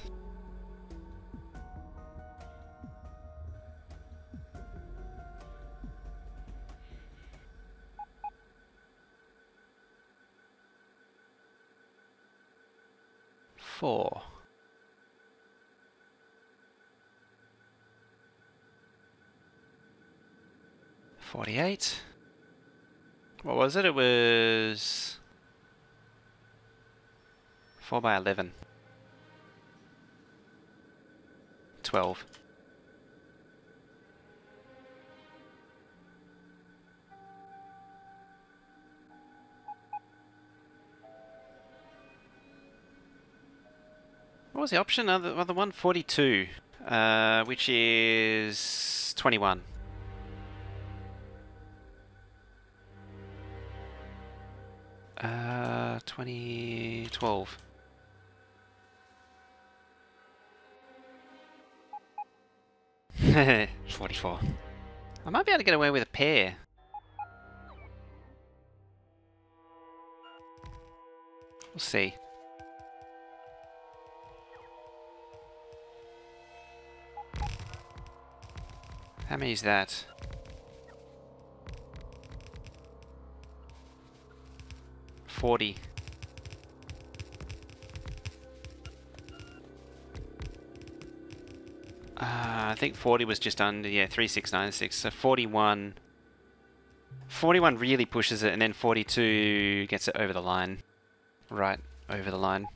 Four. 48. What was it? It was 4 by 11. 12. What was the option? Other one? 42. Which is 21. Uh, 2012. Heh, 44. I might be able to get away with a pair. We'll see. How many is that? 40. I think 40 was just under, yeah, 3696. So 41. 41 really pushes it, and then 42 gets it over the line. Right over the line.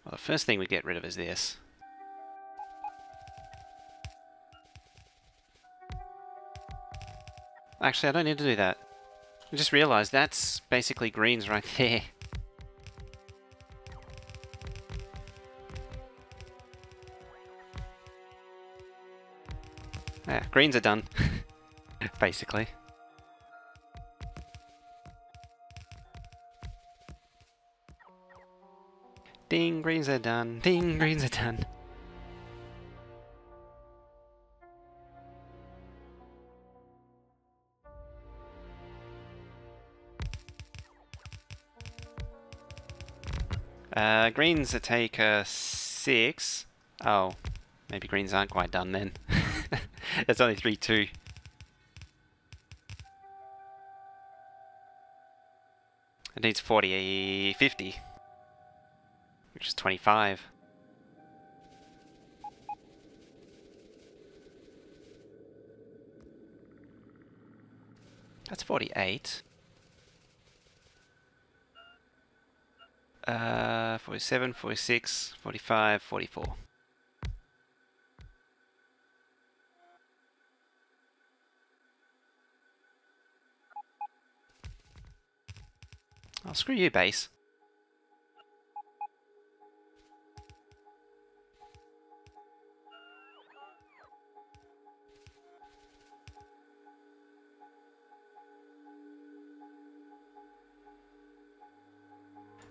Well, the first thing we get rid of is this. Actually, I don't need to do that. I just realised that's basically greens right there. Yeah, greens are done. Basically. Ding, greens are done. Ding, greens are done. Greens that take 6. Oh, maybe greens aren't quite done then. It's only 3-2. It needs 50, which is 25. That's 48. 47, 46, 45, 44. Oh, screw you, base.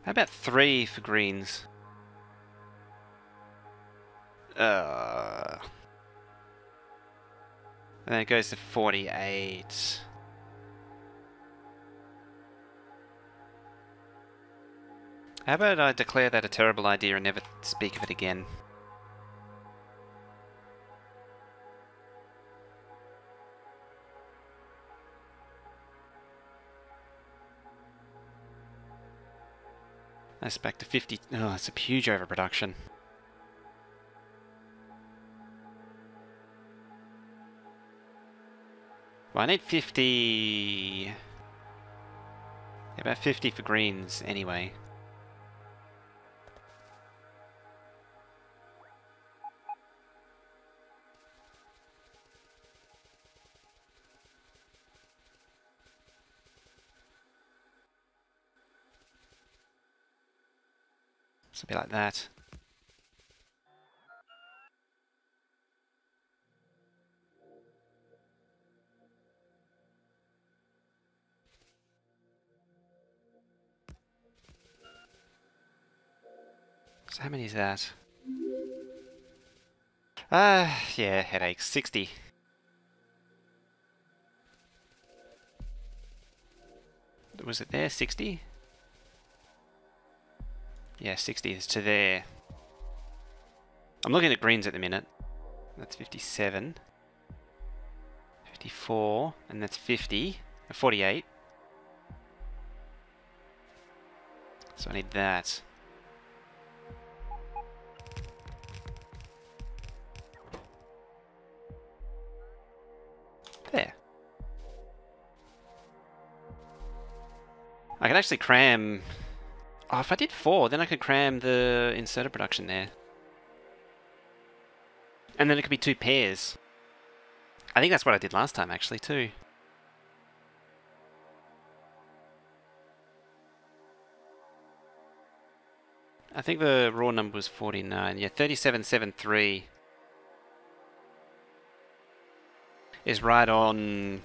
How about 3 for greens? And then it goes to 48. How about I declare that a terrible idea and never speak of it again? That's back to 50. Oh, that's a huge overproduction. Well, I need 50... Yeah, about 50 for greens, anyway. Something like that. So how many is that? Yeah, headaches. 60. Was it there? 60? Yeah, 60 is to there. I'm looking at greens at the minute. That's 57. 54. And that's 50. 48. So I need that. There. I can actually cram... Oh, if I did 4, then I could cram the inserter production there. And then it could be 2 pairs. I think that's what I did last time, actually, too. I think the raw number was 49. Yeah, 3773 is right on...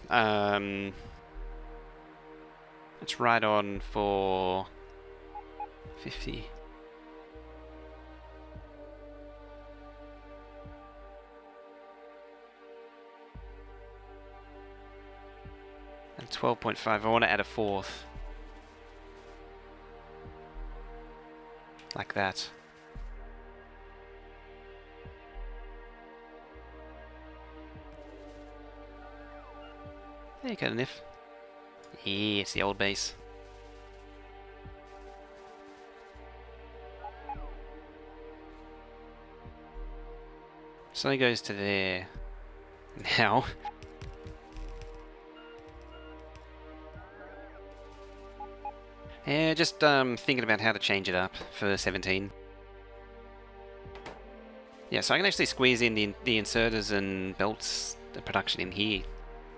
it's right on for 50. And 12.5. I want to add a 4th. Like that. There you go, Nif. Yeah, it's the old base. So it goes to there. Now. Yeah, just thinking about how to change it up for 17. Yeah, so I can actually squeeze in the inserters and belts, the production in here,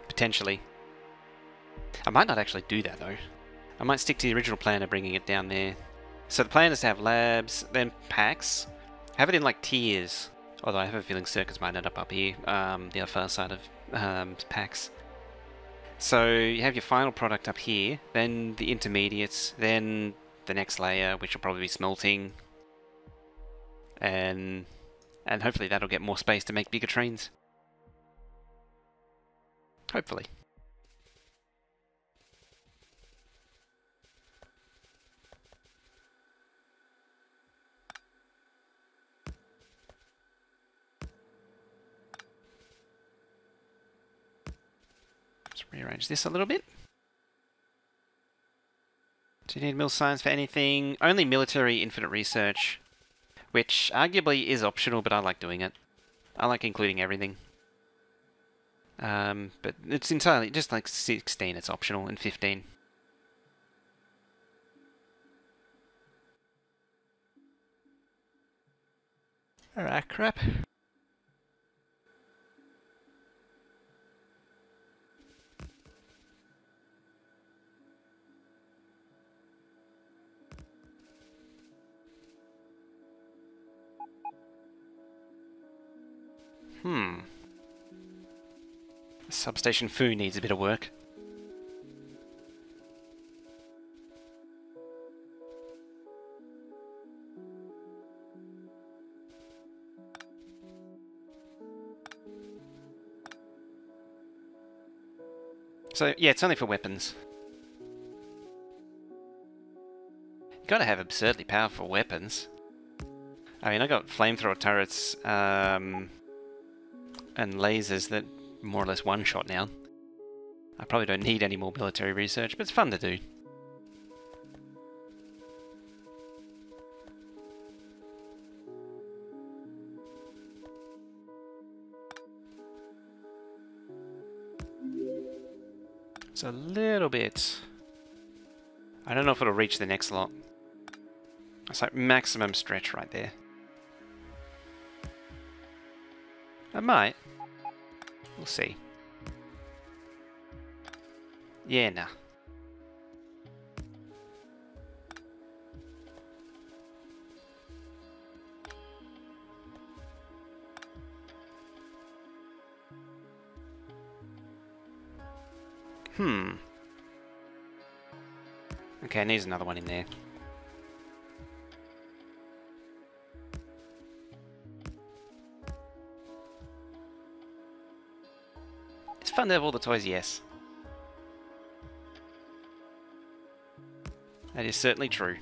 potentially. I might not actually do that though. I might stick to the original plan of bringing it down there. So the plan is to have labs, then packs, have it in like tiers. Although I have a feeling circuits might end up here, the other far side of packs. So you have your final product up here, then the intermediates, then the next layer, which will probably be smelting, and hopefully that'll get more space to make bigger trains. Hopefully. Rearrange this a little bit. Do you need mil science for anything? Only military infinite research, which arguably is optional, but I like doing it. I like including everything. But it's entirely, just like 16 it's optional, and 15. Alright, crap. Substation Foo needs a bit of work. So, yeah, it's only for weapons. You gotta have absurdly powerful weapons. I mean, I got flamethrower turrets, and lasers that more or less one-shot now. I probably don't need any more military research, but it's fun to do. It's a little bit... I don't know if it'll reach the next lot. It's like maximum stretch right there. It might. We'll see. Yeah, nah. Okay, needs another one in there. It's fun to have all the toys, yes. That is certainly true.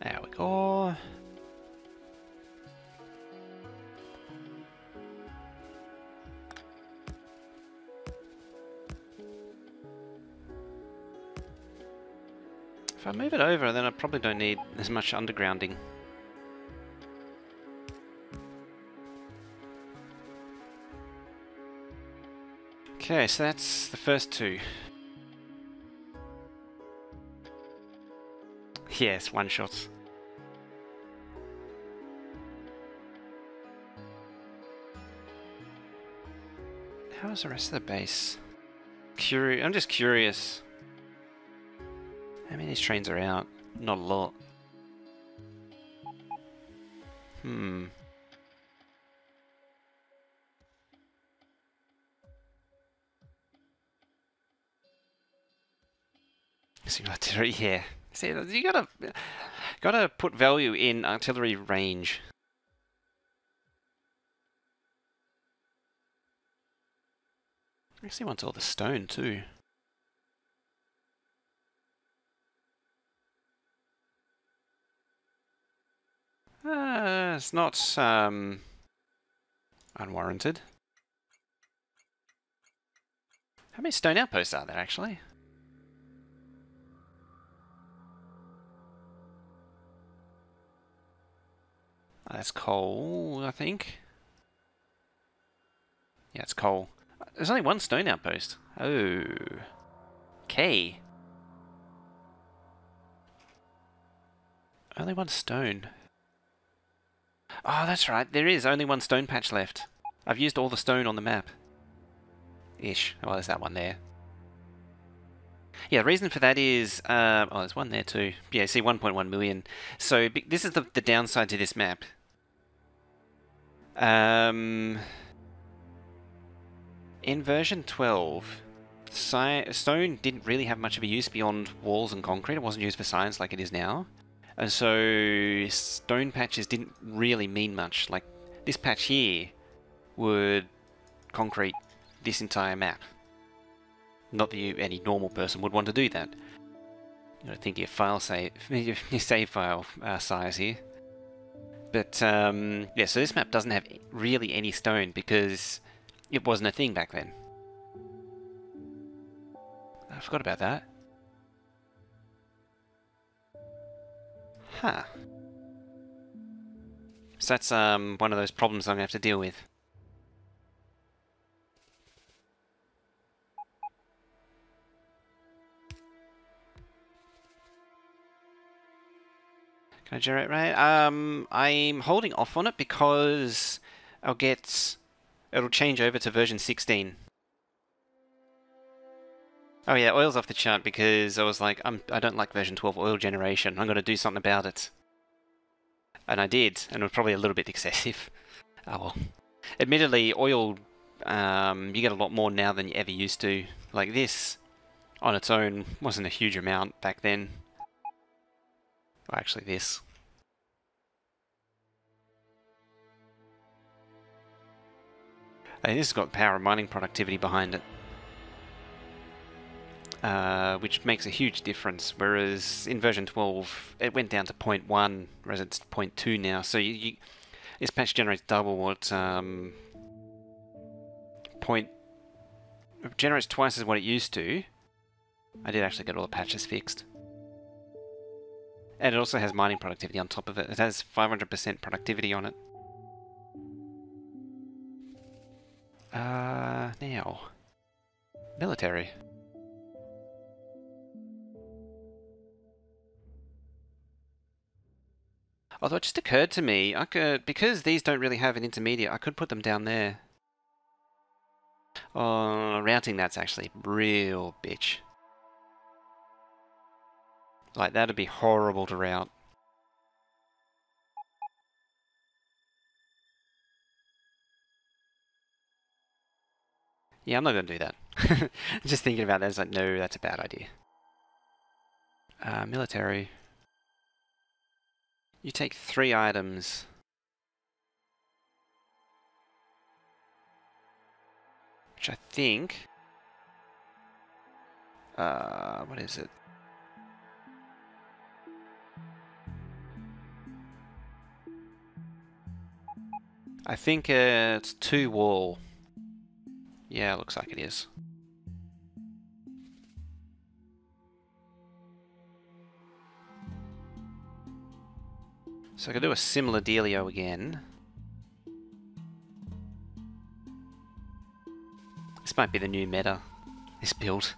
There we go. If I move it over, then I probably don't need as much undergrounding. Okay, so that's the first two. Yes, one-shots. How is the rest of the base? I'm just curious. How many of these trains are out? Not a lot. Single artillery, yeah. See, you gotta put value in artillery range. Actually wants all the stone too. It's not unwarranted. How many stone outposts are there actually? That's coal, I think. Yeah, it's coal. There's only one stone outpost. Oh. Okay. Only one stone. Oh, that's right. There is only one stone patch left. I've used all the stone on the map. Ish. Well, there's that one there. Yeah, the reason for that is... oh, there's one there too. Yeah, see, 1.1 million. So, this is the downside to this map. In version 12, stone didn't really have much of a use beyond walls and concrete. It wasn't used for science like it is now. And so stone patches didn't really mean much. Like, this patch here would concrete this entire map. Not that any normal person would want to do that. gotta think your file save, your save file size here. But yeah, so this map doesn't have really any stone because it wasn't a thing back then. I forgot about that. Huh. So that's one of those problems I'm gonna have to deal with. Can I generate right? I'm holding off on it because it'll change over to version 16. Oh yeah, oil's off the chart because I was like, I don't like version 12 oil generation. I'm gonna do something about it. And I did, and it was probably a little bit excessive. Oh well. Admittedly, oil, you get a lot more now than you ever used to. Like this, on its own, wasn't a huge amount back then. Well, actually this. And this has got power and mining productivity behind it. Which makes a huge difference, whereas in version 12 it went down to 0.1, whereas it's 0.2 now, so this patch generates double what, it generates twice as what it used to. I did actually get all the patches fixed. And it also has mining productivity on top of it. It has 500% productivity on it. Now. Military. Although it just occurred to me, I could, because these don't really have an intermediate, I could put them down there. Oh, routing that's actually real bitch. Like, that'd be horrible to route. Yeah, I'm not going to do that. Just thinking about that, it's like, no, that's a bad idea. Military. You take 3 items. Which I think... what is it? I think it's 2 wall. Yeah, it looks like it is. So I could do a similar dealio again. This might be the new meta, this build.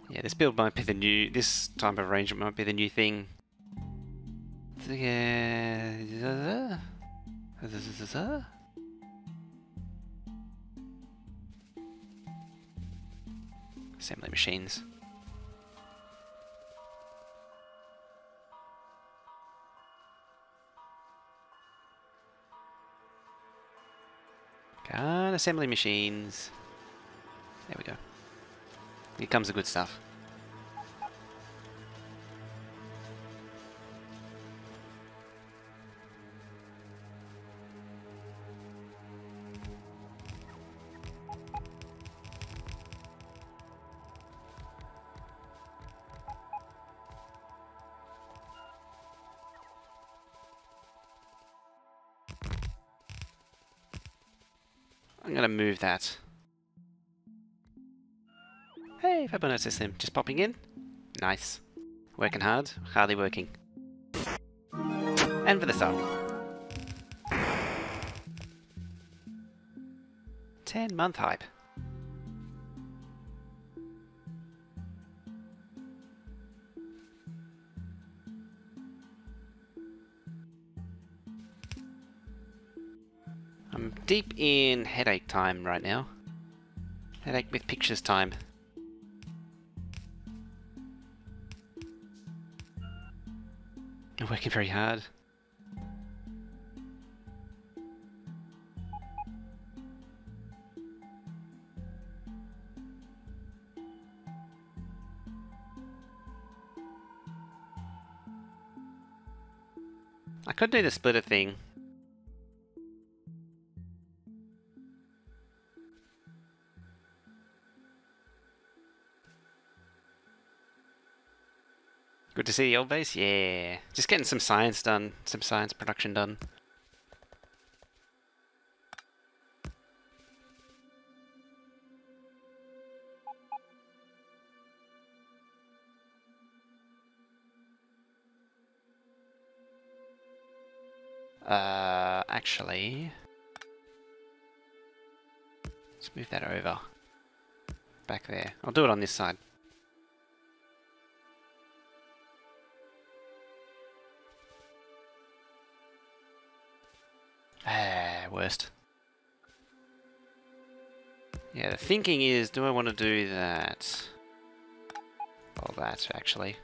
Yeah, this build might be the new, this type of arrangement might be the new thing. Assembly machines. Got assembly machines. There we go. Here comes the good stuff. I'm gonna move that. Hey, Fabulous System, just popping in. Nice. Working hard, hardly working. And for the sub. 10-month hype. I'm deep in headache time right now. Headache with pictures time. I'm working very hard. I could do the splitter thing, Good to see the old base? Yeah. Just getting some science done. Some science production done. Actually... Let's move that over. Back there. I'll do it on this side. Worst. Yeah, the thinking is, do I want to do that? Well, that, actually.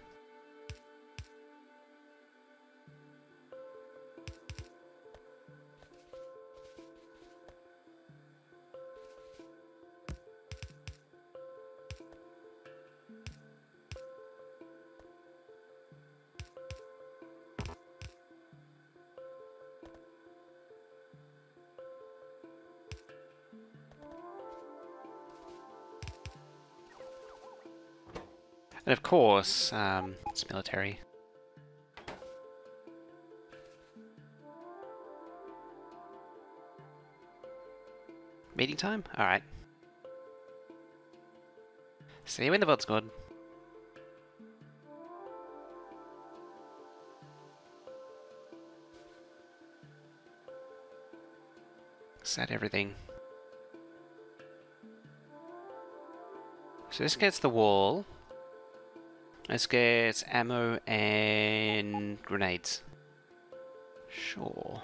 And of course, it's military. Meeting time? Alright. See you when the VOD's good. Set everything. So this gets the wall. This gets ammo and grenades. Sure.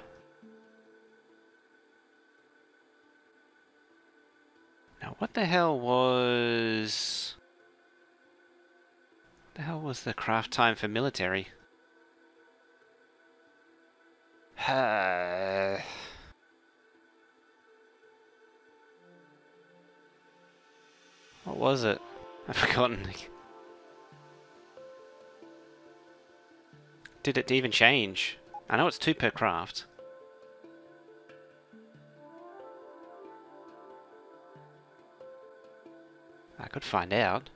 Now what the hell was... What the hell was the craft time for military? What was it? I've forgotten. Did it even change? I know it's 2 per craft. I could find out.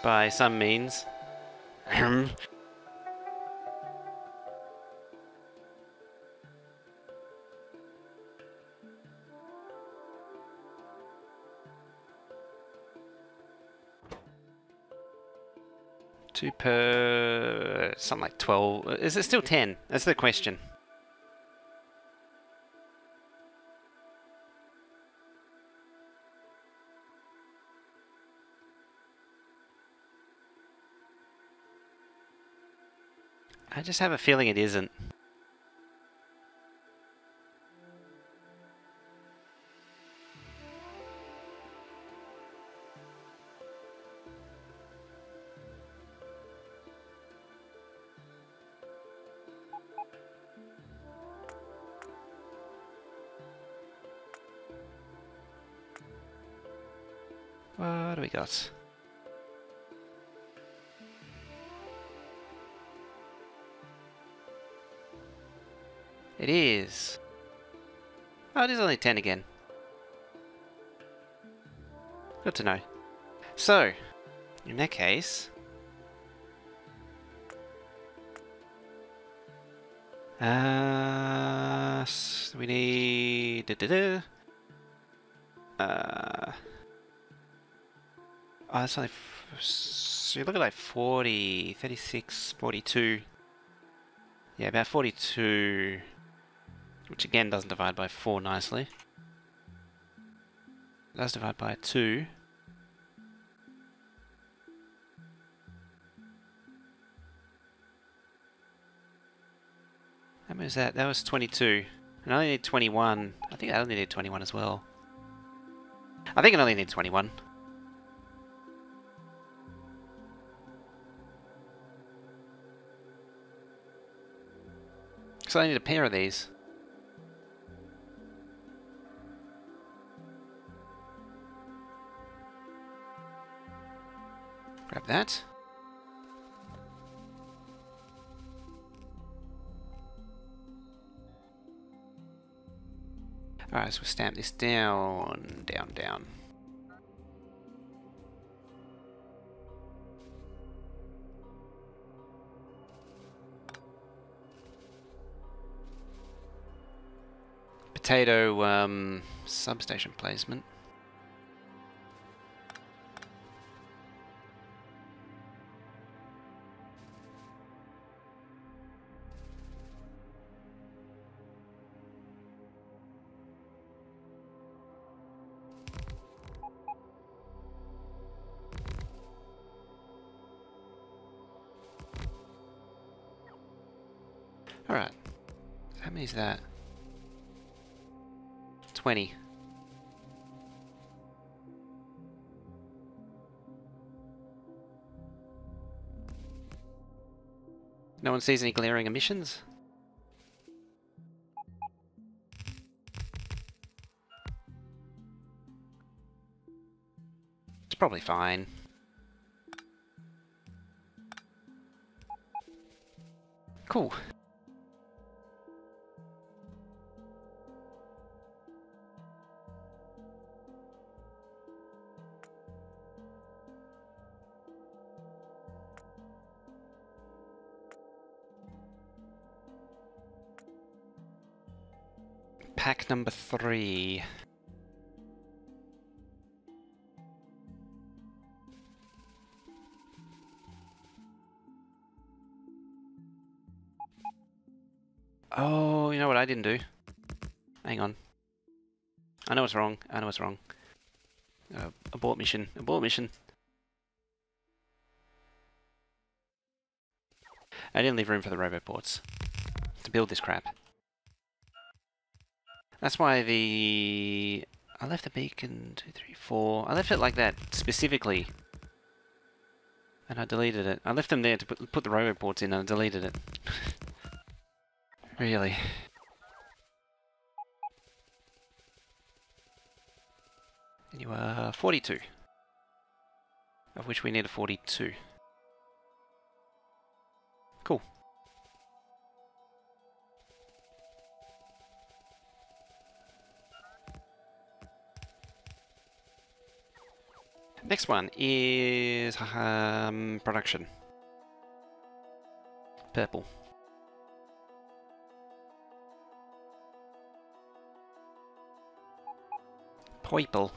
By some means. Two per... something like 12. Is it still 10? That's the question. I just have a feeling it isn't. What do we got? It is. Oh, it is only 10 again. Good to know. So, in that case... so we need... oh, that's only... so you look at like 40, 36, 42... Yeah, about 42... Which again doesn't divide by 4 nicely. It does divide by 2. How many was that? That was 22. And I only need 21. I think I only need 21 as well. I think I only need 21. So I need a pair of these. Grab that. Alright, so we'll stamp this down, down, down. potato substation placement. Alright. How many is that? 20. No one sees any glaring emissions? It's probably fine. Cool. Pack number 3. Oh, you know what I didn't do? Hang on. I know it's wrong. I know it's wrong. Abort mission. Abort mission. I didn't leave room for the roboports to build this crap. That's why I left the beacon 2, 3, 4. I left it like that specifically, and I deleted it. I left them there to put the roboports in, and I deleted it. Really. And you are 42, of which we need a 42. Cool. Next one is production. Purple. Purple.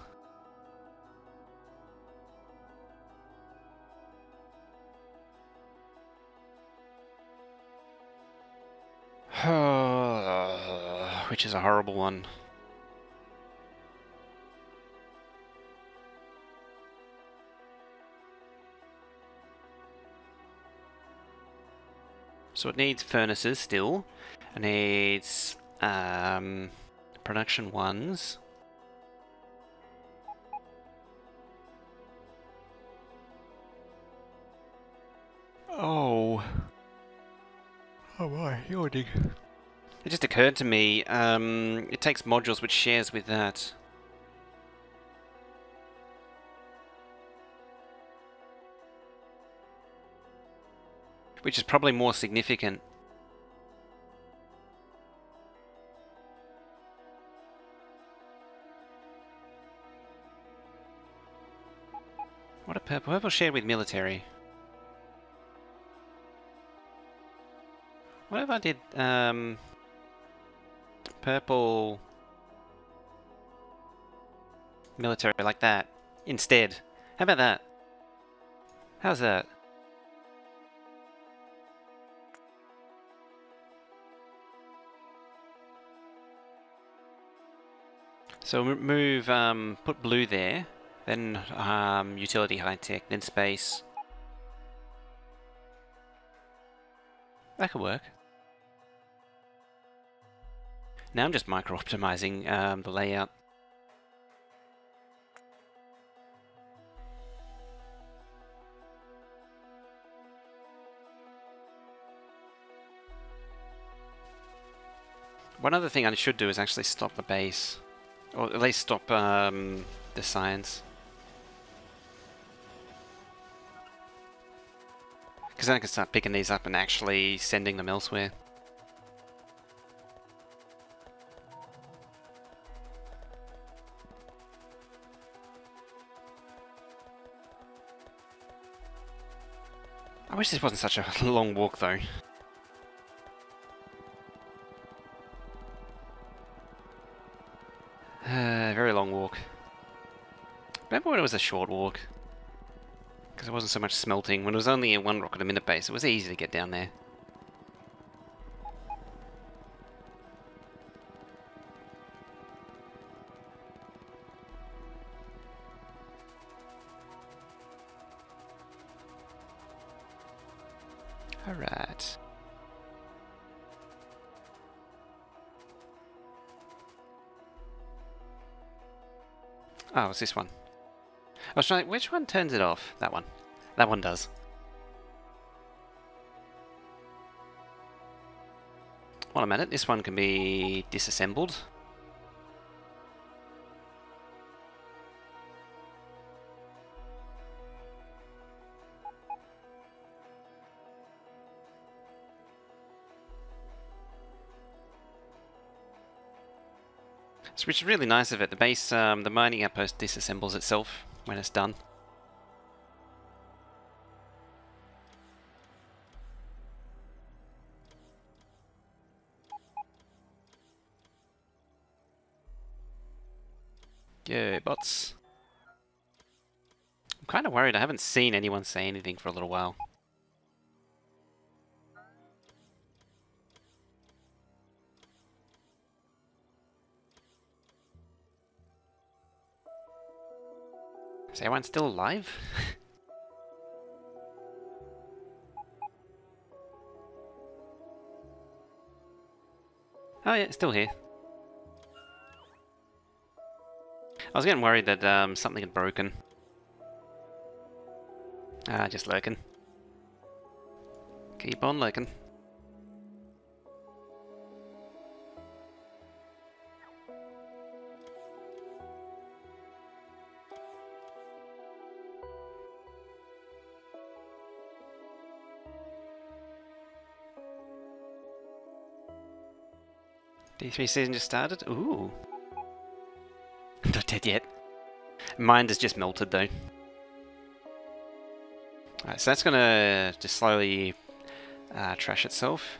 Which is a horrible one. So it needs furnaces still. It needs production ones. Oh. Oh my, yawning. It just occurred to me, it takes modules which shares with that. Which is probably more significant. What a purple. Purple shared with military. What if I did, purple military like that instead? How about that? How's that? So move, put blue there, then utility high tech, then space. That could work. Now I'm just micro-optimizing the layout. One other thing I should do is actually stop the base. Or at least stop the science. Because then I can start picking these up and actually sending them elsewhere. I wish this wasn't such a long walk though. very long walk. Remember when it was a short walk? Because it wasn't so much smelting. When it was only a 1 rocket a minute base, it was easy to get down there. Alright. Oh, it's this one. I was trying. Which one turns it off? That one. That one does. Hold on a minute. This one can be disassembled. Which is really nice of it. The base, the mining outpost disassembles itself when it's done. Yeah, bots. I'm kind of worried. I haven't seen anyone say anything for a little while. Is everyone still alive? Oh yeah, still here. I was getting worried that something had broken. Ah, just lurking. Keep on lurking. D3 season just started? Ooh. Not dead yet. Mine has just melted though. Alright, so that's gonna just slowly trash itself.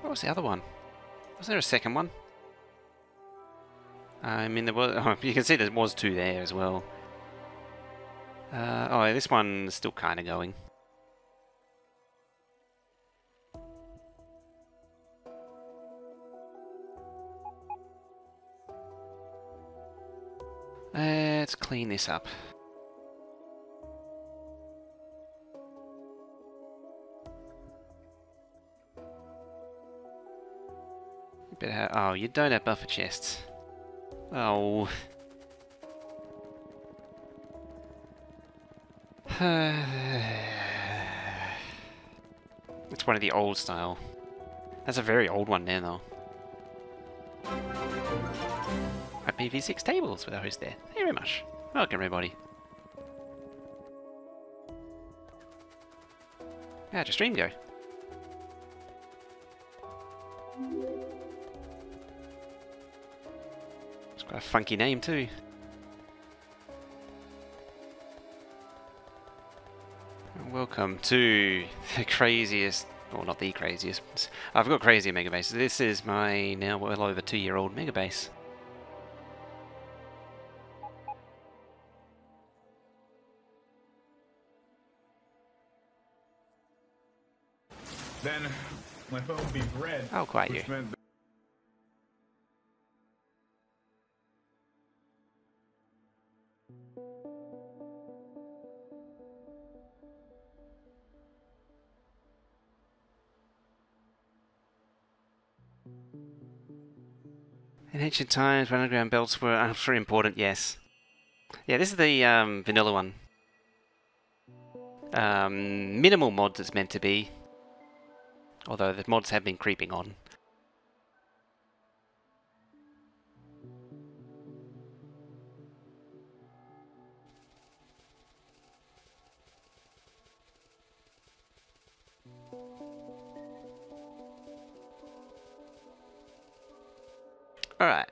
What was the other one? Was there a second one? I mean, there was. Oh, you can see there was 2 there as well. Oh, this one's still kind of going. Let's clean this up. You better have, oh, you don't have buffer chests. Oh. It's one of the old style. That's a very old one now, though. IPv6 tables with our host there. Thank you very much. Welcome, everybody. How'd your stream go? It's quite a funky name, too. Welcome to the craziest, well, not the craziest. I've got crazier mega bases. This is my now well over 2-year-old mega base. Then my phone would be red. Oh, quite you. In ancient times, when underground belts were ultra important, yes. Yeah, this is the vanilla one. Minimal mods it's meant to be. Although the mods have been creeping on. Alright.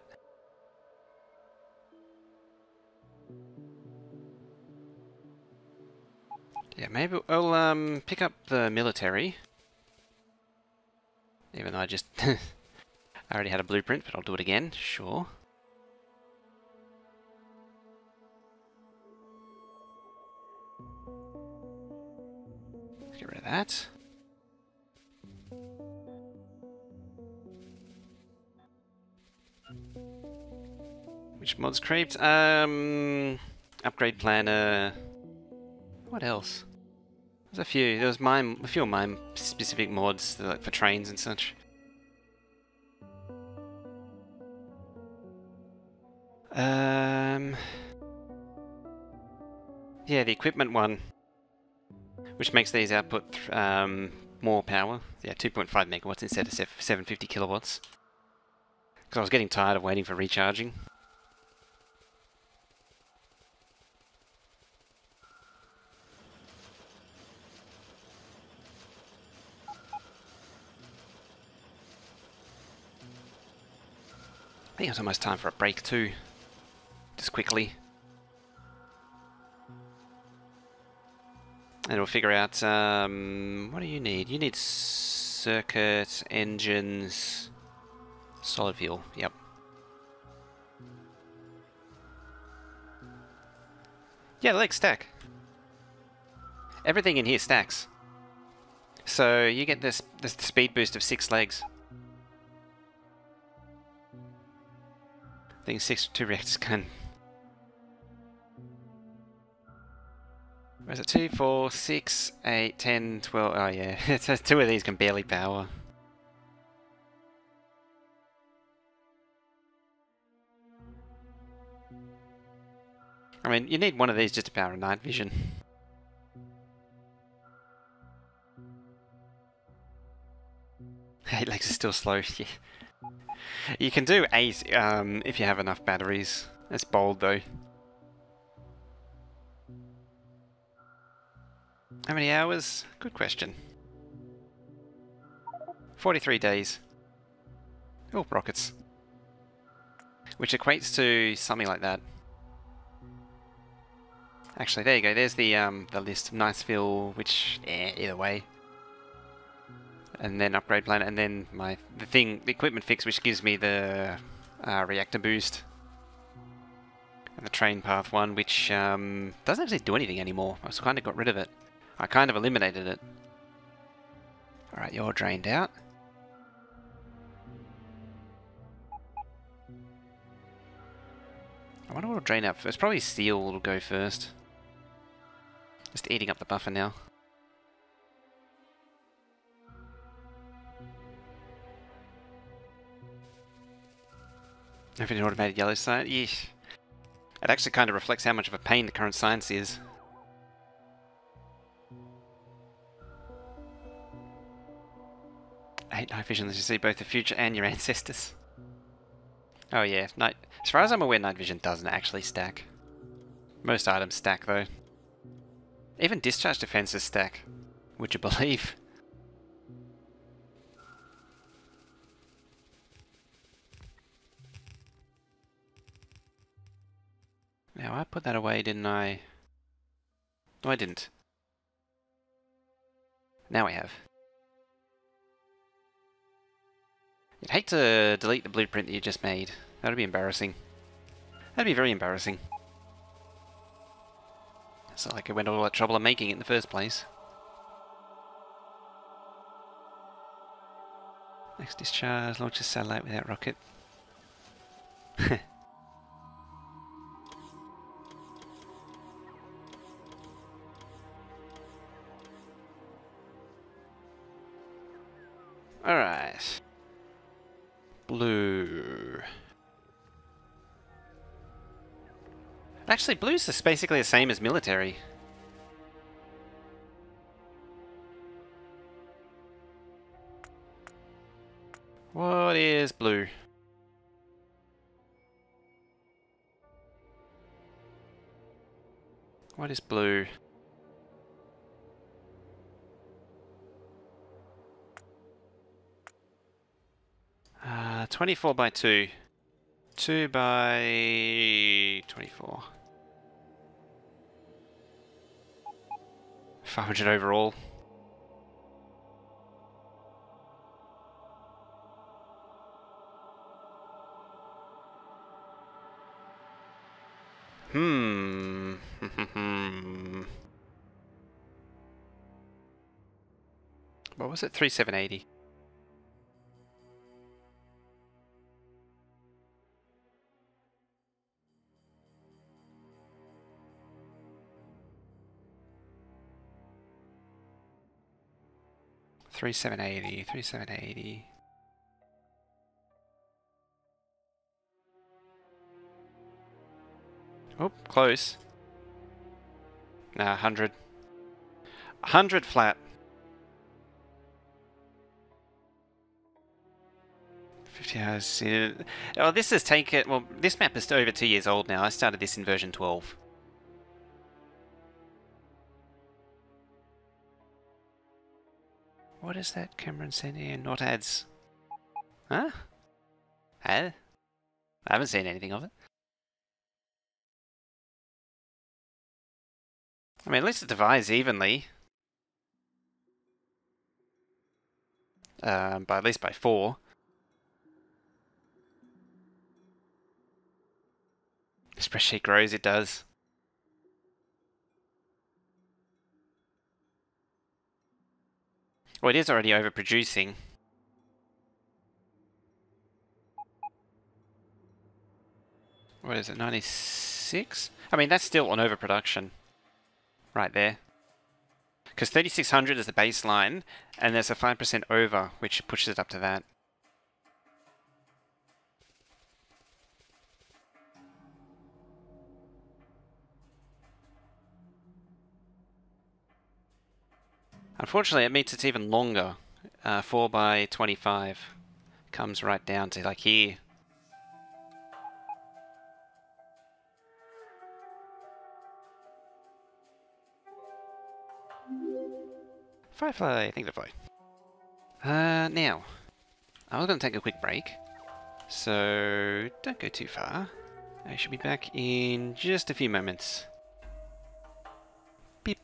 Yeah, maybe I'll pick up the military. Even though I just I already had a blueprint, but I'll do it again, sure. Let's get rid of that. Which mods creeped? Upgrade planner. What else? There's a few. There was a few of mine specific mods, like for trains and such. Yeah, the equipment one, which makes these output more power. Yeah, 2.5 megawatts instead of 750 kilowatts. Because I was getting tired of waiting for recharging. I think it's almost time for a break too. Just quickly. And we'll figure out, what do you need? You need circuit, engines, solid fuel, yep. Yeah, the legs stack. Everything in here stacks. So you get this speed boost of 6 legs. I think 2 reactors can. Where is it? 2, 4, 6, 8, 10, 12. Oh yeah, 2 of these can barely power. I mean, you need one of these just to power a night vision. 8 legs is still slow. Yeah. You can do 8 if you have enough batteries. That's bold though. How many hours? Good question. 43 days. Oh, rockets. Which equates to something like that. Actually, there you go. There's the list. Niceville, which either way. And then upgrade plan, and then the equipment fix, which gives me the reactor boost. And the train path one, which doesn't actually do anything anymore. I just kind of got rid of it. I kind of eliminated it. Alright, you're drained out. I wonder what will drain out first. Probably steel will go first. Just eating up the buffer now. Having an automated yellow sign? Yeesh. It actually kind of reflects how much of a pain the current science is. Night vision lets you see both the future and your ancestors. Oh yeah, as far as I'm aware, night vision doesn't actually stack. Most items stack though. Even discharge defenses stack. Would you believe? Now I put that away, didn't I? No, I didn't. Now I have. I'd hate to delete the blueprint that you just made. That would be embarrassing. That'd be very embarrassing. It's not like I went all that trouble of making it in the first place. Next discharge, launch a satellite without rocket. Alright. Blue. Actually, blue's is basically the same as military. What is blue? What is blue? Uh, 24 by 2. 2 by 24. 500 overall. Hmm. What was it? 3780. Three seven eighty. Oh, close. Nah, 100. 100 flat. 50 hours. Oh, this has taken. Well, this map is over 2 years old now. I started this in version 12. What is that Cameron sent in? Not ads. Huh? Huh? I haven't seen anything of it. I mean, at least it divides evenly. By at least by 4. Spreadsheet grows, it does. Well, it is already overproducing. What is it, 96? I mean, that's still on overproduction. Right there. Because 3600 is the baseline, and there's a 5% over, which pushes it up to that. Unfortunately, it means it's even longer. 4 by 25 comes right down to like here. Firefly, thank you, Firefly. Now, I was going to take a quick break, so don't go too far. I should be back in just a few moments. Beep.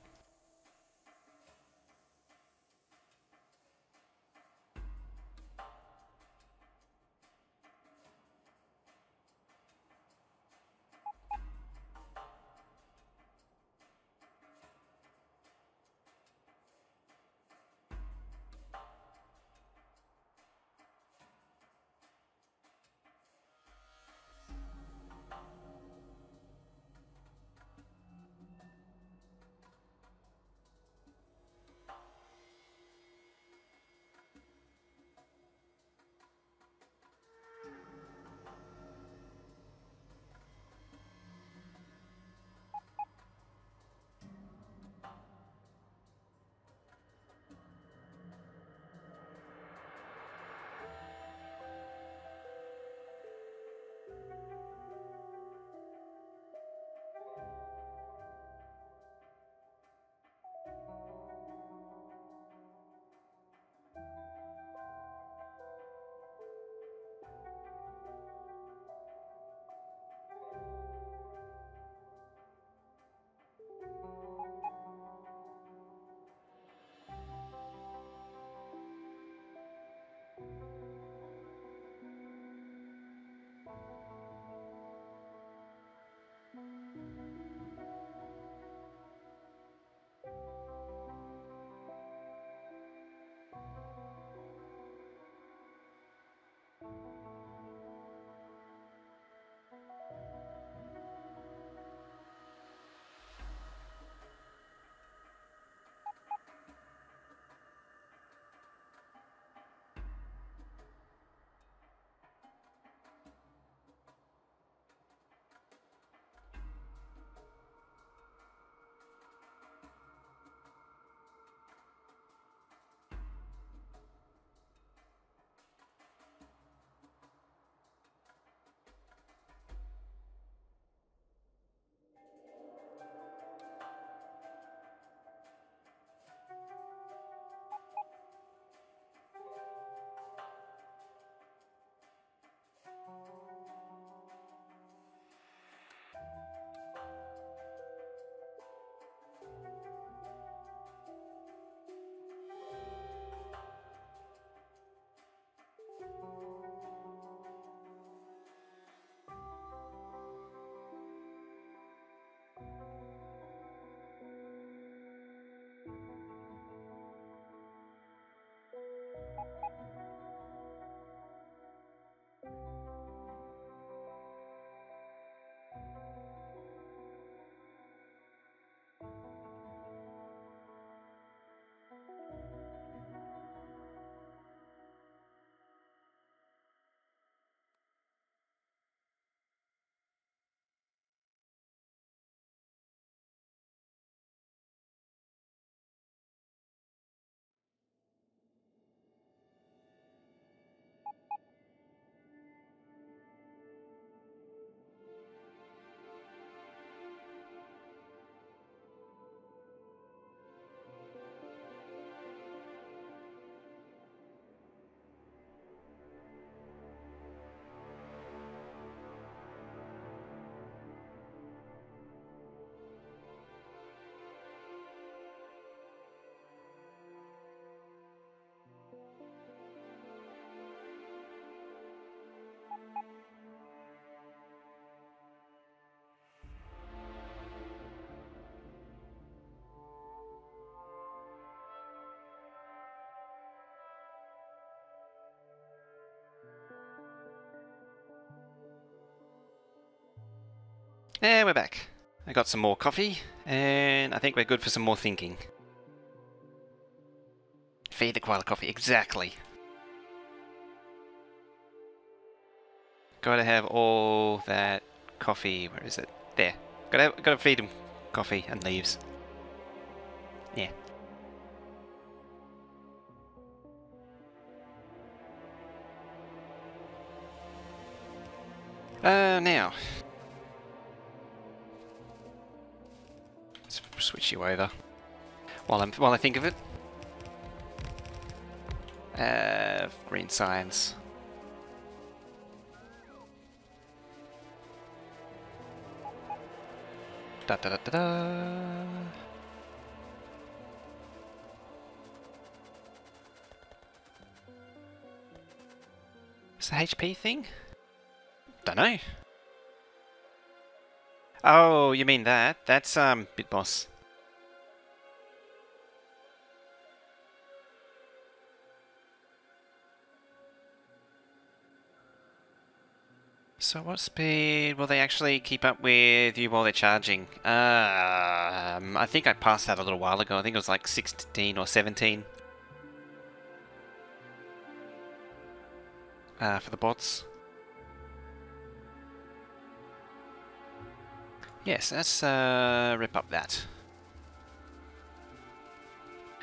And we're back. I got some more coffee, and I think we're good for some more thinking. Feed the koala coffee, exactly. Gotta have all that coffee. Where is it? There. Gotta feed him coffee and leaves. Yeah. Now. Let's switch you over. While I think of it. Green science. Da da da da da. Is the HP thing? Dunno. Oh, you mean that? That's Bitboss. So what speed will they actually keep up with you while they're charging? I think I passed that a little while ago. I think it was like 16 or 17. For the bots. Yes, let's rip up that.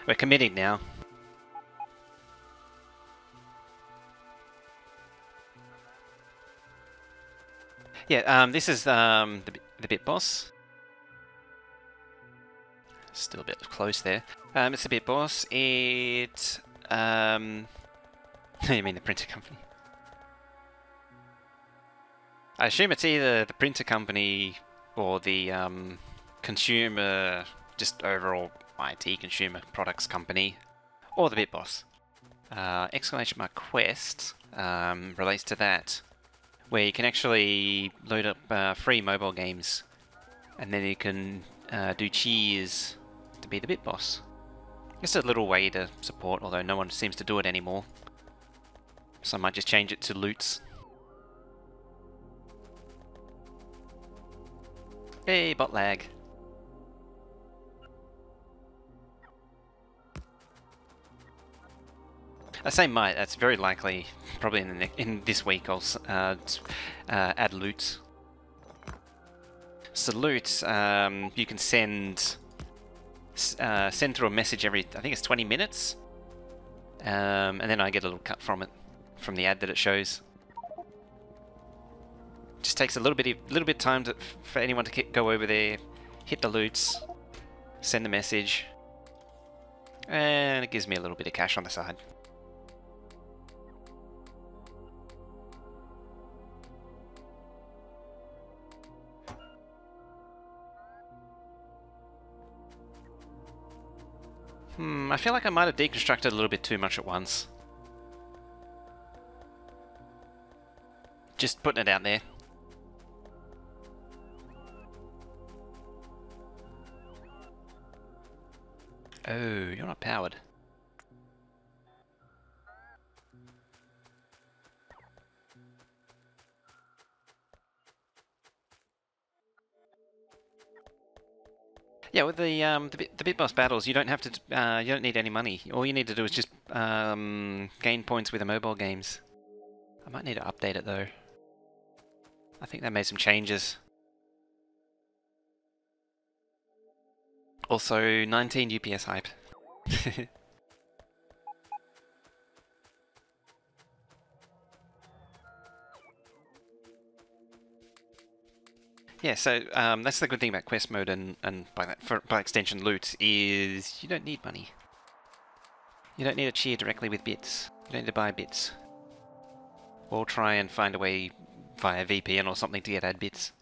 We're committing now. Yeah, this is the bit boss. Still a bit close there. It's the bit boss. It you mean the printer company? I assume it's either the printer company or the consumer, just overall IT consumer products company, or the bit boss. Exclamation mark quest relates to that, where you can actually load up free mobile games, and then you can do cheers to be the bit boss. It's a little way to support, although no one seems to do it anymore. So I might just change it to loots. Hey, bot lag. I say might, that's very likely, probably in this week I'll add loots. So loots, you can send through a message every, I think it's 20 minutes, and then I get a little cut from it, from the ad that it shows. Just takes a little bit of time for anyone to go over there, hit the loots, send a message, and it gives me a little bit of cash on the side. I feel like I might have deconstructed a little bit too much at once. Just putting it out there. Oh, you're not powered. Yeah, with the bit boss battles, you don't have to. You don't need any money. All you need to do is just gain points with the mobile games. I might need to update it though. I think they made some changes. Also, 19 UPS hype. Yeah, so that's the good thing about quest mode and by extension loot is you don't need money. You don't need to cheer directly with bits. You don't need to buy bits. Or try and find a way via VPN or something to get ad bits.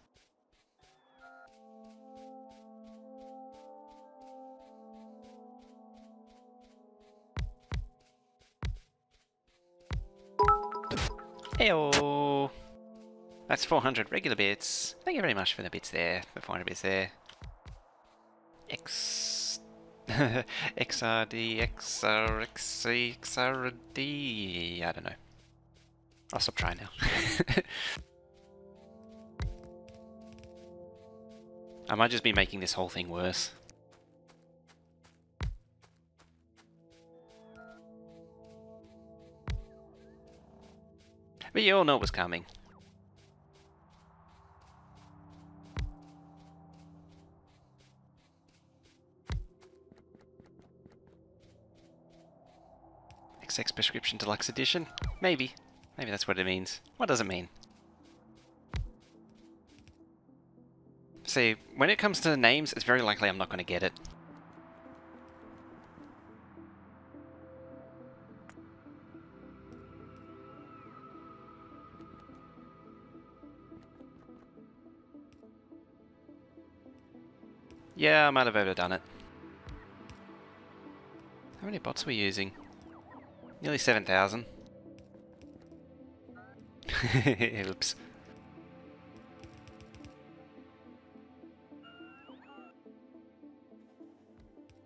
Heyo! That's 400 regular bits. Thank you very much for the bits there. The 400 bits there. XRD, XRXC, XRD. I don't know. I'll stop trying now. I might just be making this whole thing worse. But you all know it was coming. XX Prescription Deluxe Edition? Maybe. Maybe that's what it means. What does it mean? See, when it comes to the names, it's very likely I'm not going to get it. Yeah, I might have overdone it. How many bots are we using? Nearly 7,000. Oops.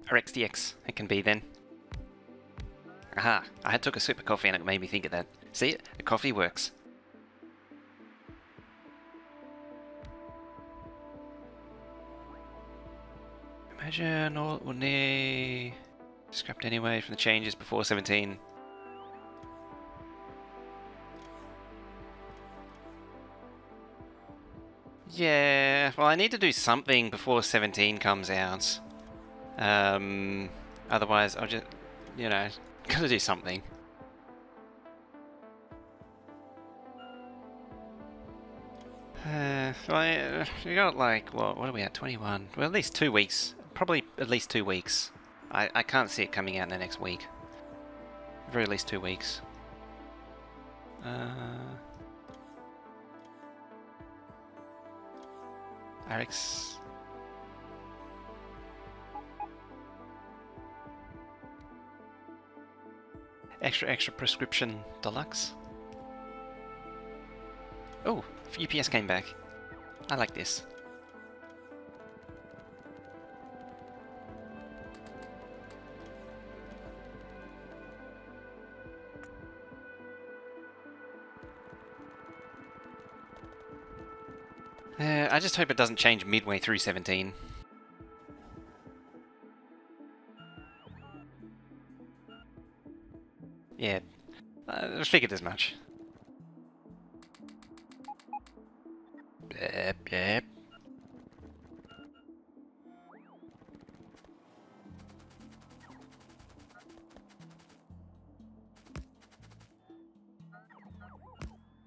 Or XDX, it can be then. Aha, I had took a sip of coffee and it made me think of that. See, the coffee works. Imagine all will need scrapped anyway from the changes before 17. Yeah, well I need to do something before 17 comes out. Otherwise I'll just, you know, gotta do something. Well, we got like, what are we at, 21? Well, at least 2 weeks. Probably at least 2 weeks. I can't see it coming out in the next week. At very least 2 weeks. RX... Extra Prescription Deluxe. Oh, UPS came back. I like this. I just hope it doesn't change midway through 17. Yeah, I figured as much. Yep, yep.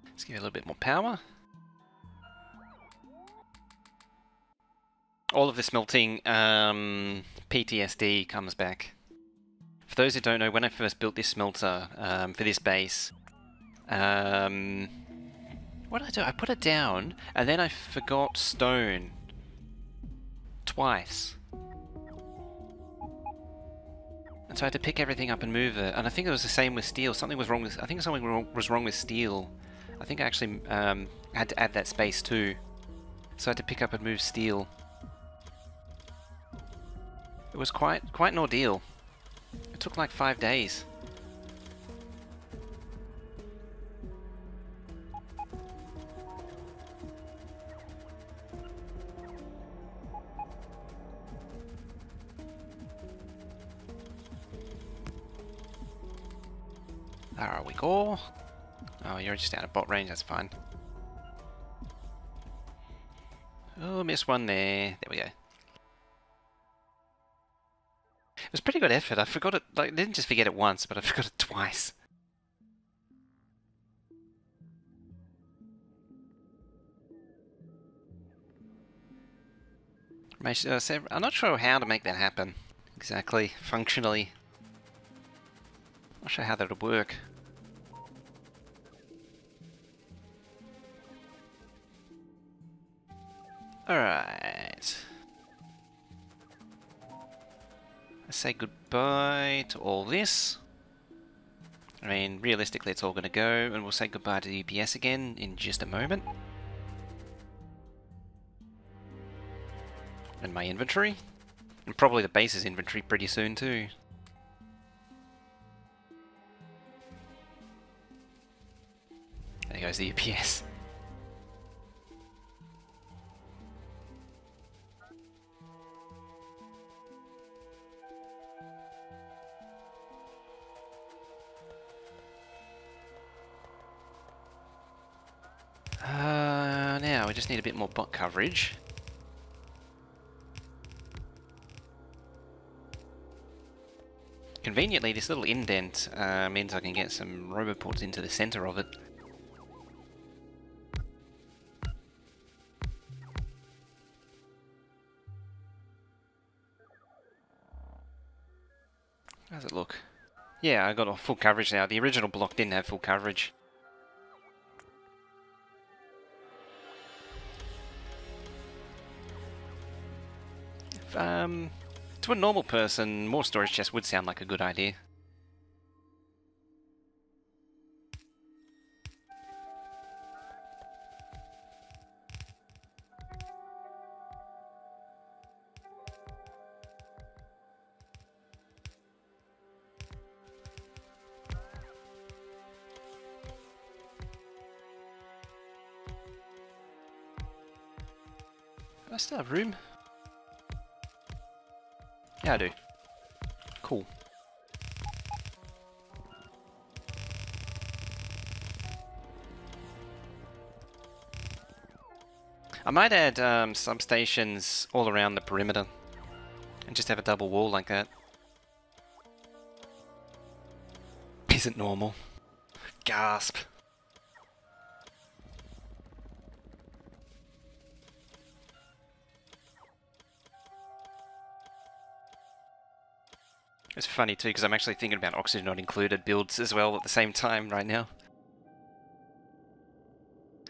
Let's give it a little bit more power. All of the smelting PTSD comes back. For those who don't know, when I first built this smelter for this base, what did I do? I put it down, and then I forgot stone. Twice. And so I had to pick everything up and move it. And I think it was the same with steel. Something was wrong with... I think something was wrong with steel. I think I actually had to add that space too. So I had to pick up and move steel. It was quite an ordeal. It took like 5 days. There we go. Oh, you're just out of bot range, that's fine. Oh, missed one there. There we go. It was pretty good effort. I forgot it, like, I didn't just forget it once, but I forgot it twice. I'm not sure how to make that happen exactly, functionally. Not sure how that would work. Alright. Let's say goodbye to all this. I mean, realistically it's all going to go, and we'll say goodbye to the UPS again in just a moment. And my inventory. And probably the base's inventory pretty soon too. There goes the UPS. Now we just need a bit more block coverage. Conveniently, this little indent means I can get some roboports into the center of it. How does it look? Yeah, I got a full coverage now. The original block didn't have full coverage. To a normal person, more storage chests would sound like a good idea. Do I still have room? Yeah, I do. Cool. I might add substations all around the perimeter and just have a double wall like that. Isn't normal. Gasp. It's funny too, because I'm actually thinking about oxygen not included builds as well at the same time right now.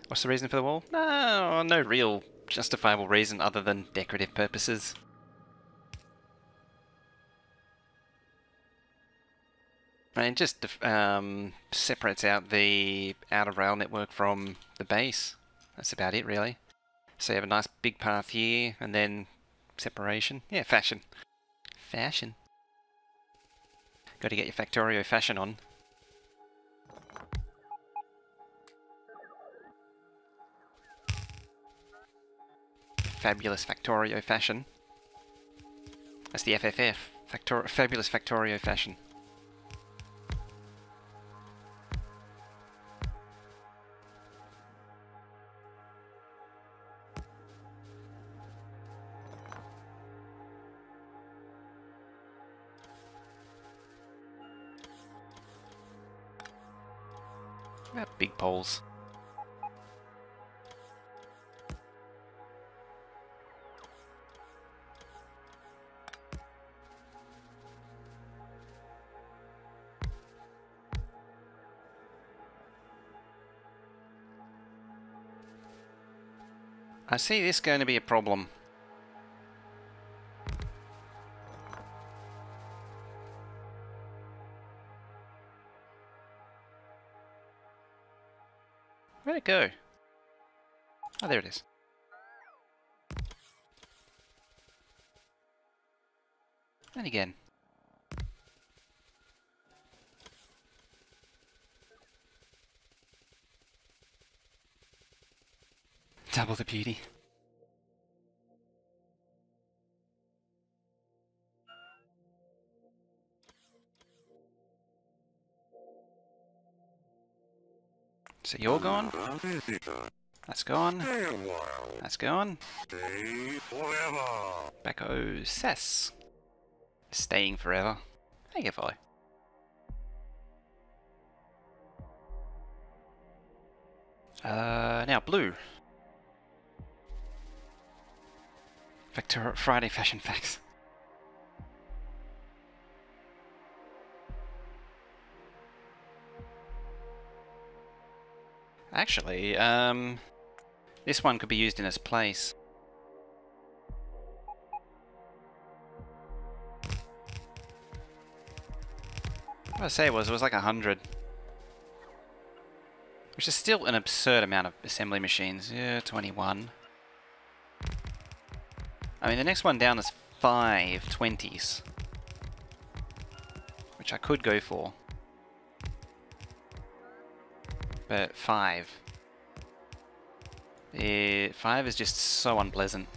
What's the reason for the wall? No, no real justifiable reason other than decorative purposes. And it just separates out the outer rail network from the base. That's about it really. So you have a nice big path here, and then separation. Yeah, fashion. Fashion. Got to get your Factorio fashion on. Fabulous Factorio fashion. That's the FFF. Fabulous Factorio fashion. About big poles. I see this going to be a problem. Where'd it go? Oh, there it is. And again. Double the beauty. So you're gone. That's gone. That's gone. Backo Sass. Staying forever. Hey, if I. Now blue. Friday fashion facts. Actually, this one could be used in its place. What I say was, it was like 100. Which is still an absurd amount of assembly machines. Yeah, 21. I mean, the next one down is 5 20s. Which I could go for. But 5. 5 is just so unpleasant.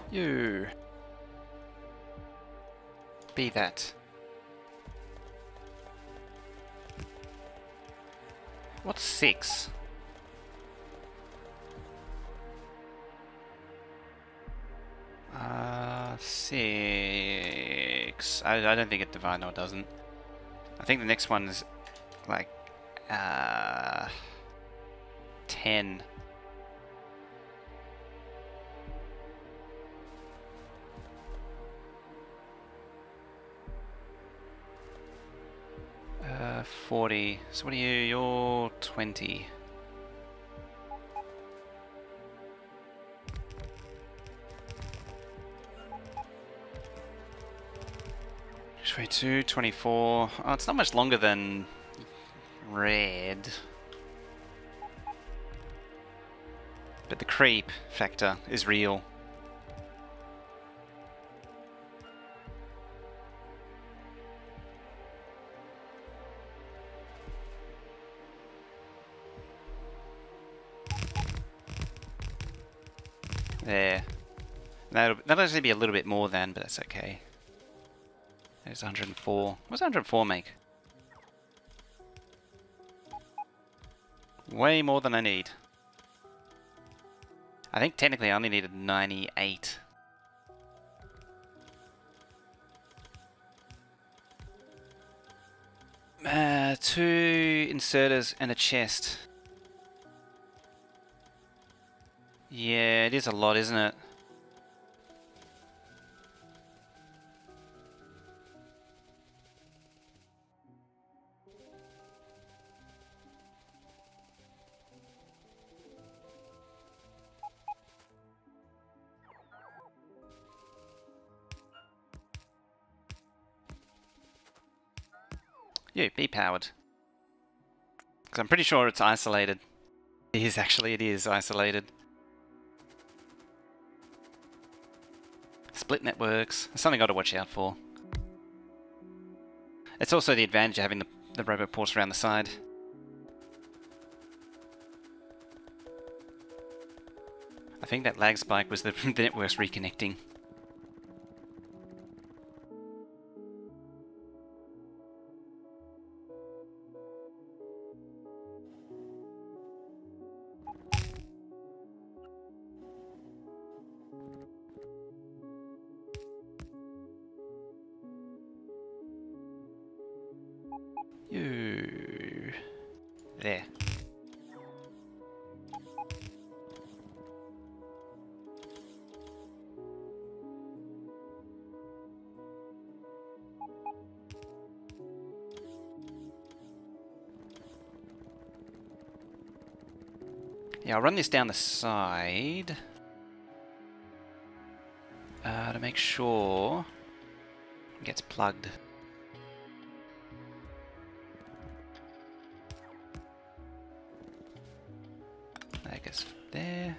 You. Be that. What's 6? Six. I don't think it divides. No, it doesn't. I think the next one is like 10. Uh, 40. So what are you? You're 20. Two, 24. Oh, it's not much longer than red. But the creep factor is real. There. That'll actually be a little bit more than, but that's okay. There's 104. What's 104 make? Way more than I need. I think technically I only needed 98. Two inserters and a chest. Yeah, it is a lot, isn't it? Yeah, be powered. Because I'm pretty sure it's isolated. It is actually, it is isolated. Split networks. That's something I've got to watch out for. It's also the advantage of having the robot ports around the side. I think that lag spike was the networks reconnecting. There. Yeah, I'll run this down the side to make sure it gets plugged. That goes there.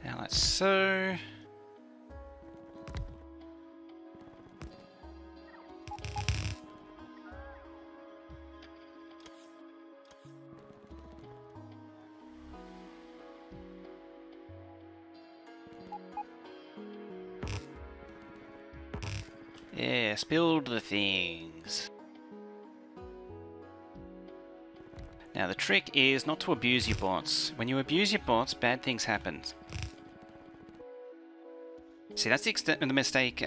Now like so. Yes, build the things. Now the trick is not to abuse your bots. When you abuse your bots, bad things happen. See, that's the mistake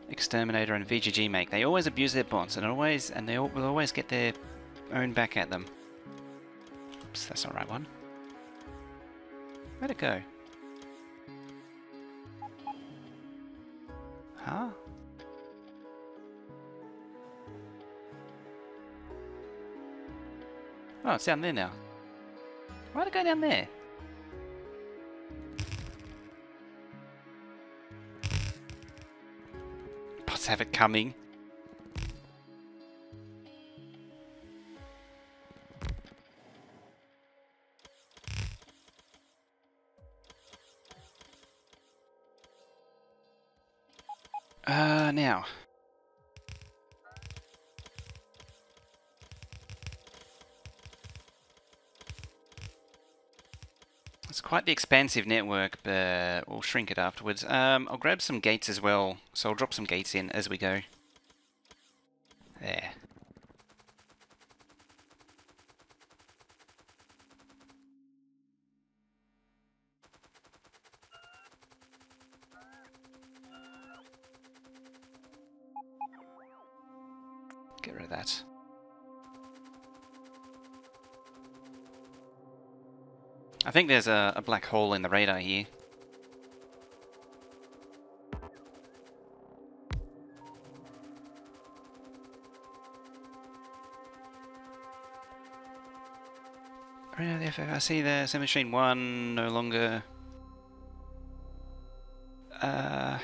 Exterminator and VGG make. They always abuse their bots, and they will always get their own back at them. Oops, that's not the right one. Where'd it go? Huh? Oh, it's down there now. Why'd it go down there? Bots have it coming. Now. It's quite the expansive network, but we'll shrink it afterwards. I'll grab some gates as well, so I'll drop some gates in as we go. There. Get rid of that. I think there's a black hole in the radar here. I see there, Assembly Machine 1 no longer...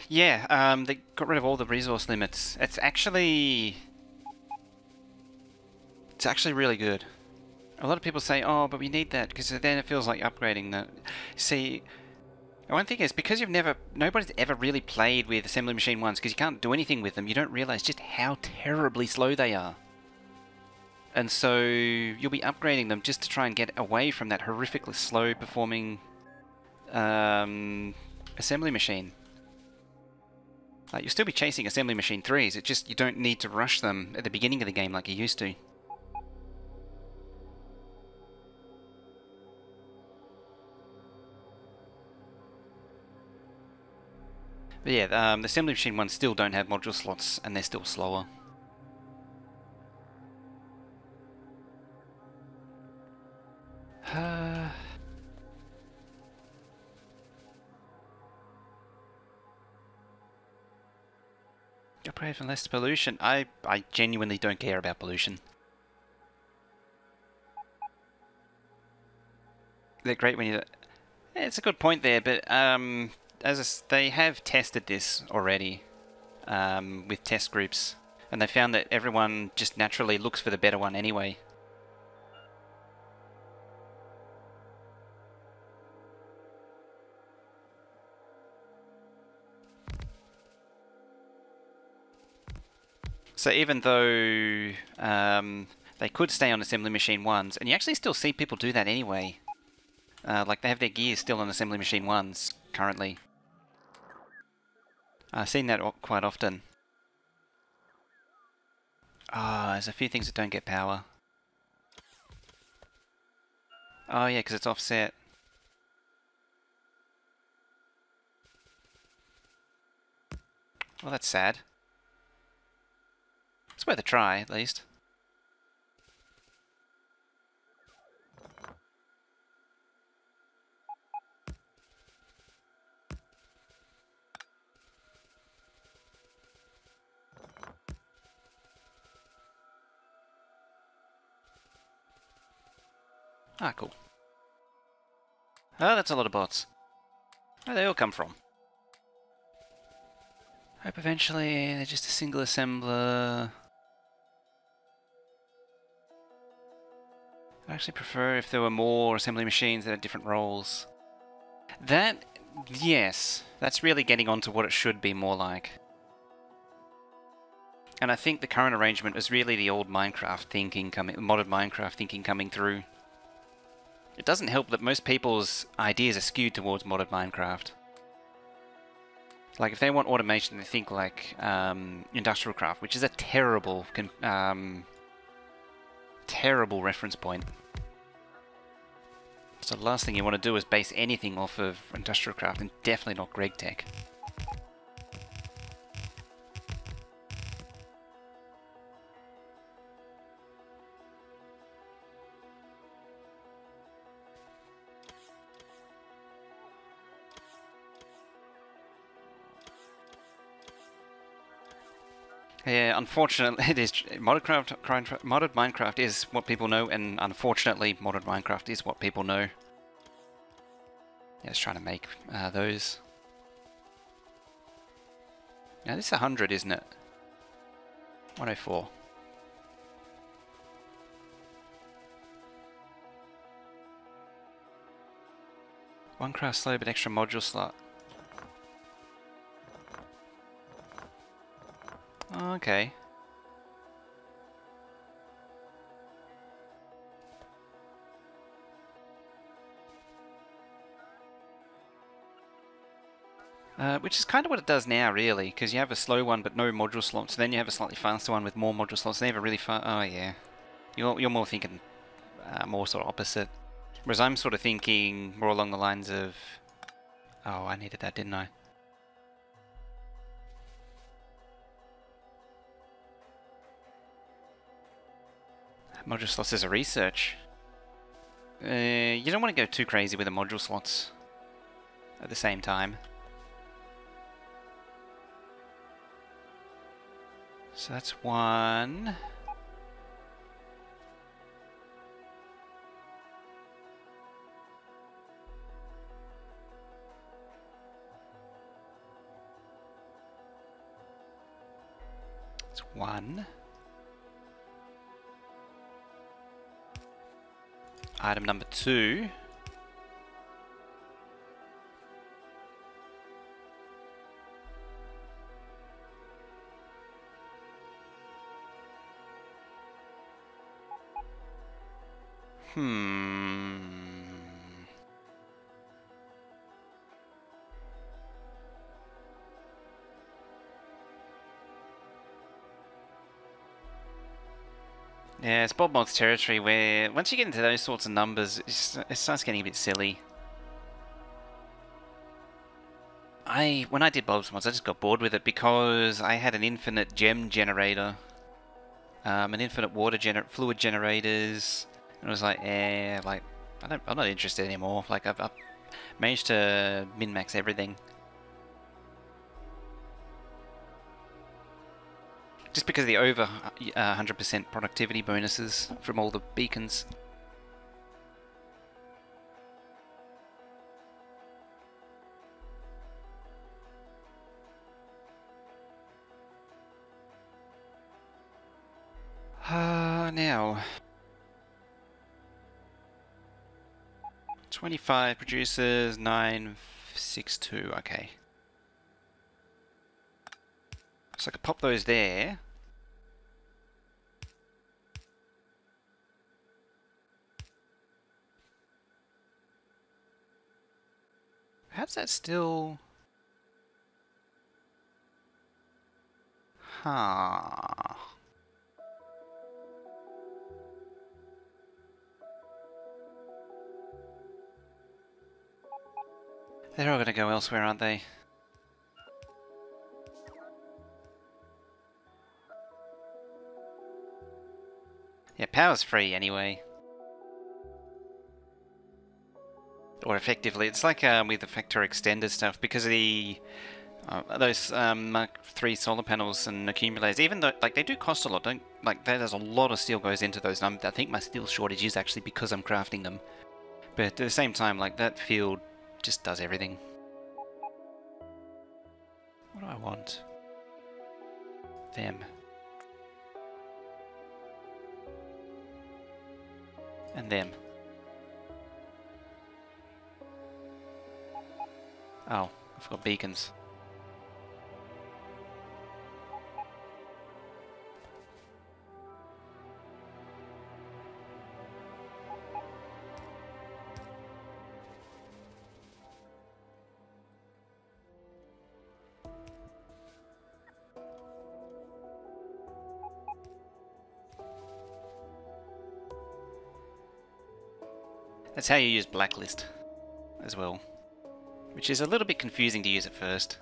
yeah, they got rid of all the resource limits. It's actually really good. A lot of people say, oh, but we need that, because then it feels like upgrading that. See, one thing is, because nobody's ever really played with Assembly Machine 1s, because you can't do anything with them, you don't realize just how terribly slow they are. And so you'll be upgrading them just to try and get away from that horrifically slow performing assembly machine. Like, you'll still be chasing assembly machine 3s, it's just you don't need to rush them at the beginning of the game like you used to. But yeah, the assembly machine ones still don't have module slots and they're still slower. Upgrade for less pollution. I genuinely don't care about pollution. They're great when you... Yeah, it's a good point there, but they have tested this already with test groups, and they found that everyone just naturally looks for the better one anyway. So even though they could stay on assembly machine 1s, and you actually still see people do that anyway. Like, they have their gears still on assembly machine 1s currently. I've seen that quite often. Ah, there's a few things that don't get power. Oh yeah, because it's offset. Well, that's sad. It's worth a try, at least. Ah, cool. Oh, that's a lot of bots. Where do they all come from? Hope eventually they're just a single assembler. I'd actually prefer if there were more assembly machines that had different roles. That, yes, that's really getting onto what it should be more like. And I think the current arrangement is really the old Minecraft thinking modded Minecraft thinking coming through. It doesn't help that most people's ideas are skewed towards modded Minecraft. Like, if they want automation, they think like industrial craft, which is a terrible, terrible reference point. So the last thing you want to do is base anything off of industrial craft, and definitely not Greg Tech. Yeah, unfortunately, it is modded Minecraft is what people know, and unfortunately, modded Minecraft is what people know. Yeah, just trying to make those. Now this is 100, isn't it? 104. One craft slow, but extra module slot. Okay. Which is kind of what it does now, really, because you have a slow one but no module slots, then you have a slightly faster one with more module slots, and they have a really fast... Oh, yeah. You're more thinking more sort of opposite. Whereas I'm sort of thinking more along the lines of... Oh, I needed that, didn't I? Module slots as a research. You don't want to go too crazy with the module slots at the same time. So that's one. That's one. Item number 2. Yeah, it's Bob Mod's territory where once you get into those sorts of numbers, it starts getting a bit silly. When I did Bob's Mods, I just got bored with it because I had an infinite gem generator, an infinite fluid generators, and I was like, like I'm not interested anymore. Like I've managed to min-max everything. Just because of the over 100% productivity bonuses from all the beacons. Now 25 producers, 962, okay. So I could pop those there. How's that still... Huh. They're all going to go elsewhere, aren't they? Yeah, power's free anyway. Or effectively, it's like with the Factorio extended stuff, because of the those Mark III solar panels and accumulators, even though like they do cost a lot, there's a lot of steel goes into those. And I think my steel shortage is actually because I'm crafting them. But at the same time, like that field just does everything. What do I want? Them. And them. Oh, I've got beacons. That's how you use blacklist as well, which is a little bit confusing to use at first.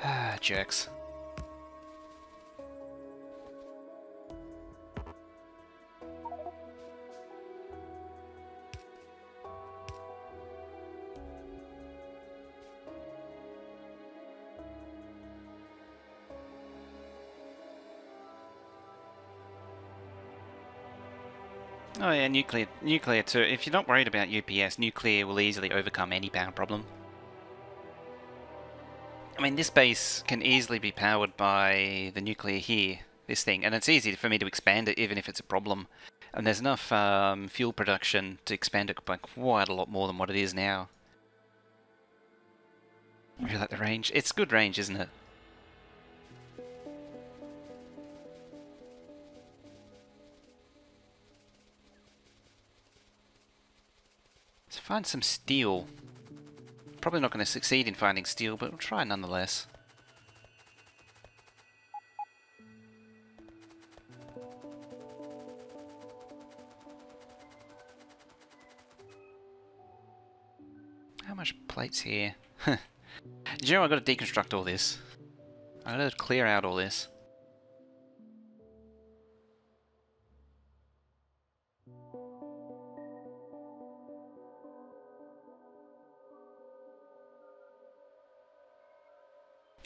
Ah, jerks. Oh yeah, nuclear too. If you're not worried about UPS, nuclear will easily overcome any power problem. I mean, this base can easily be powered by the nuclear here, this thing, and it's easy for me to expand it even if it's a problem. And there's enough fuel production to expand it by quite a lot more than what it is now. I really like the range. It's good range, isn't it? Let's find some steel. Probably not going to succeed in finding steel, but we'll try nonetheless. How much plate's here? Do you know I've got to deconstruct all this? I've got to clear out all this.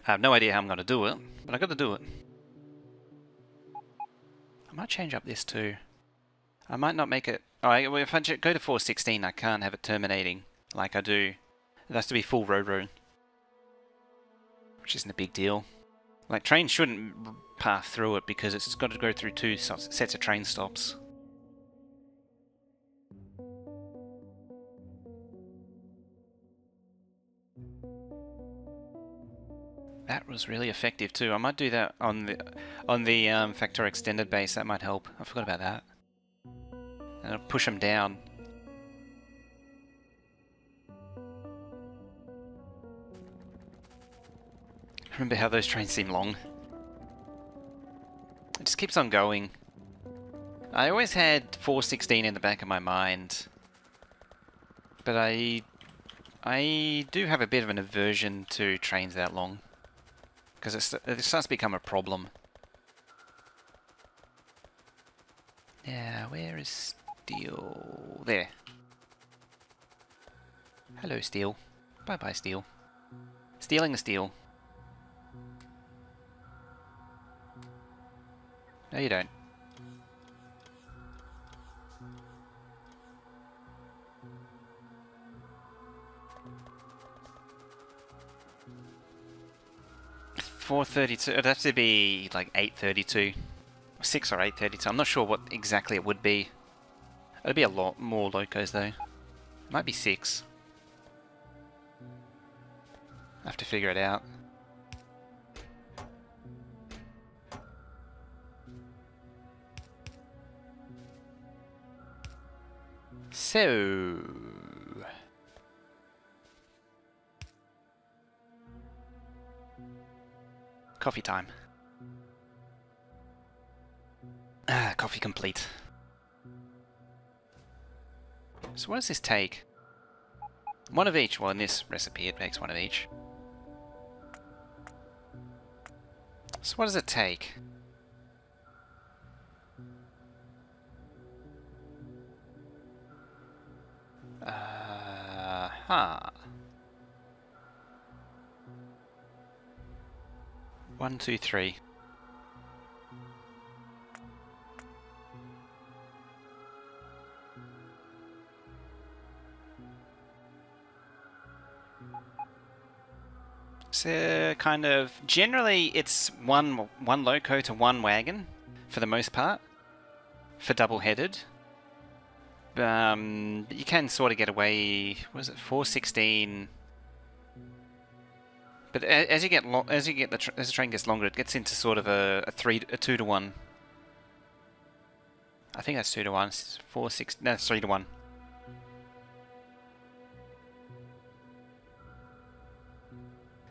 I have no idea how I'm going to do it, but I've got to do it. I might change up this too. I might not make it... Oh, if I go to 416, I can't have it terminating like I do. It has to be full road, which isn't a big deal. Like, trains shouldn't pass through it because it's got to go through 2 sets of train stops. That was really effective too. I might do that on the Factorio extended base. That might help. I forgot about that. And it'll push them down. Remember how those trains seem long? It just keeps on going. I always had 416 in the back of my mind, but I do have a bit of an aversion to trains that long. Because it starts to become a problem. Now, where is steel? There. Hello, steel. Bye-bye, steel. Stealing the steel. No, you don't. $432. It'd have to be like $832, 6 or $832. I'm not sure what exactly it would be. It'd be a lot more locos though. Might be 6. I have to figure it out. So, coffee time. Ah, coffee complete. So what does this take? One of each. Well, in this recipe it makes one of each. So what does it take? Huh. 1, 2, 3. So kind of generally it's one loco to one wagon for the most part for double-headed. But you can sort of get away. What is it? 416. But as the train gets longer, it gets into sort of a 2 to 1. I think that's 2 to 1. 4, 6. No, it's 3 to 1.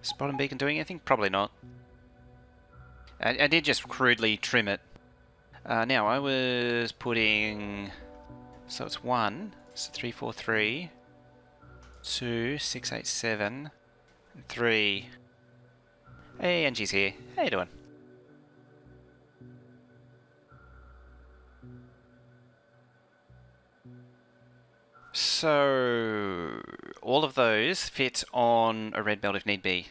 Spot and beacon doing anything? Probably not. I did just crudely trim it. Now I was putting. So it's 1. So 3, 4, 3. 2, 6, 8, 7. 3. Hey, Angie's here. How you doing? So all of those fit on a red belt if need be.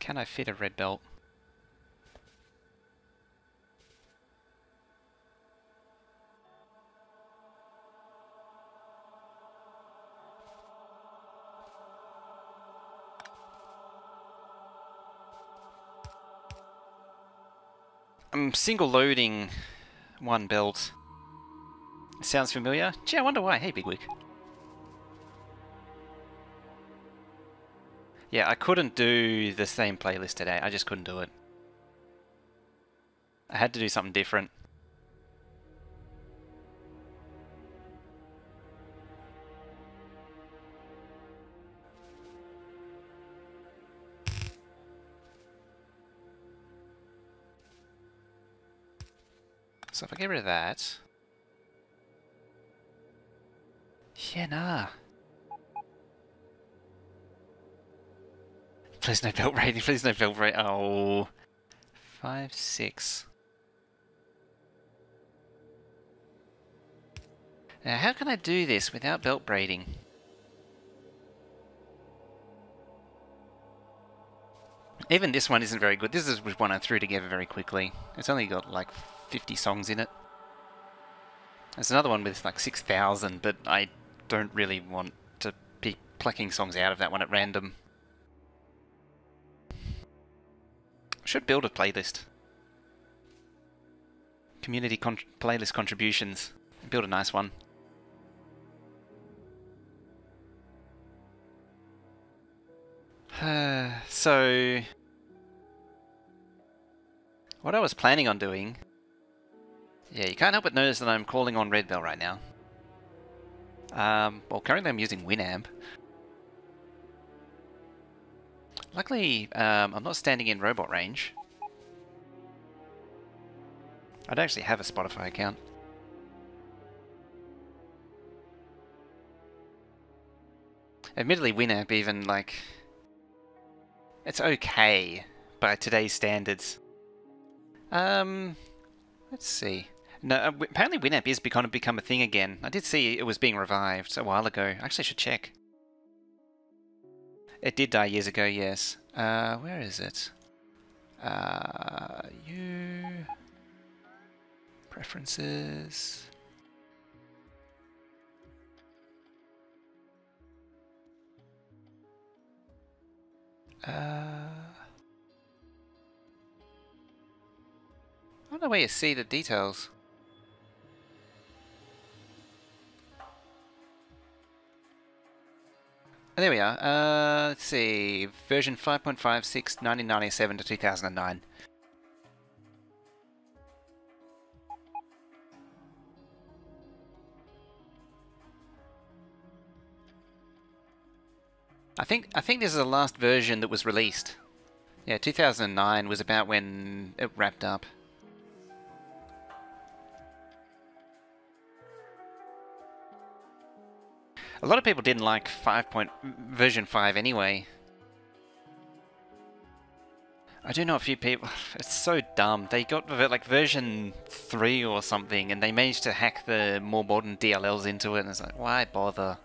Can I fit a red belt? I'm single loading one belt. Sounds familiar? Gee, I wonder why. Hey, Bigwig. Yeah, I couldn't do the same playlist today. I just couldn't do it. I had to do something different. So if I get rid of that... Yeah, nah. Please no belt rating, please no belt rating. Oh... 5, 6... Now, how can I do this without belt braiding? Even this one isn't very good. This is one I threw together very quickly. It's only got like 50 songs in it. There's another one with like 6,000, but I don't really want to be plucking songs out of that one at random. Should build a playlist. Community playlist contributions. Build a nice one. So, what I was planning on doing... Yeah, you can't help but notice that I'm calling on Red Bell right now. Well, currently I'm using Winamp. Luckily, I'm not standing in robot range. I don't actually have a Spotify account. Admittedly, Winamp even, like... It's okay by today's standards. Let's see. No, apparently Winamp is kind of become a thing again. I did see it was being revived a while ago. Actually, I should check. It did die years ago, yes. Where is it? You... Preferences... I don't know where you see the details. Oh, there we are. Let's see. Version 5.56, 1997 to 2009. I think this is the last version that was released. Yeah, 2009 was about when it wrapped up. A lot of people didn't like version 5 anyway. I do know a few people... It's so dumb. They got like version 3 or something and they managed to hack the more modern DLLs into it and it's like, why bother?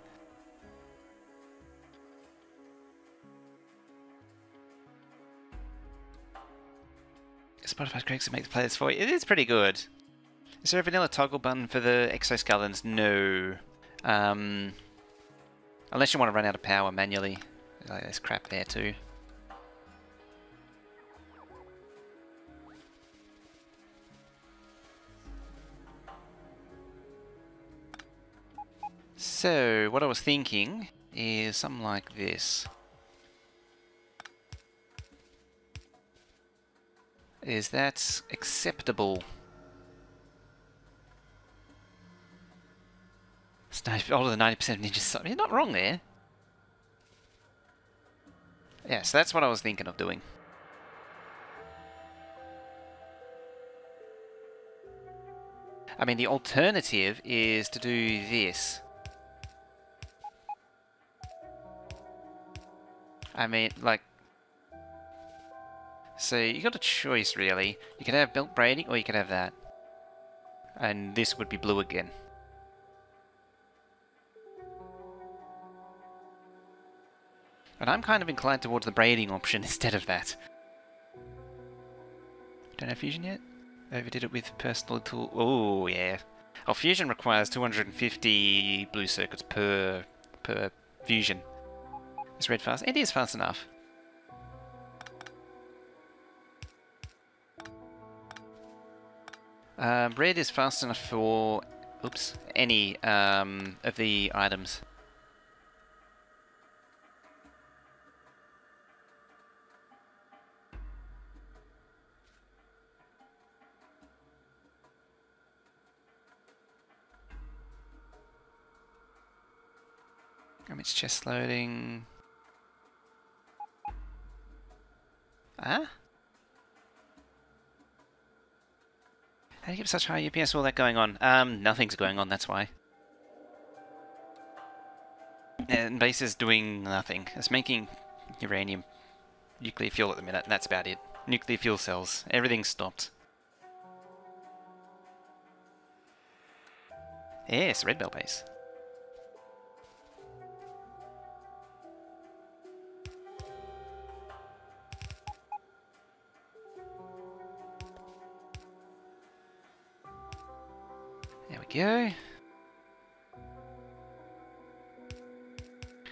Spotify Craigs to make the playlist for you. It is pretty good. Is there a vanilla toggle button for the exoskeletons? No. Unless you want to run out of power manually. Like, there's crap there too. So, what I was thinking is something like this. Is that acceptable? It's older than 90% of ninjas. You're not wrong there. Yeah, so that's what I was thinking of doing. I mean, the alternative is to do this. I mean, like... So, you got a choice, really. You could have belt braiding, or you could have that. And this would be blue again. And I'm kind of inclined towards the braiding option instead of that. Don't have fusion yet? Overdid it with personal tool. Oh, yeah. Oh, fusion requires 250 blue circuits per fusion. Is red fast? It is fast enough. Red is fast enough for, oops, any of the items. It's chest loading. Ah? How do you get such high UPS? All that going on? Nothing's going on, that's why. And base is doing nothing. It's making uranium nuclear fuel at the minute, and that's about it. Nuclear fuel cells. Everything's stopped. Yes, red belt base. There we go.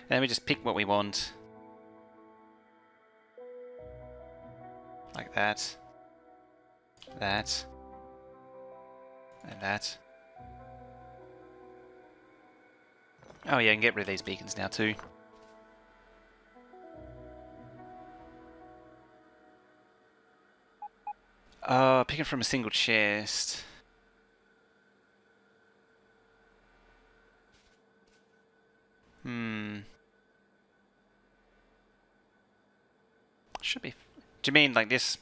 Then we just pick what we want. Like that. That. And that. Oh yeah, I can get rid of these beacons now too. Oh, pick it from a single chest. Should be. Do you mean like this?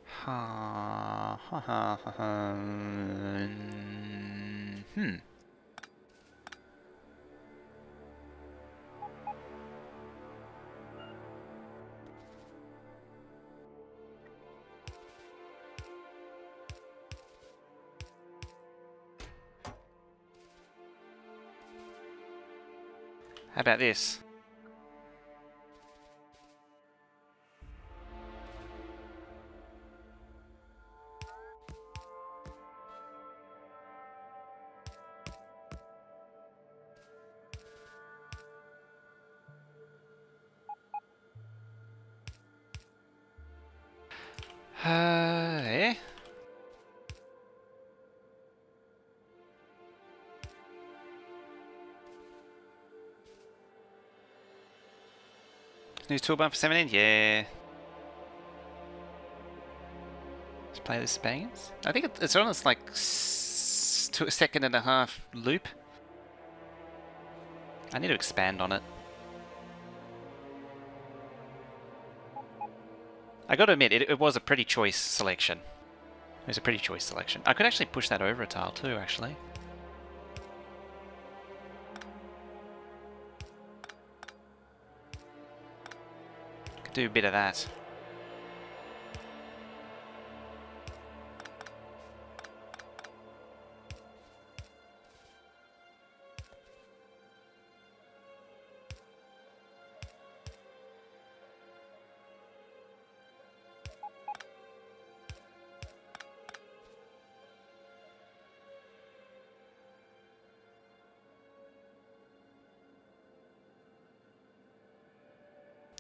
Ha ha ha ha ha. How about this? Eh? New toolbar for 17? Yeah. Let's play this bangers. I think it's on its like to a second and a half loop. I need to expand on it. I gotta admit, it was a pretty choice selection. It was a pretty choice selection. I could actually push that over a tile too, actually. Could do a bit of that.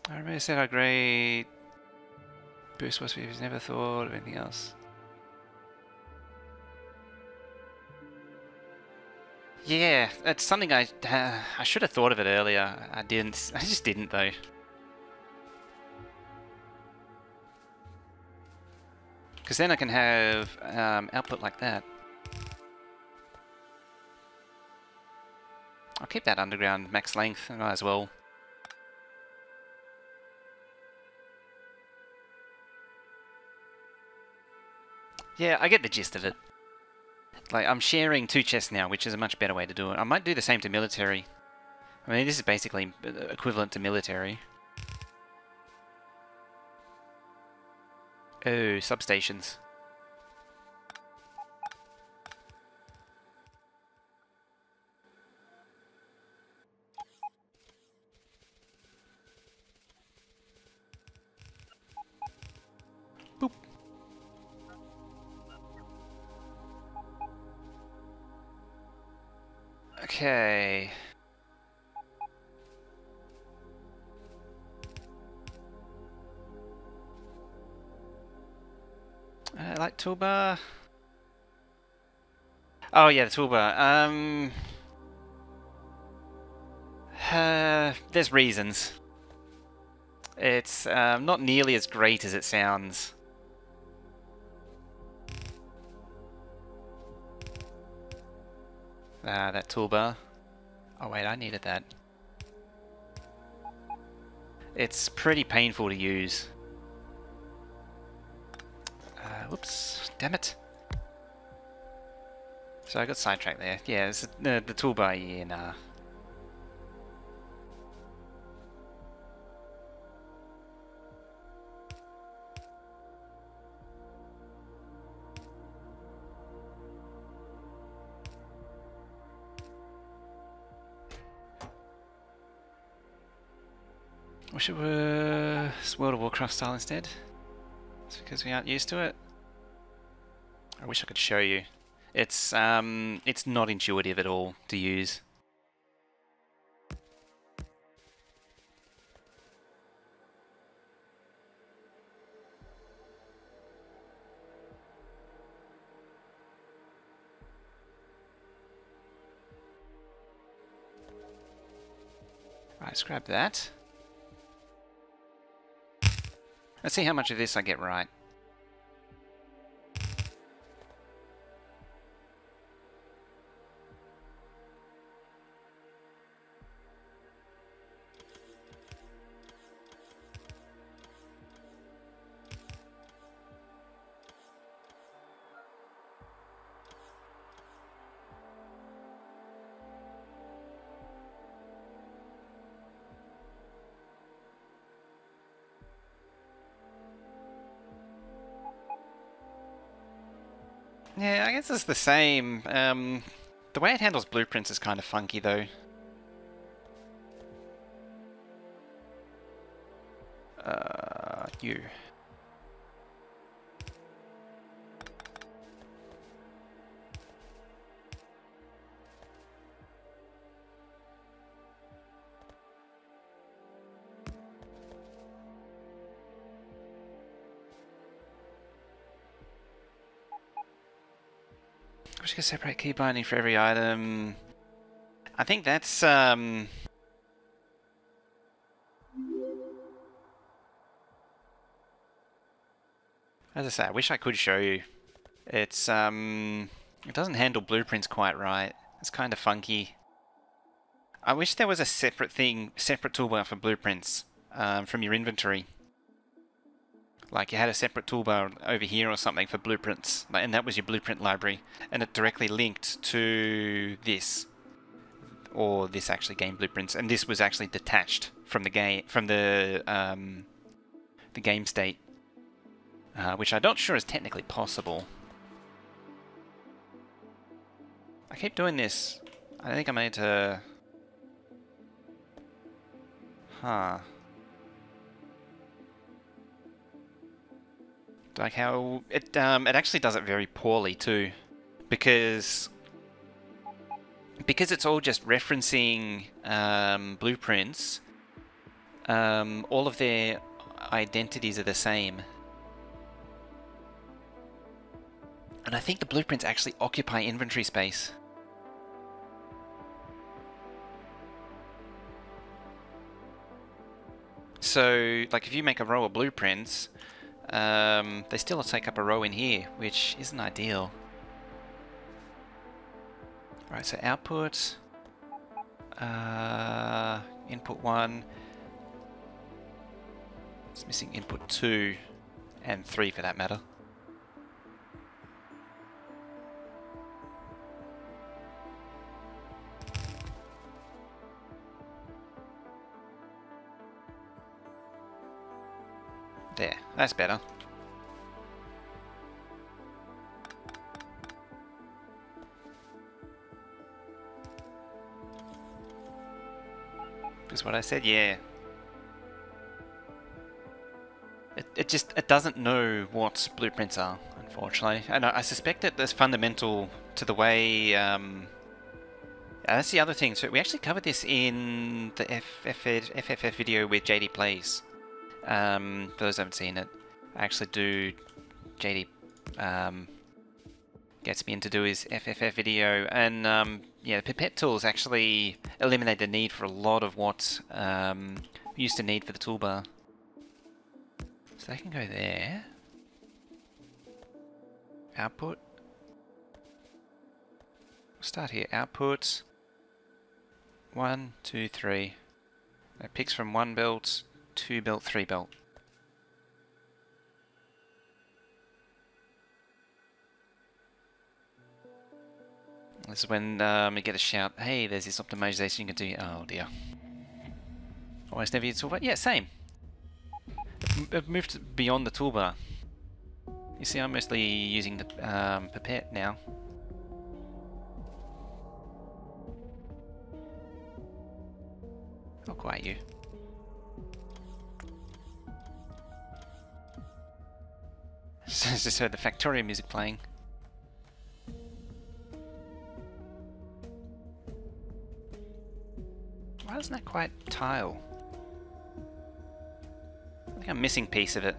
I remember said how great Boost was, but he's never thought of anything else. Yeah, that's something I should have thought of it earlier. I didn't. I just didn't though. Because then I can have output like that. I'll keep that underground max length. I might as well. Yeah, I get the gist of it. Like, I'm sharing 2 chests now, which is a much better way to do it. I might do the same to military. I mean, this is basically equivalent to military. Oh, substations. Boop. Okay. toolbar. Oh yeah, the toolbar. There's reasons. It's not nearly as great as it sounds. That toolbar. Oh wait, I needed that. It's pretty painful to use. Whoops, damn it. So I got sidetracked there. Yeah, it's the toolbar, yeah, nah. Wish it were World of Warcraft style instead. It's because we aren't used to it. I wish I could show you. It's not intuitive at all to use. Right, let's grab that. Let's see how much of this I get right. Yeah, I guess it's the same. The way it handles blueprints is kind of funky though. You. I wish I could separate key binding for every item. I think that's as I say, I wish I could show you. It's it doesn't handle blueprints quite right. It's kind of funky. I wish there was a separate toolbar for blueprints from your inventory. Like you had a separate toolbar over here or something for blueprints, and that was your blueprint library, and it directly linked to this, or this actually game blueprints, and this was actually detached from the game, from the game state, which I'm not sure is technically possible. I keep doing this. I think I need to. Huh. Like how it actually does it very poorly too, because it's all just referencing blueprints. All of their identities are the same, and I think the blueprints actually occupy inventory space. So, like if you make a row of blueprints, they still take up a row in here, which isn't ideal. Right, so output, input 1, it's missing input 2, and 3 for that matter. There, that's better. Is what I said, yeah. It doesn't know what blueprints are, unfortunately. And I suspect that that's fundamental to the way that's the other thing. So we actually covered this in the FFF video with JD Plays. For those who haven't seen it, I actually do JD gets me in to do his FFF video. And yeah, the pipette tools actually eliminate the need for a lot of what we used to need for the toolbar. So they can go there. Output. We'll start here. Output. 1, 2, 3. It picks from 1 belt, 2 belt, 3 belt. This is when we get a shout, hey, there's this optimization you can do. Oh dear. Almost never use toolbar. Yeah, same. I've moved beyond the toolbar. You see, I'm mostly using the pipette now. I'll quiet you. Just heard the Factorio music playing. Why isn't that quite tile? I think I'm missing a piece of it.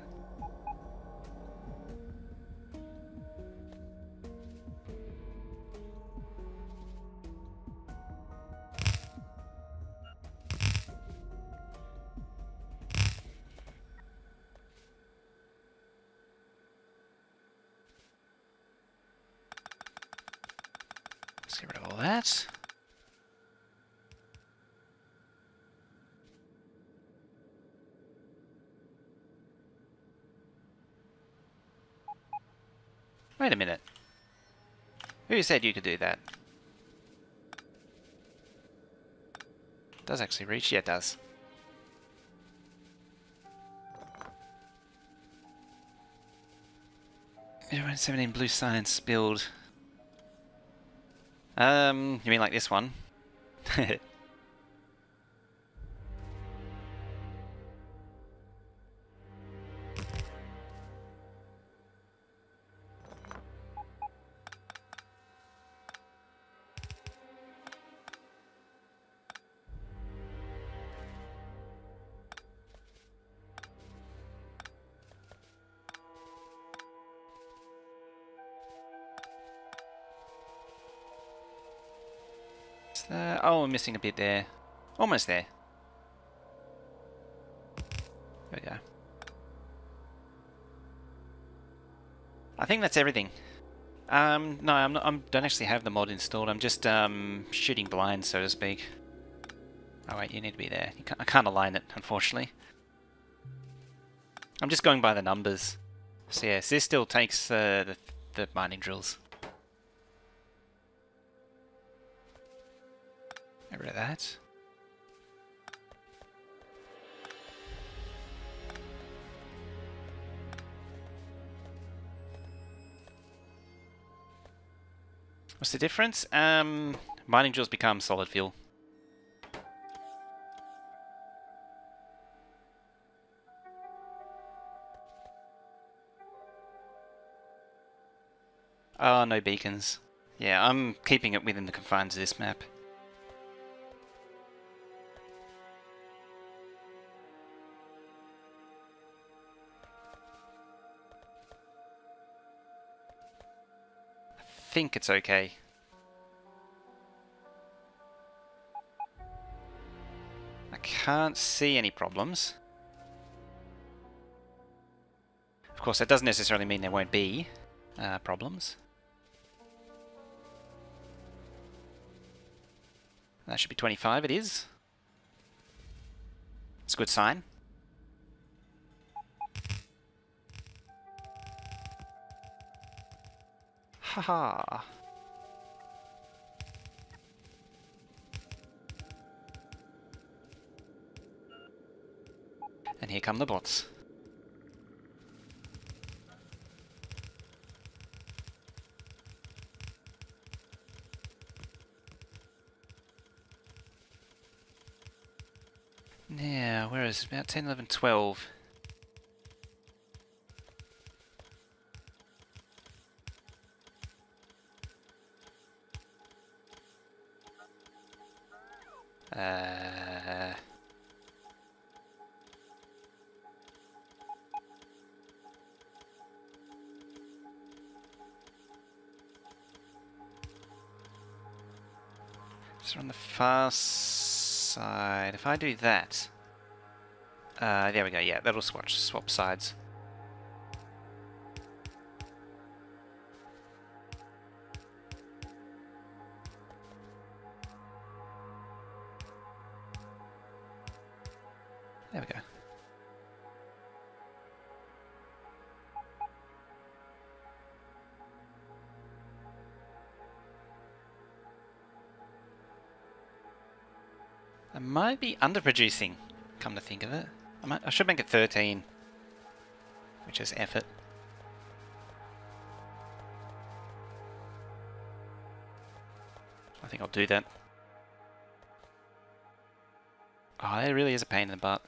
Let's get rid of all that. Wait a minute. Who said you could do that? It does actually reach? Yeah, it does. 17 blue science build. You mean like this one? Oh, I'm missing a bit there. Almost there. There we go. I think that's everything. No, I'm not. I don't actually have the mod installed. I'm just shooting blind, so to speak. Oh wait, you need to be there. I can't align it, unfortunately. I'm just going by the numbers. So yes, this still takes the mining drills. Get rid of that. What's the difference? Mining drills become solid fuel. Oh, no beacons. Yeah, I'm keeping it within the confines of this map. I think it's okay. I can't see any problems. Of course, that doesn't necessarily mean there won't be problems. That should be 25, it is. It's a good sign. Haha. And here come the bots. Now, where is it? About 10, 11, 12. So on the far side, if I do that, there we go. Yeah, that'll swap sides. There we go. I might be underproducing, come to think of it. I should make it 13, which is effort. I think I'll do that. Oh, that really is a pain in the butt.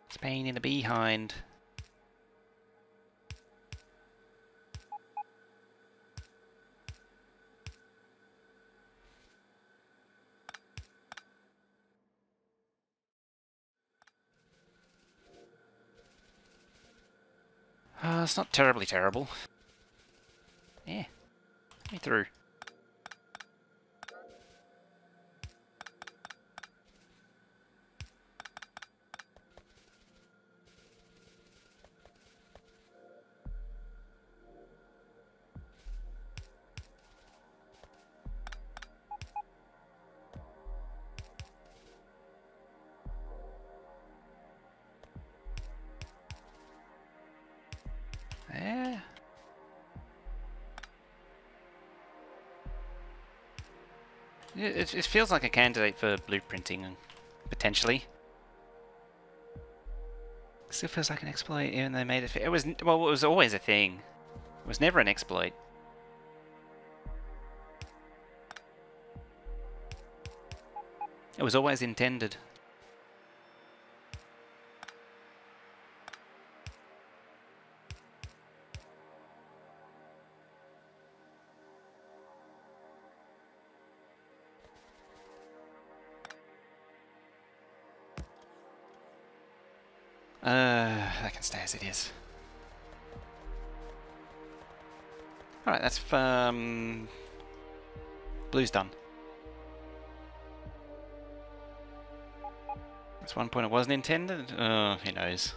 It's a pain in the behind. It's not terribly terrible. Yeah, get me through. Yeah. It feels like a candidate for blueprinting, potentially. Still feels like an exploit, even though they made it. It was well, it was always a thing. It was never an exploit. It was always intended. That can stay as it is. Alright, that's blue's done. That's one point it wasn't intended. Oh, who knows.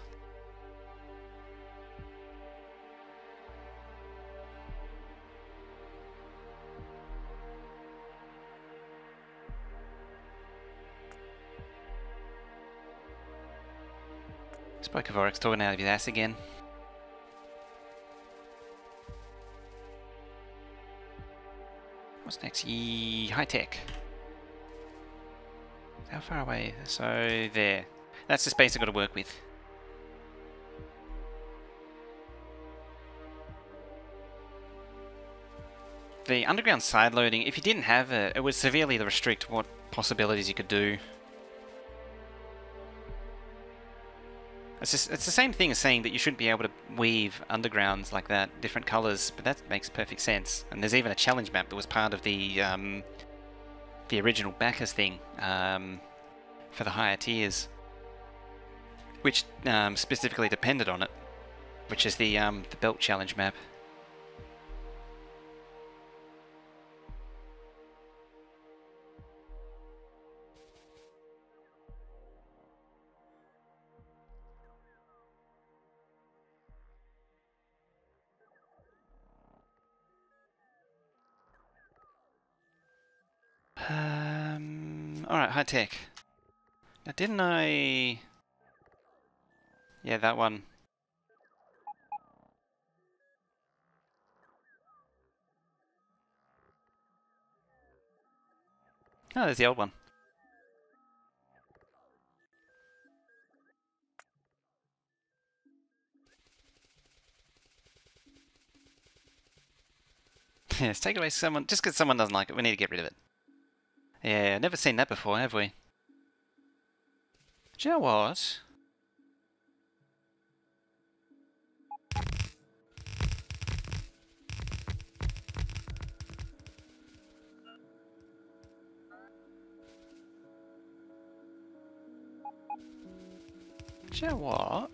Spoke of Oryx talking out of his ass again. What's next? High tech. How far away? So there. That's the space I've got to work with. The underground side loading, if you didn't have it, it would severely restrict what possibilities you could do. It's the same thing as saying that you shouldn't be able to weave undergrounds like that, different colours, but that makes perfect sense. And there's even a challenge map that was part of the original backers thing for the higher tiers, which specifically depended on it, which is the belt challenge map. Alright, high tech. Now didn't I... Yeah, that one. Oh, there's the old one. Yes, take away someone... Just because someone doesn't like it, we need to get rid of it. Yeah, never seen that before, have we? Do you know what? Do you know what?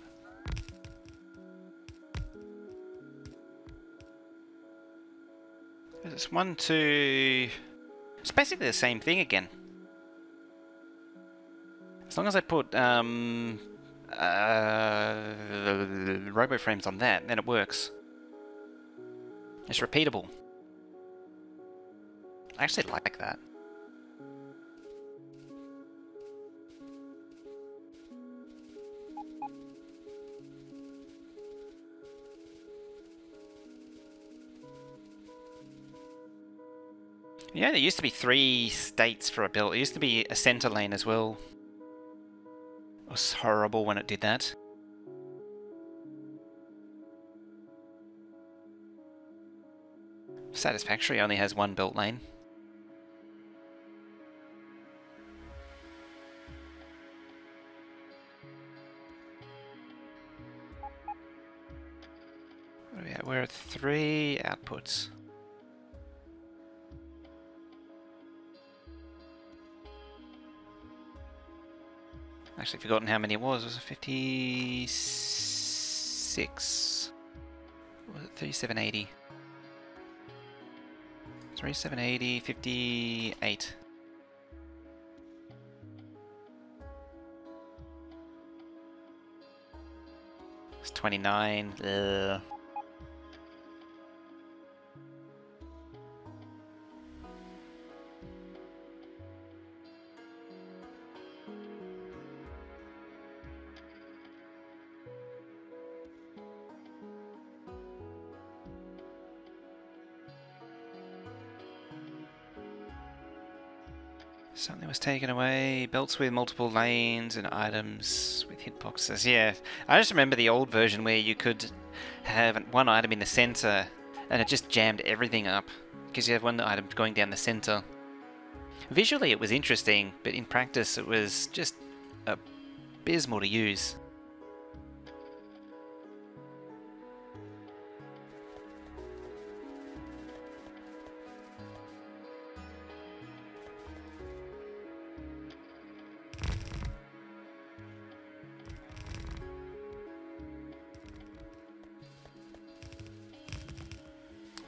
It's 1, 2... It's basically the same thing again. As long as I put robo frames on that, then it works. It's repeatable. I actually like that. Yeah, there used to be 3 states for a belt. It used to be a center lane as well. It was horrible when it did that. Satisfactory only has 1 belt lane. What are we at? We're at 3 outputs. Actually forgotten how many it was. Was it 56? Or was it 3780? 3780, 58. It's 29. Ugh. Something was taken away. Belts with multiple lanes and items with hitboxes. Yeah, I just remember the old version where you could have 1 item in the center and it just jammed everything up because you have 1 item going down the center. Visually it was interesting, but in practice it was just abysmal to use.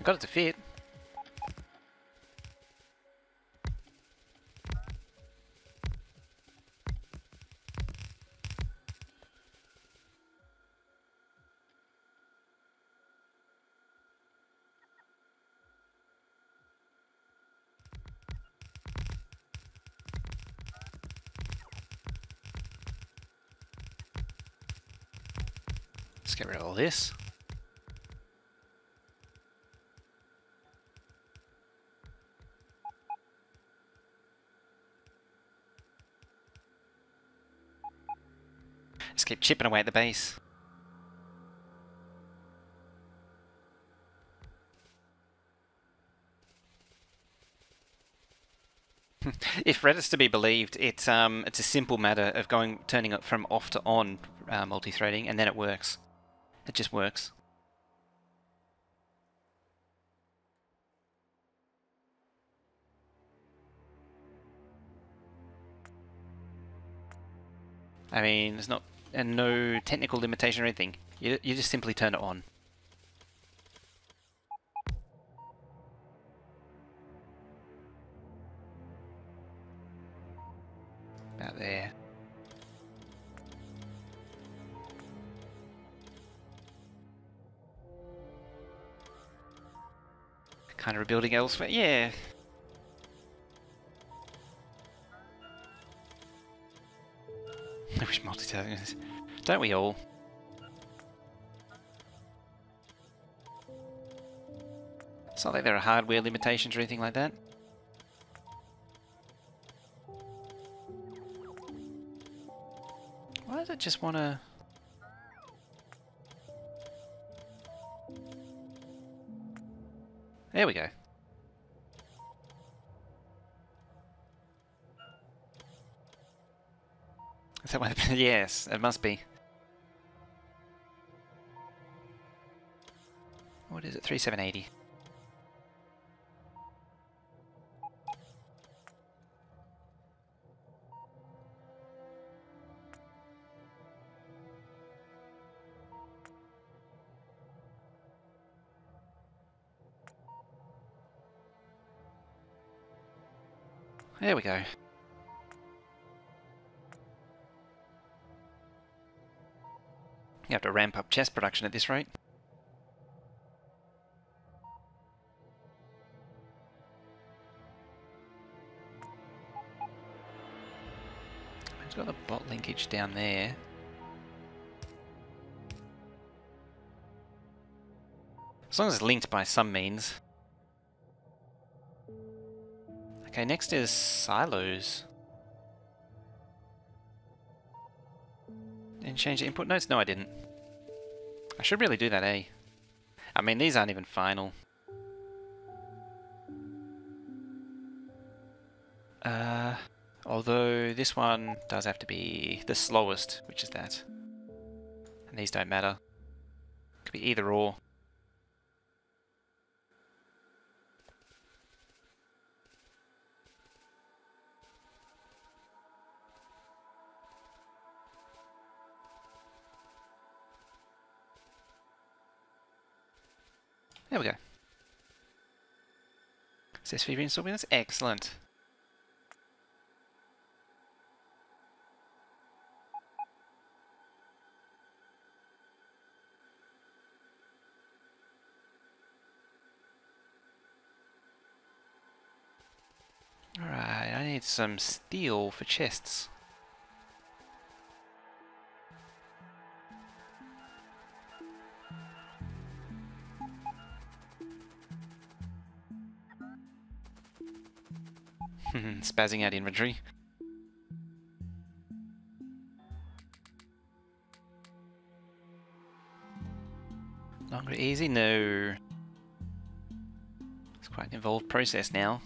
Got it to fit. Let's get rid of all this. Just keep chipping away at the base. If Reddit's to be believed, it's a simple matter of turning it from off to on multi-threading, and then it works. It just works. I mean, there's no technical limitation or anything. You just simply turn it on. About there. Kind of rebuilding elsewhere. Yeah. I wish multitasking is. Don't we all? It's not like there are hardware limitations or anything like that. Why does it just want to... There we go. Is that what happened? Yes, it must be. What is it? 3780. There we go. You have to ramp up chest production at this rate. It's got the bot linkage down there. As long as it's linked by some means. Okay, next is silos. Didn't change the input notes? No, I didn't. I should really do that, eh? I mean, these aren't even final. Although this one does have to be the slowest, which is that. And these don't matter. Could be either or. There we go. SSV reinstall Windows, excellent. Alright, I need some steel for chests. Spazzing out inventory. Longer easy? No. It's quite an involved process now.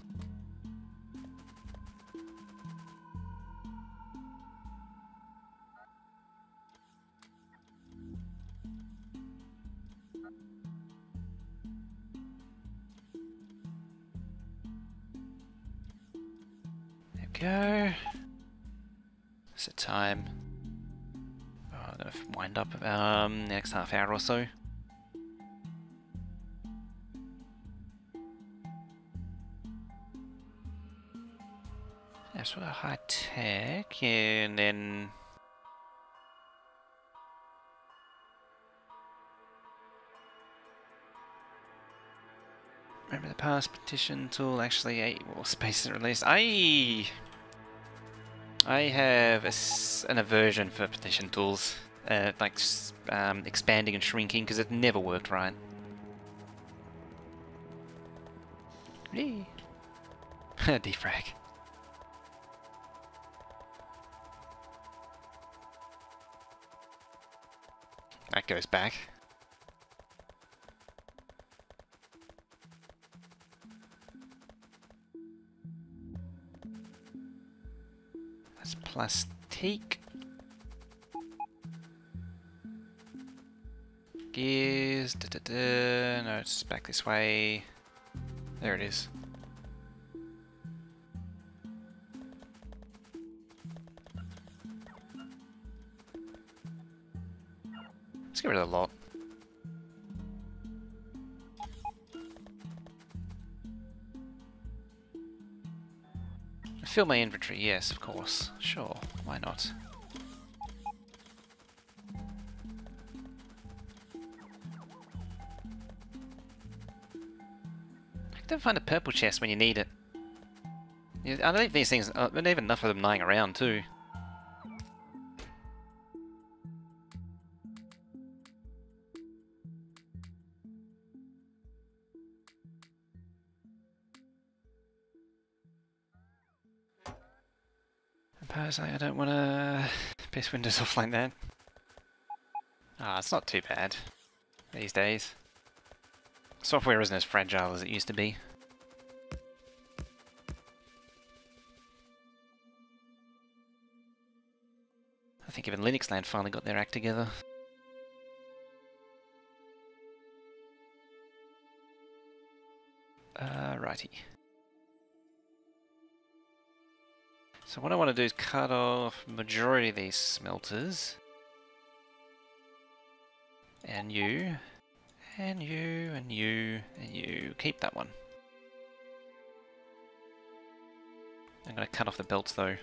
Go. What's the time? Oh, I'm gonna wind up next half hour or so. That's sort of high tech, and then remember the past petition tool actually 8 more space at release. I have an aversion for petition tools, like expanding and shrinking, because it never worked right. Defrag. That goes back. That's plastique. Gears. No, it's back this way. There it is. Let's get rid of the lot. Fill my inventory, yes, of course. Sure, why not? I don't find a purple chest when you need it. I believe these things, there are even enough of them lying around too. I don't want to piss windows off like that. Ah, it's not too bad these days. Software isn't as fragile as it used to be. I think even Linux Land finally got their act together. Righty. So what I want to do is cut off majority of these smelters. And you. And you, and you, and you. Keep that one. I'm going to cut off the belts though.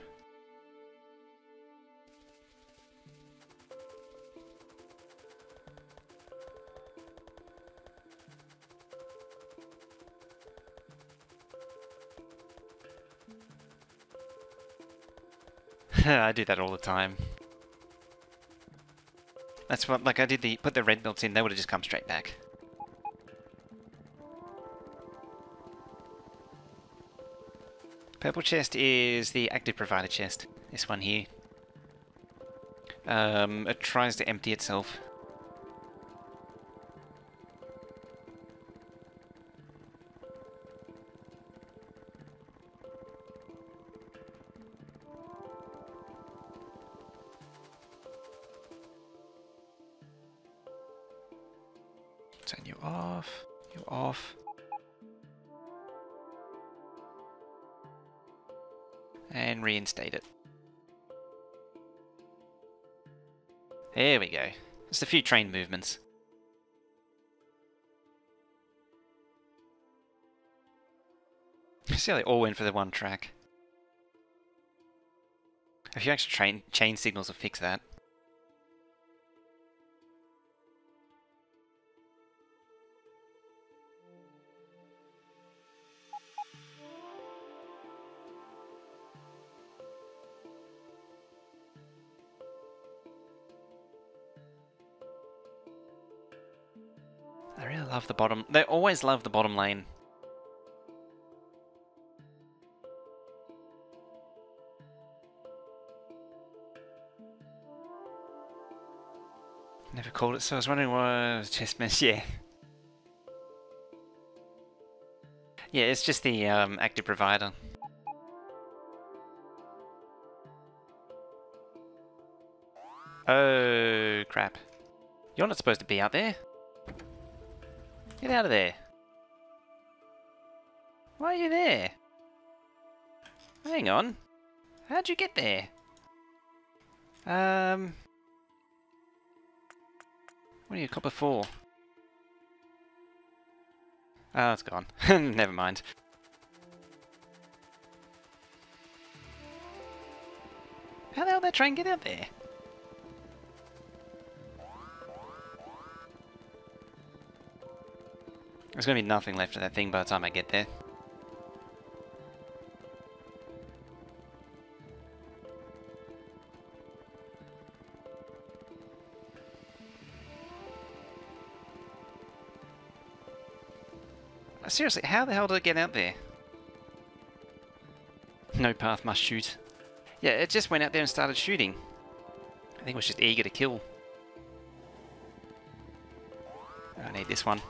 I do that all the time. That's what, like I did put the red belts in, they would have just come straight back. Purple chest is the active provider chest. This one here. It tries to empty itself. Turn you off. You off. And reinstate it. There we go. Just a few train movements. See how they all went for the one track. A few extra chain signals will fix that. I really love the bottom. They always love the bottom lane. Never called it, so I was wondering what was chest mess. Yeah. Yeah, it's just the active provider. Oh, crap. You're not supposed to be out there. Get out of there. Why are you there? Hang on. How'd you get there? What are you, copper 4? Oh, it's gone. Never mind. How the hell did that train get out there? There's gonna be nothing left of that thing by the time I get there. Seriously, how the hell did it get out there? No path must shoot. Yeah, it just went out there and started shooting. I think it was just eager to kill. I need this one.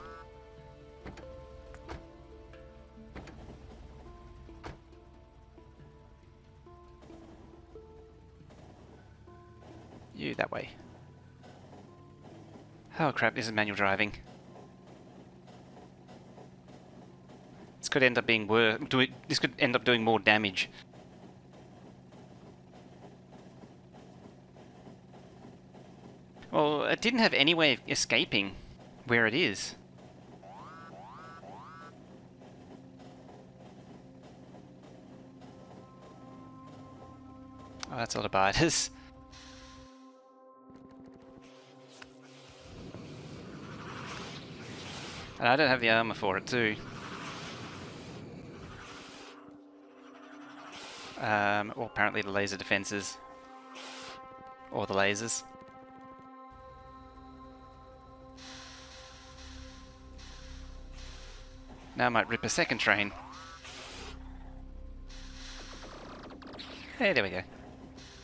You that way. Oh crap, this is manual driving. This could end up being worse. This could end up doing more damage. Well, it didn't have any way of escaping where it is. Oh, that's all the biters. And I don't have the armor for it too. Or apparently the laser defenses. Or the lasers. Now I might rip a second train. Hey, there we go.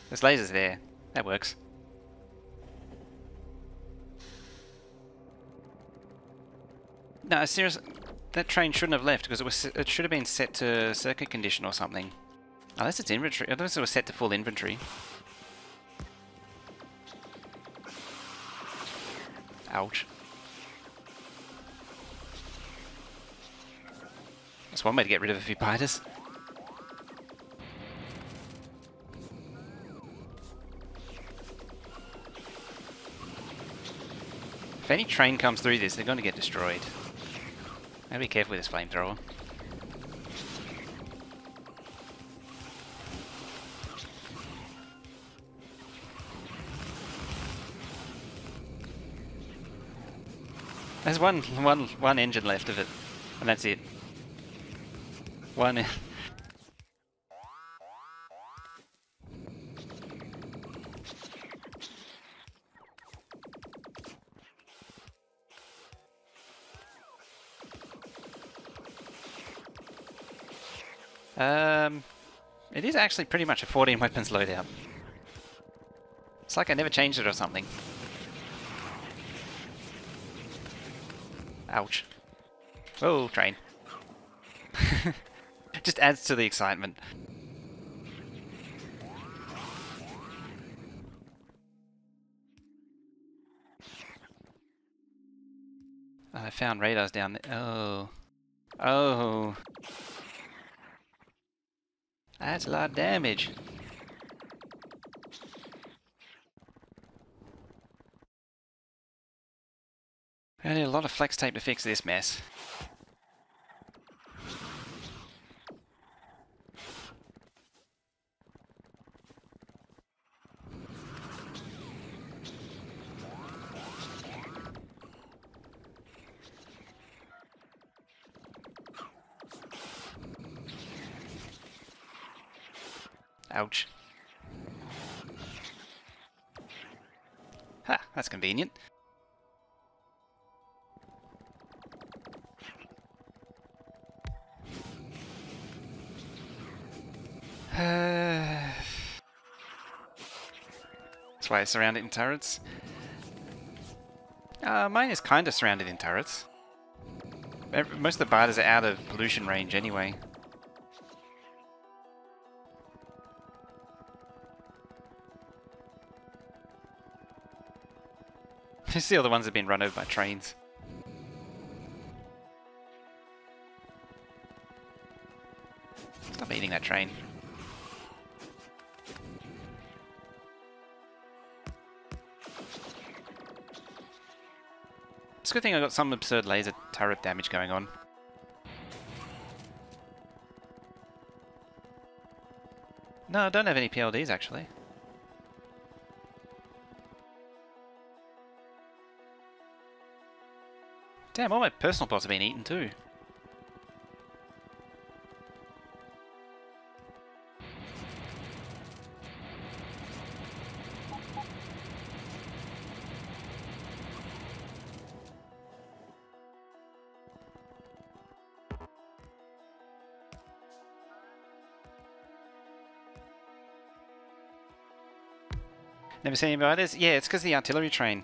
There's lasers there. That works. No, seriously, that train shouldn't have left because it should have been set to circuit condition or something. Unless it's inventory. Unless it was set to full inventory. Ouch. That's one way to get rid of a few biters. If any train comes through this, they're going to get destroyed. Gotta be careful with this flamethrower. There's one engine left of it, and that's it. It is actually pretty much a 14 weapons loadout. It's like I never changed it or something. Ouch. Oh, train. Just adds to the excitement. I found radars down there. Oh. Oh. That's a lot of damage. I need a lot of flex tape to fix this mess. Ouch. Ha, that's convenient. That's why I surround it in turrets. Mine is kind of surrounded in turrets. Most of the biters are out of pollution range anyway. These are the other ones that have been run over by trains. Stop eating that train. It's a good thing I got some absurd laser turret damage going on. No, I don't have any PLDs actually. Damn, all my personal bots have been eaten too. Never seen any biters? Yeah, it's because the artillery train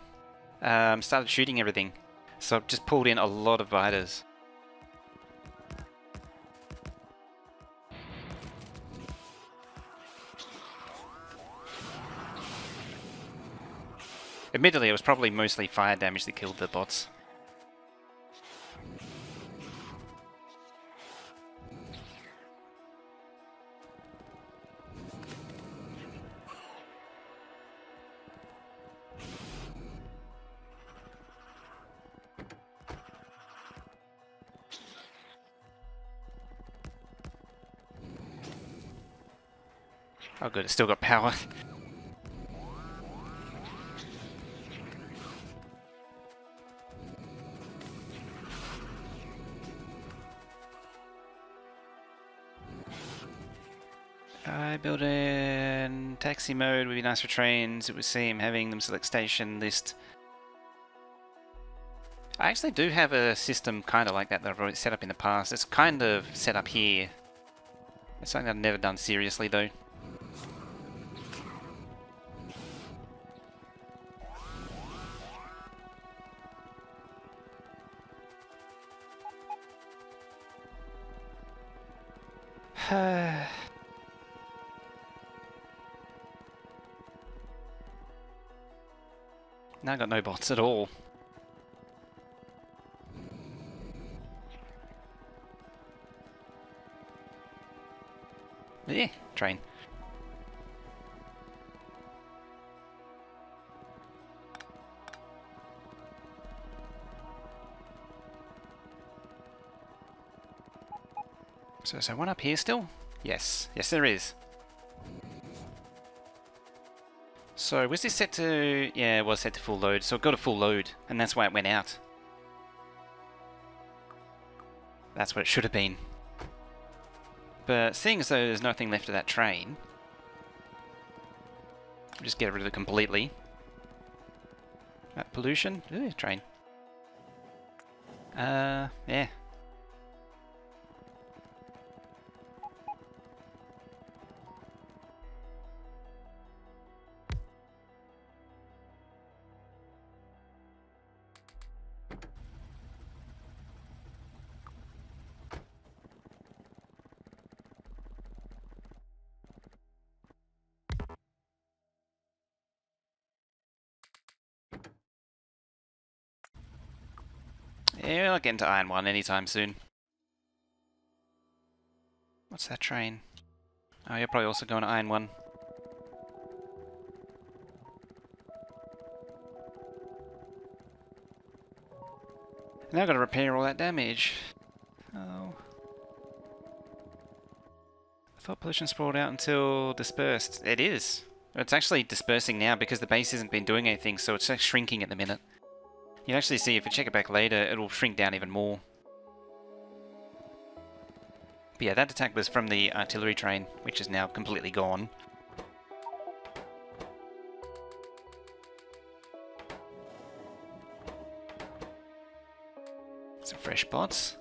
started shooting everything. So I've just pulled in a lot of biters. Admittedly, it was probably mostly fire damage that killed the bots. Oh good, it's still got power. I built in taxi mode would be nice for trains. It would seem having them select station list. I actually do have a system kind of like that I've already set up in the past. It's kind of set up here. It's something I've never done seriously though. Now I got no bots at all. Yeah, train. So is there one up here still? Yes. Yes, there is. So was this set to... Yeah, it was set to full load. So it got a full load, and that's why it went out. That's what it should have been. But seeing as though there's nothing left of that train, just get rid of it completely. Pollution? Ooh, train. Yeah. Yeah, we're not getting to Iron 1 anytime soon. What's that train? Oh, you're probably also going to Iron 1. Now I've got to repair all that damage. Oh. I thought pollution sprawled out until dispersed. It is. It's actually dispersing now because the base hasn't been doing anything, so it's like shrinking at the minute. You can actually see if you check it back later, it'll shrink down even more. But yeah, that attack was from the artillery train, which is now completely gone. Some fresh bots.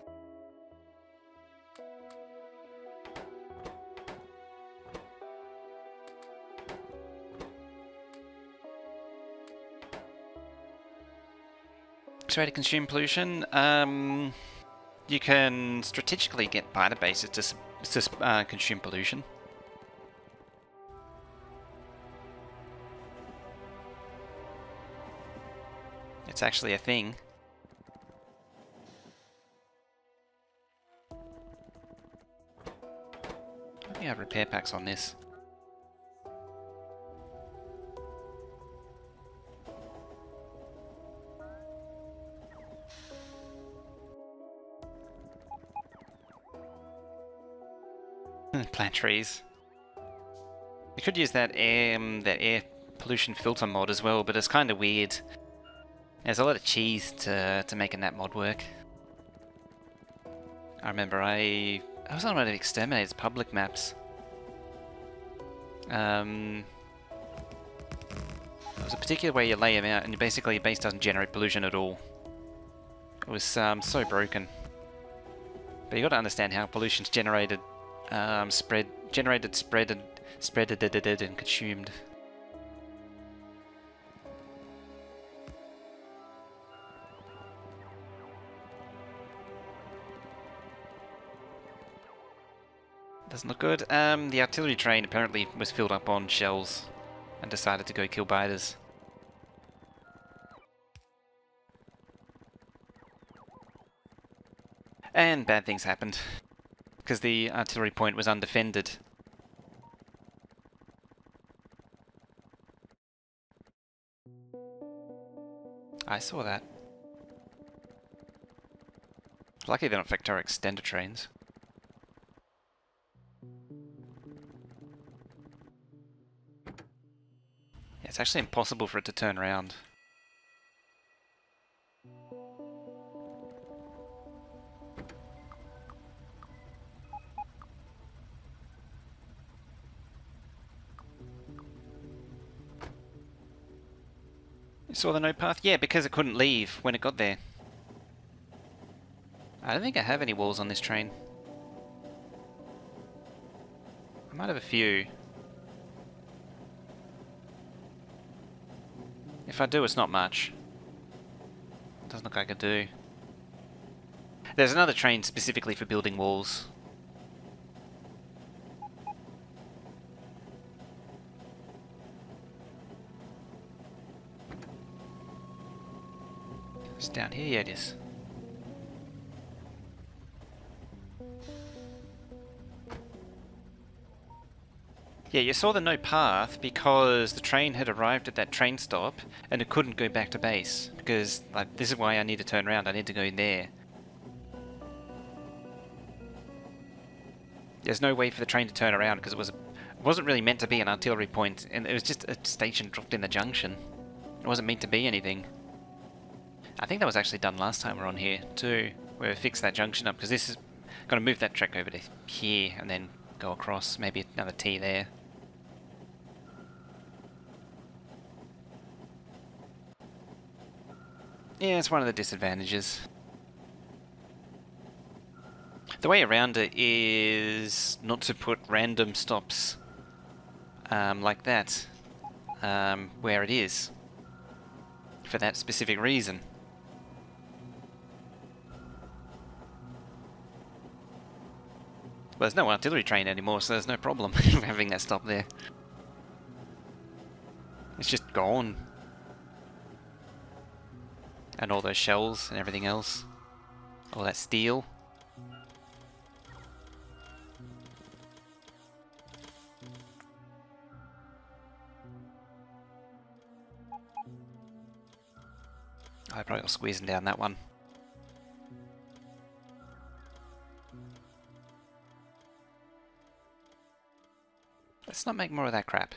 Try to consume pollution. You can strategically get pilot bases to consume pollution. It's actually a thing. Let me have repair packs on this. Plant trees. You could use that air pollution filter mod as well, but it's kind of weird. There's a lot of cheese to making that mod work. I remember I was on one of Exterminator's public maps. There was a particular way you lay them out, and basically your base doesn't generate pollution at all. It was so broken. But you got to understand how pollution's generated. Spread and consumed. Doesn't look good. The artillery train apparently was filled up on shells and decided to go kill biters. And bad things happened. Because the artillery point was undefended. I saw that. Lucky they're not Factorio extender trains. Yeah, it's actually impossible for it to turn around. You saw the no path? Yeah, because it couldn't leave when it got there. I don't think I have any walls on this train. I might have a few. If I do, it's not much. Doesn't look like I do. There's another train specifically for building walls. It's down here, yeah it is. Yeah, you saw the no path because the train had arrived at that train stop and it couldn't go back to base. Because, like, this is why I need to turn around, I need to go in there. There's no way for the train to turn around because it wasn't really meant to be an artillery point, and it was just a station dropped in the junction. It wasn't meant to be anything. I think that was actually done last time we were on here too, where we fixed that junction up, because this is going to move that track over to here and then go across, maybe another T there. Yeah, it's one of the disadvantages. The way around it is not to put random stops like that where it is for that specific reason. Well, there's no artillery train anymore, so there's no problem having that stop there. It's just gone. And all those shells and everything else. All that steel. I probably got squeezing down that one. Let's not make more of that crap.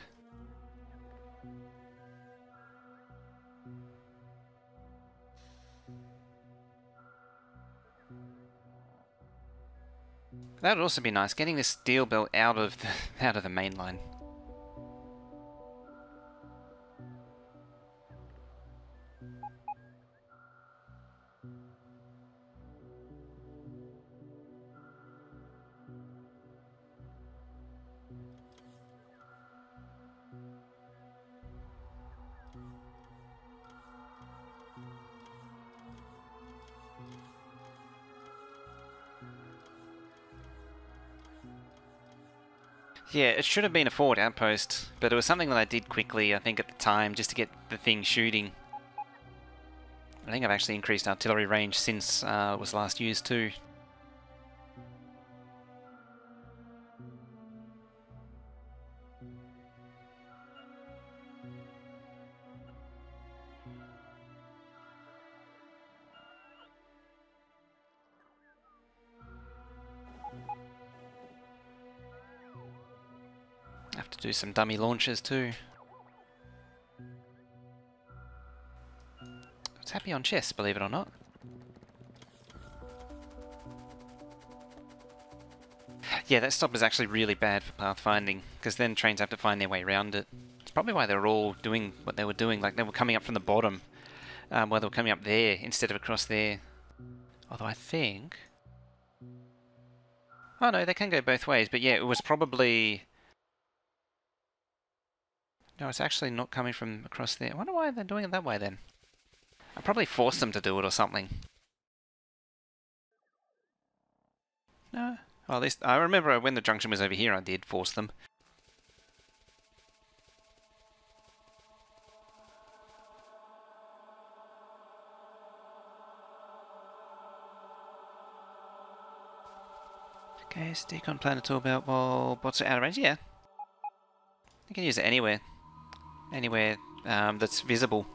That would also be nice, getting this steel belt out of the main line. Yeah, it should have been a forward outpost, but it was something that I did quickly, I think, at the time, just to get the thing shooting. I think I've actually increased artillery range since it was last used too. Have to do some dummy launches too. It's happy on chess, believe it or not. Yeah, that stop is actually really bad for pathfinding, because then trains have to find their way around it. It's probably why they were all doing what they were doing, like they were coming up from the bottom, while they were coming up there instead of across there. Although I think... Oh no, they can go both ways, but yeah, it was probably... No, it's actually not coming from across there. I wonder why they're doing it that way then. I probably forced them to do it or something. No. Well, at least I remember when the junction was over here, I did force them. Okay, so decon planet tool belt while bots are out of range. Yeah, you can use it anywhere. Anywhere that's visible.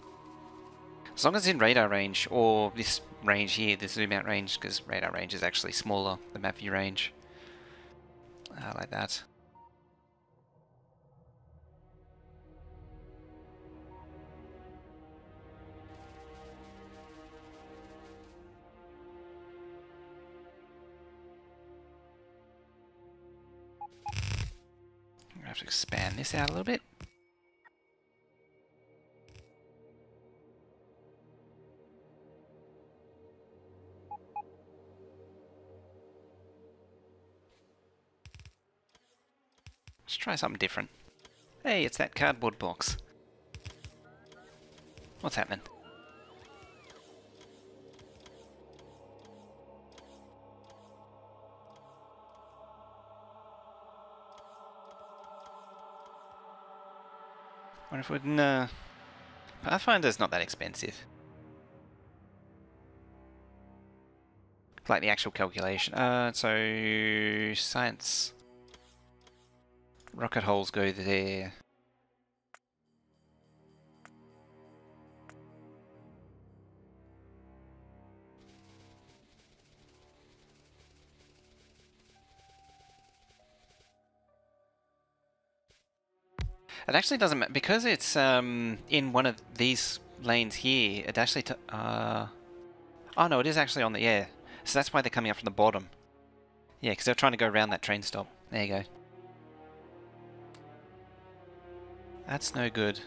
As long as it's in radar range, or this range here, the zoom out range, because radar range is actually smaller than map view range. Like that. I'm gonna have to expand this out a little bit. Let's try something different. Hey, it's that cardboard box. What's happening? Wonder if we'd... No. Pathfinder's not that expensive. Like the actual calculation. So... Science... Rocket holes go there. It actually doesn't matter, because it's in one of these lanes here, it actually... oh no, it is actually on the... Yeah. So that's why they're coming up from the bottom. Yeah, because they're trying to go around that train stop. There you go. That's no good.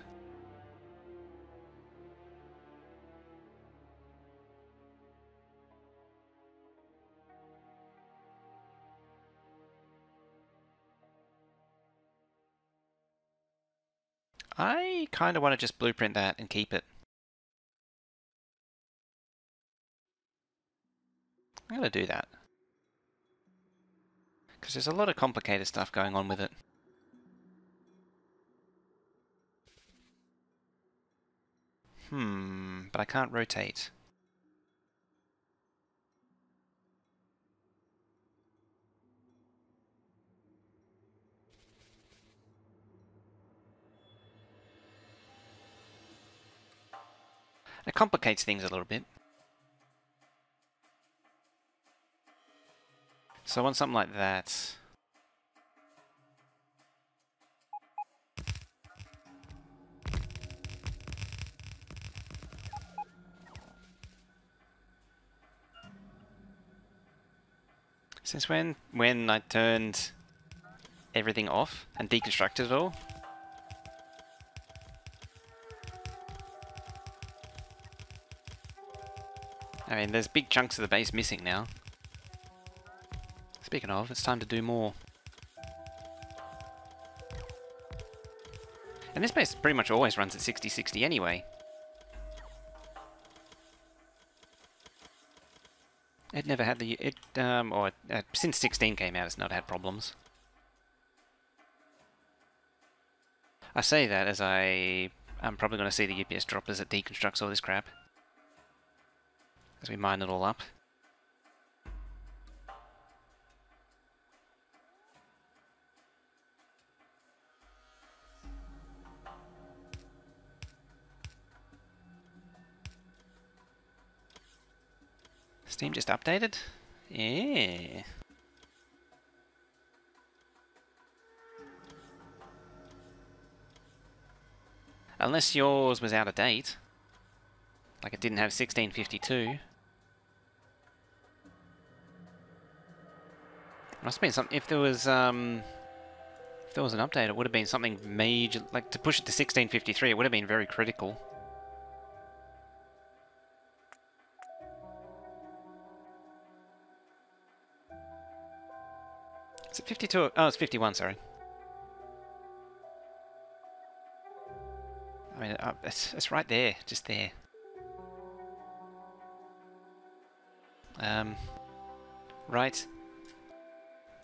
I kind of want to just blueprint that and keep it. I'm going to do that. Because there's a lot of complicated stuff going on with it. But I can't rotate. It complicates things a little bit. So I want something like that. Since when I turned everything off and deconstructed it all? I mean, there's big chunks of the base missing now. Speaking of, it's time to do more. And this base pretty much always runs at 60-60 anyway. It never had the... since 16 came out, it's not had problems. I say that as I'm probably going to see the UPS drop as it deconstructs all this crap. As we mine it all up. Steam just updated? Yeah. Unless yours was out of date. Like it didn't have 1652. Must have been something. If there was an update, it would have been something major. Like to push it to 1653, it would have been very critical. Is it 52? Oh, it's 51. Sorry. I mean, it's right there, just there.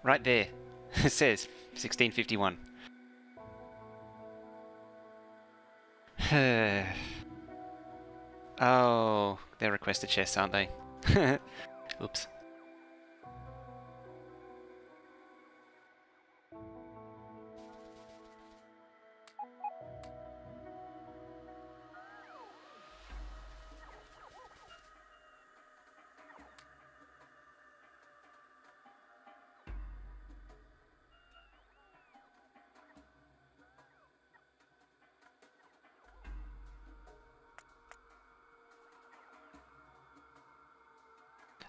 Right there. It says 1651. Oh, they're requested chests, aren't they? Oops.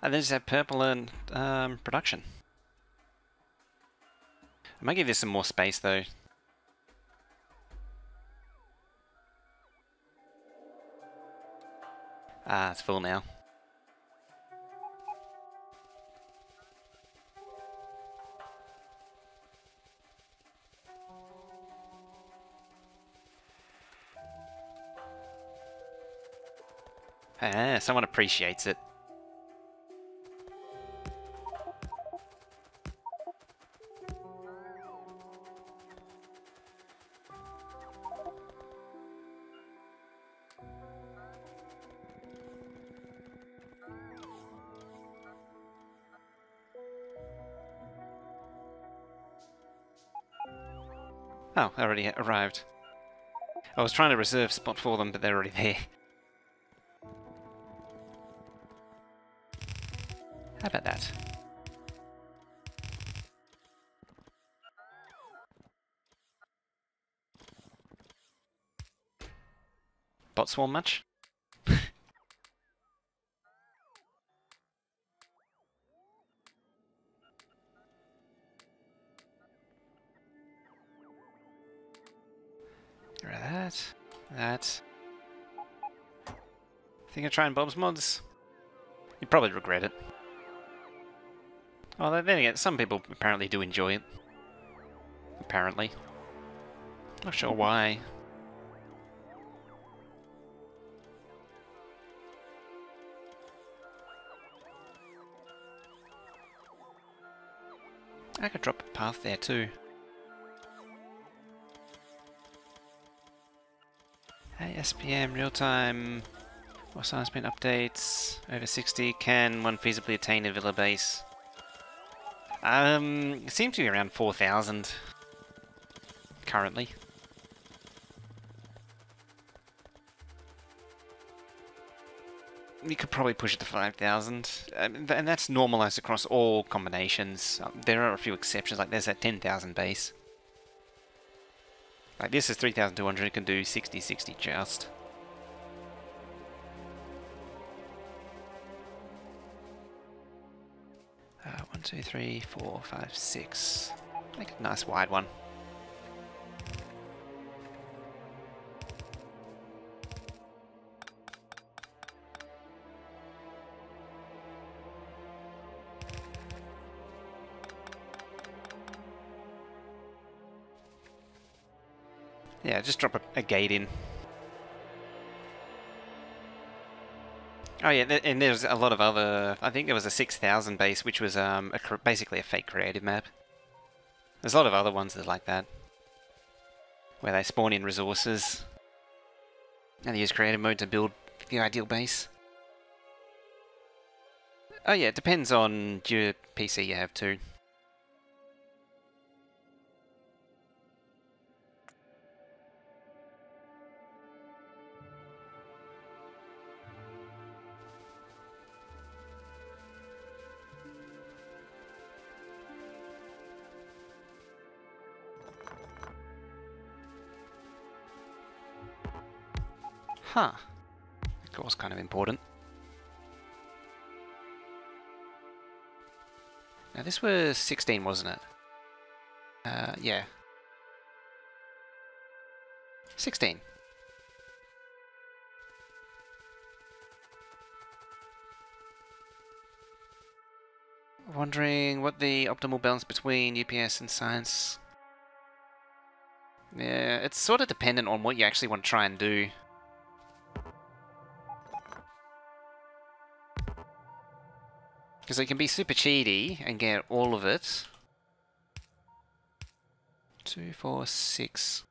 And then just have purple and production. I might give this some more space though. Ah, it's full now. Ah, someone appreciates it. Oh, they already arrived. I was trying to reserve spot for them, but they're already there. How about that? Bot swarm much? That. Think of trying Bob's mods? You'd probably regret it. Well, then again, some people apparently do enjoy it. Apparently. Not sure why. I could drop a path there too. Hey, SPM, real time. What science been updates? Over 60. Can one feasibly attain a villa base? It seems to be around 4,000 currently. You could probably push it to 5,000, and that's normalized across all combinations. There are a few exceptions, like there's that 10,000 base. Like this is 3,200, it can do 60-60 just. One, two, three, 4, 5, 6. Make a nice wide one. Yeah, just drop a gate in. Oh yeah, and there's a lot of other... I think there was a 6,000 base, which was basically a fake creative map. There's a lot of other ones that are like that, where they spawn in resources and use creative mode to build the ideal base. Oh yeah, it depends on your PC you have too. Huh. That was kind of important. Now this was 16, wasn't it? Yeah. 16. Wondering what the optimal balance between UPS and science... Yeah, it's sort of dependent on what you actually want to try and do. Because it can be super cheaty and get all of it. 2, 4, 6.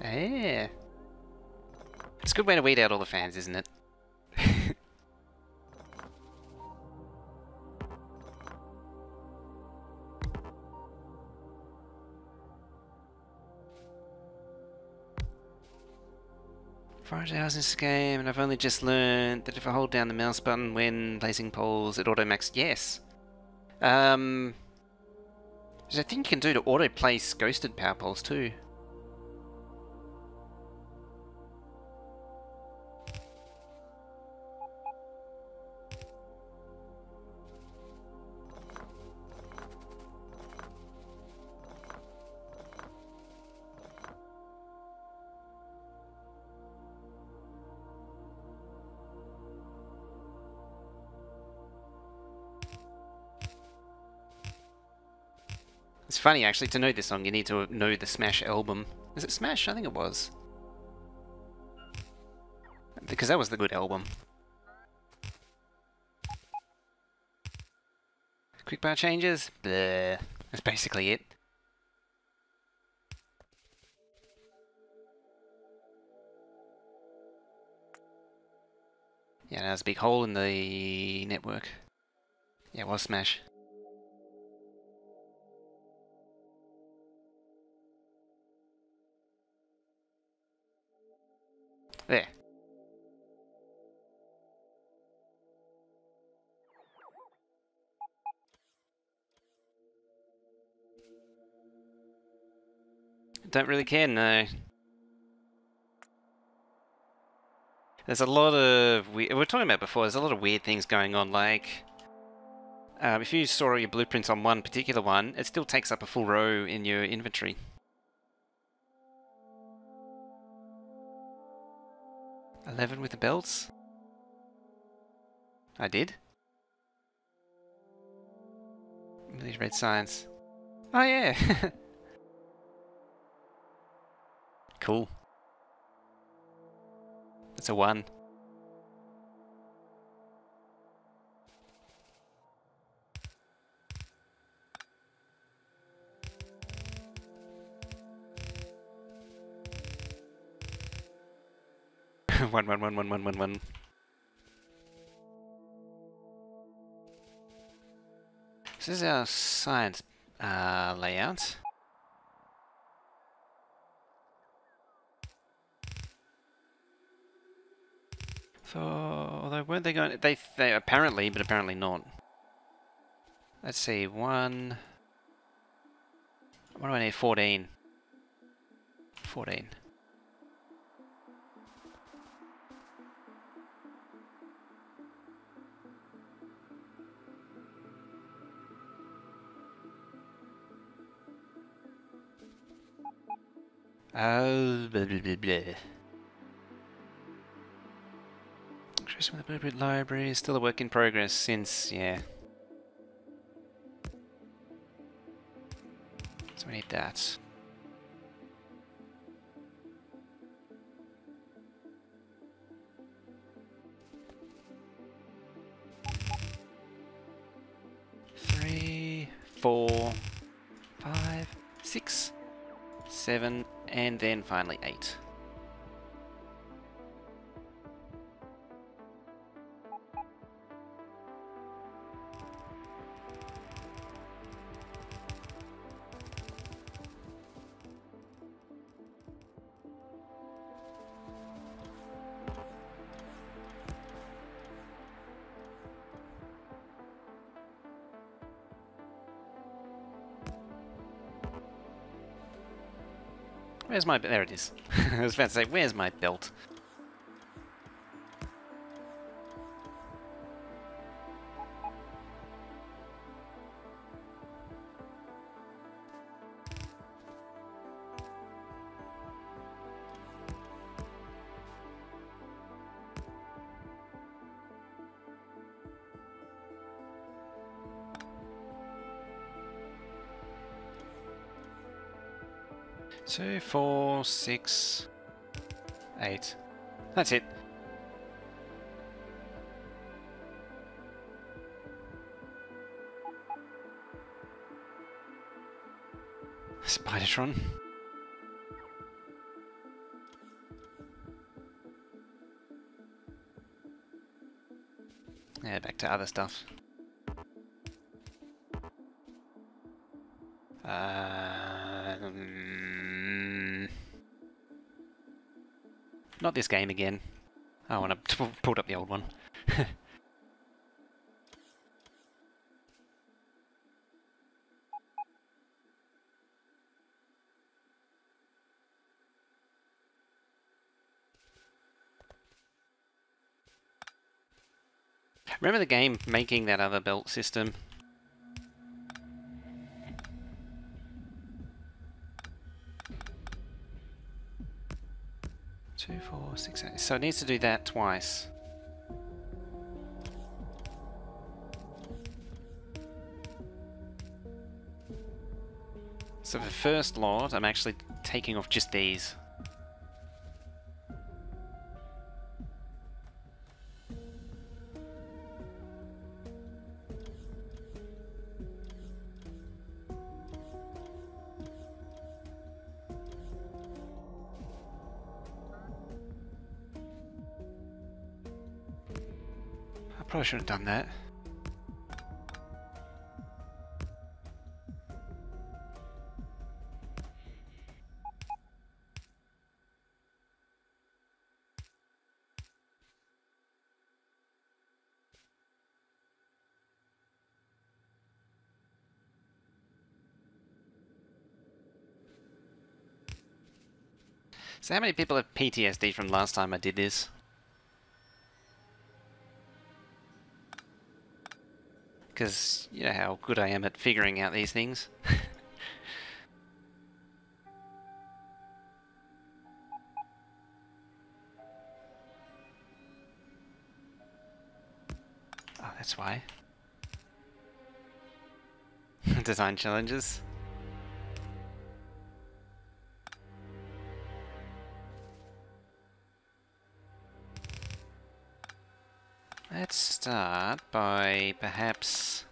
Yeah. It's a good way to weed out all the fans, isn't it? Forage hours in this game, and I've only just learned that if I hold down the mouse button when placing poles, it auto-max. Yes. There's a thing you can do to auto-place ghosted power poles too. It's funny actually, to know this song you need to know the Smash album. Is it Smash? I think it was. Because that was the good album. Quick bar changes? Bleh. That's basically it. Yeah, there's a big hole in the network. Yeah, it was Smash. There. Don't really care, no. There's a lot of... we were talking about before, there's a lot of weird things going on, like... if you saw your blueprints on one particular one, it still takes up a full row in your inventory. $11 with the belts? I did? These red signs. Oh yeah! Cool. That's a 1. One. This is our science layout. So, although weren't they going? They apparently, but apparently not. Let's see, one. What do I need? 14. 14. Blah, blah, blah, blah. Trace from the Blueprint Library is still a work in progress since, yeah. So we need that. Three, 4, 5, 6, 7, and then finally 8. Where's my... There it is. I was about to say, where's my belt? Two, 4, 6, 8. That's it. Spidertron. Yeah, back to other stuff. Not this game again. I want to pulled up the old one. Remember the game making that other belt system? Two, 4, 6, 8. So it needs to do that twice. So for the first lot, I'm actually taking off just these. I probably shouldn't have done that. So how many people have PTSD from last time I did this? Because you know how good I am at figuring out these things. Oh, that's why. Design challenges. Let's start by perhaps...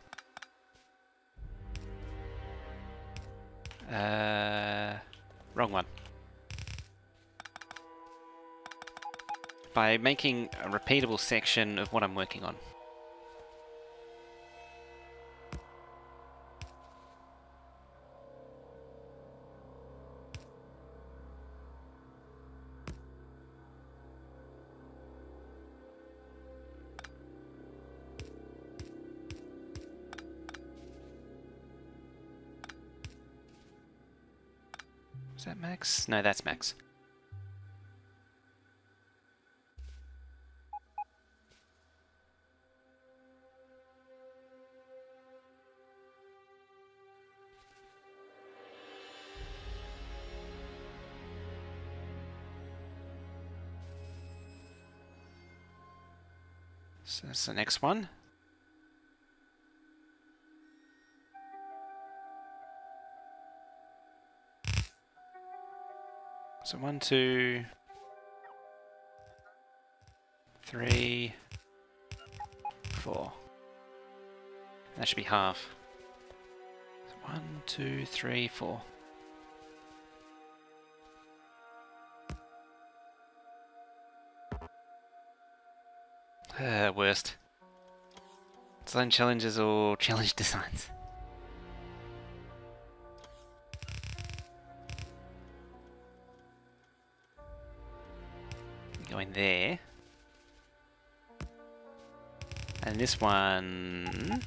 wrong one. by making a repeatable section of what I'm working on. Is that max? No, that's max. So that's the next one. So 1, 2, 3, 4. That should be half. So 1, 2, 3, 4. Worst. Design challenges or challenge designs. Go in there. And this one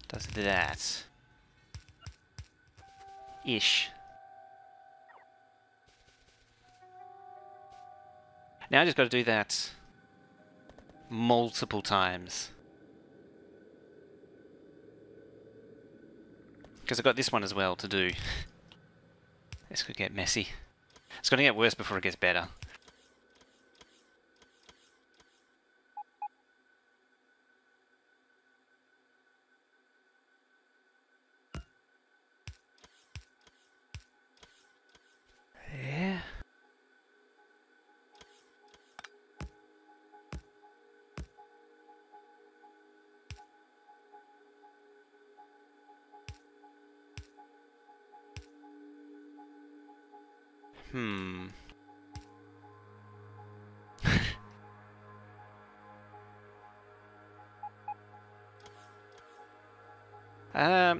does that. Ish. Now I just got to do that multiple times. Because I've got this one as well to do. This could get messy. It's going to get worse before it gets better. There.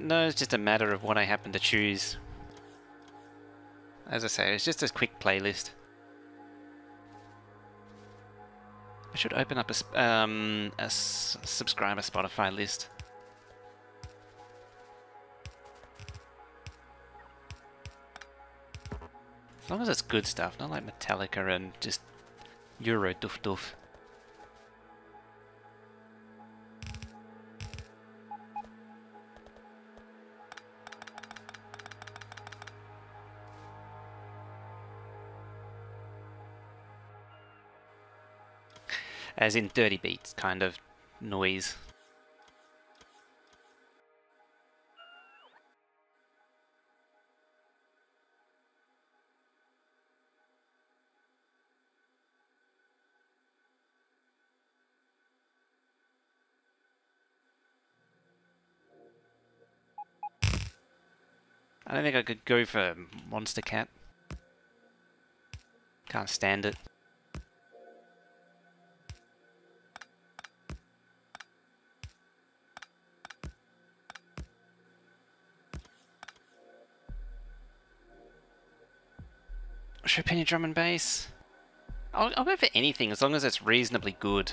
No, it's just a matter of what I happen to choose. As I say, it's just a quick playlist. I should open up a subscriber Spotify list. As long as it's good stuff, not like Metallica and just Euro doof doof. As in dirty beats kind of noise. I don't think I could go for Monster Cat. Can't stand it. Chopin drum and bass. I'll go for anything as long as it's reasonably good.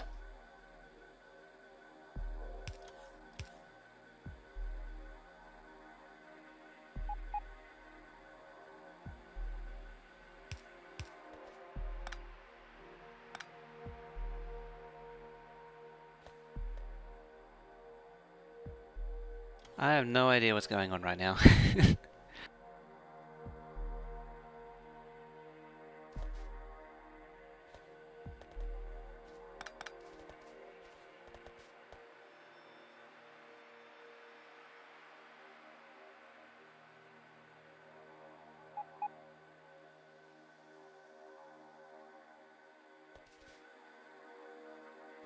I have no idea what's going on right now.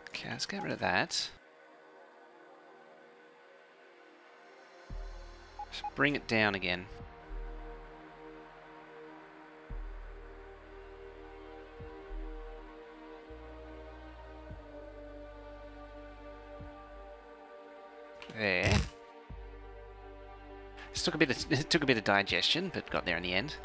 Okay, let's get rid of that. Just bring it down again. there. This took a bit of, it took a bit of digestion, but got there in the end.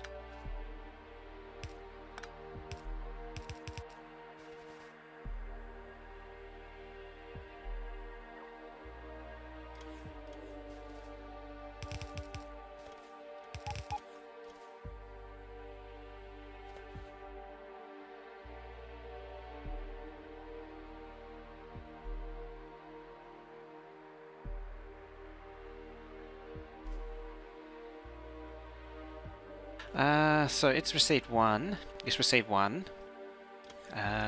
So it's received 1. It's received 1.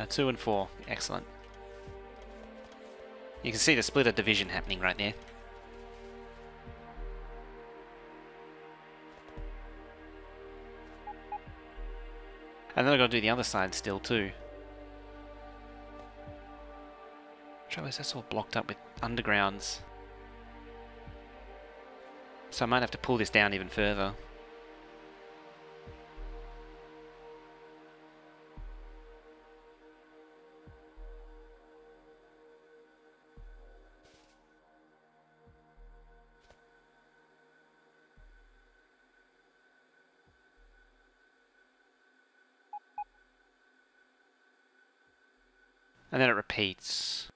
2 and 4. Excellent. You can see the splitter division happening right there. And then I've got to do the other side still too. Trouble is that's all blocked up with undergrounds. So I might have to pull this down even further. And then it repeats.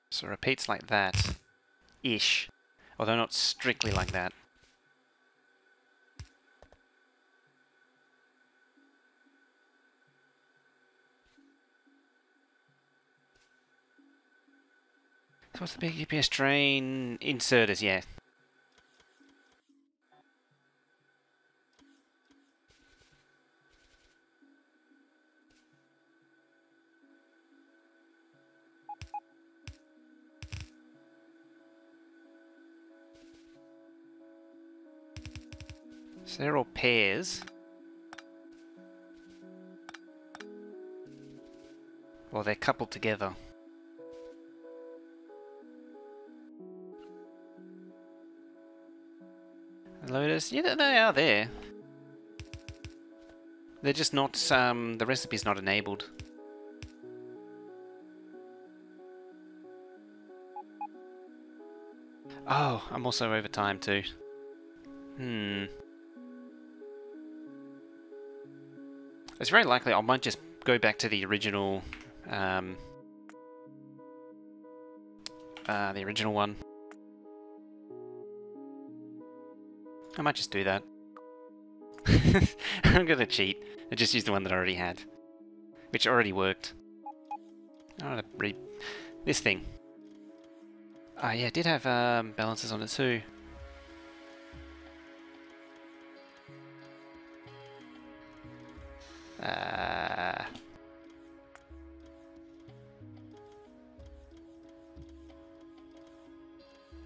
So it repeats like that. Ish. Although not strictly like that. So what's the big UPS drain? Inserters, yeah. So they're all pairs. Well, they're coupled together. Loaders, yeah, they are there. They're just not, the recipe's not enabled. Oh, I'm also over time too. It's very likely I might just go back to the original one. I might just do that. I'm gonna cheat. I just used the one that I already had, which already worked. I want to read this thing. Oh yeah, it did have balances on it too.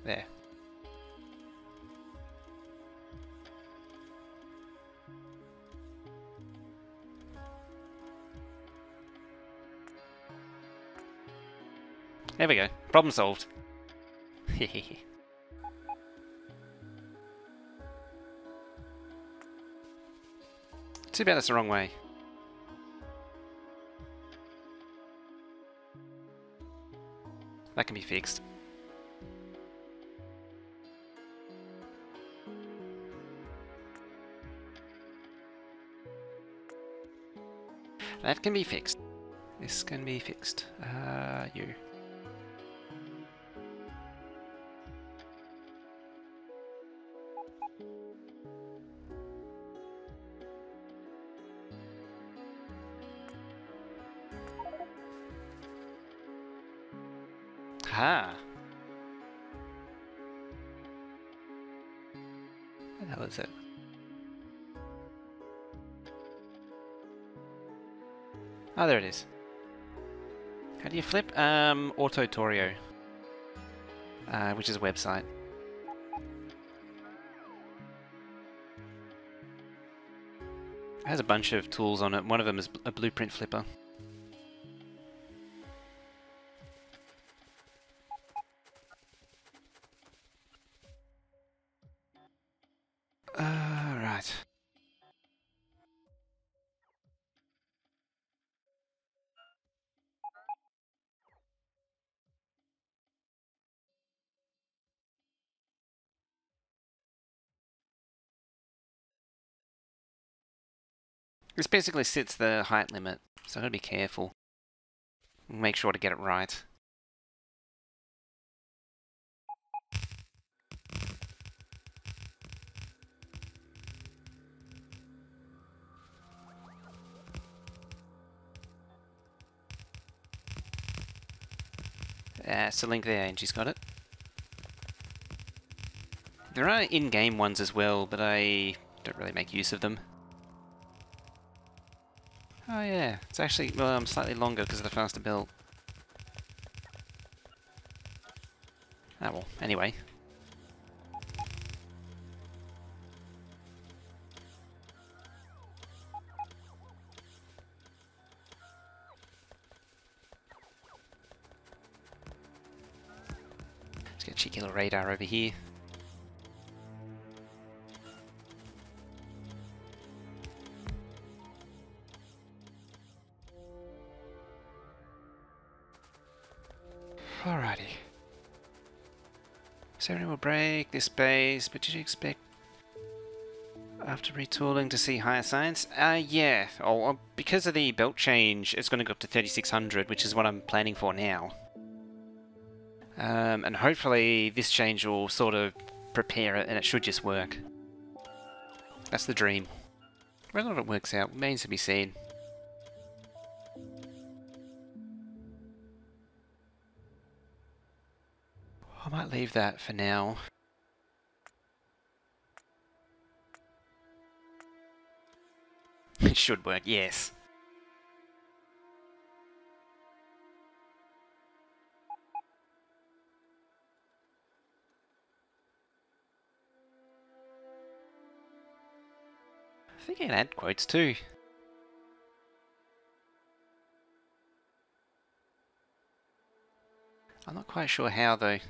There. There we go. Problem solved. Too bad it's the wrong way. That can be fixed. That can be fixed. This can be fixed. You. Ha! What the hell is it? Oh, there it is. How do you flip? Autotorio. Which is a website. It has a bunch of tools on it. One of them is a blueprint flipper. Right. This basically sets the height limit, so I've got to be careful. Make sure to get it right. It's a link there, and she's got it. There are in-game ones as well, but I don't really make use of them. Oh yeah, it's actually, well, slightly longer because of the faster build. Ah well, anyway. Let's get a cheeky little radar over here. Alrighty. Ceremony will break this base, but did you expect after retooling to see higher science? Yeah. Oh, because of the belt change, it's going to go up to 3600, which is what I'm planning for now. And hopefully this change will sort of prepare it, and it should just work. That's the dream. Whether it works out remains to be seen. I might leave that for now. It should work, yes. I think I can add quotes too. I'm not quite sure how though. I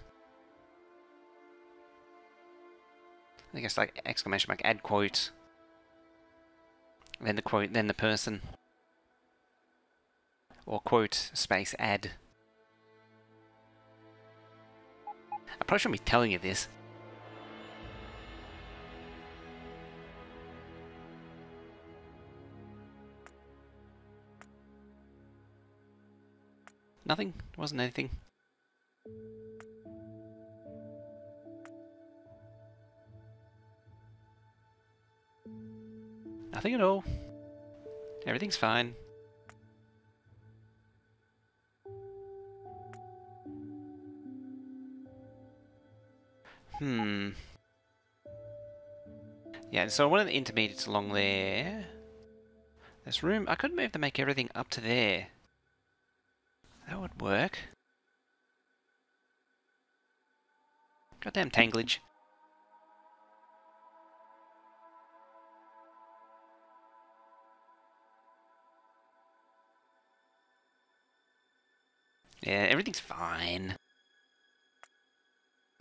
think it's like exclamation mark add quote. Then the quote, then the person. Or quote space add. I probably shouldn't be telling you this. Nothing? Wasn't anything? Nothing at all. Everything's fine. Yeah, so one of the intermediates along there. There's room. I could move to make everything up to there. That would work. Goddamn tanglage. Yeah, everything's fine.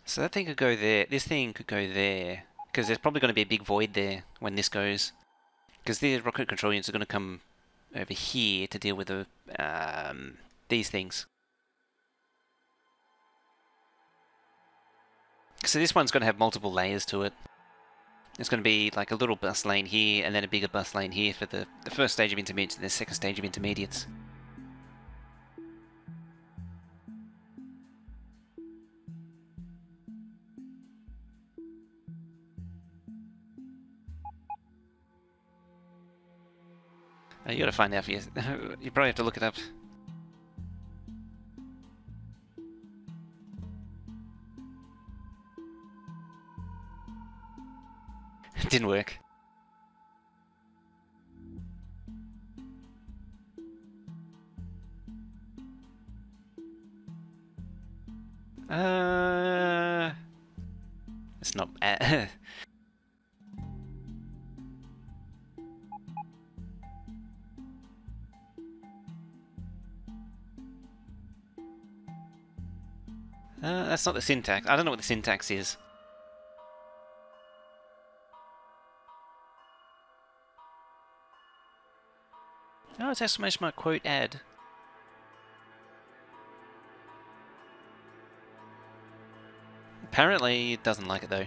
So that thing could go there. This thing could go there. Because there's probably going to be a big void there when this goes. Because the rocket control units are going to come over here to deal with the these things. So this one's going to have multiple layers to it. There's going to be like a little bus lane here and then a bigger bus lane here for the first stage of intermediates and the second stage of intermediates. You gotta find out for you. You probably have to look it up. It didn't work. It's not. That's not the syntax. I don't know what the syntax is. Oh, it's exclamation mark quote add. Apparently, it doesn't like it though.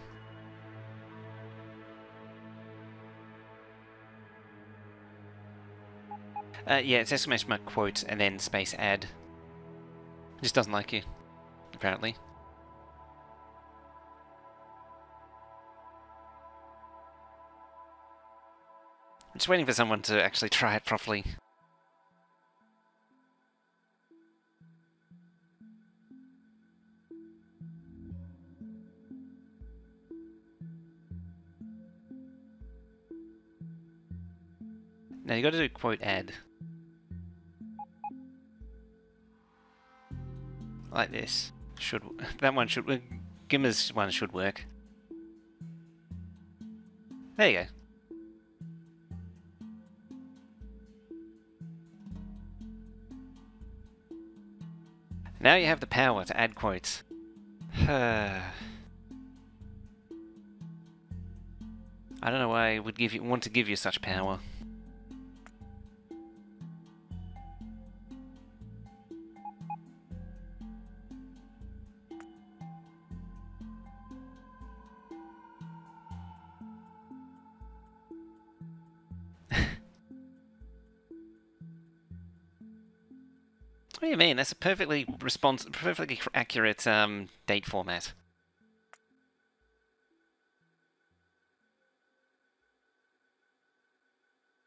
Yeah, it's exclamation mark quote and then space add. It just doesn't like you, apparently. I'm just waiting for someone to actually try it properly. Now you got to do quote add. Like this. That one should... Gimmer's one should work. There you go. Now you have the power to add quotes. I don't know why I would want to give you such power. What do you mean? That's a perfectly accurate date format.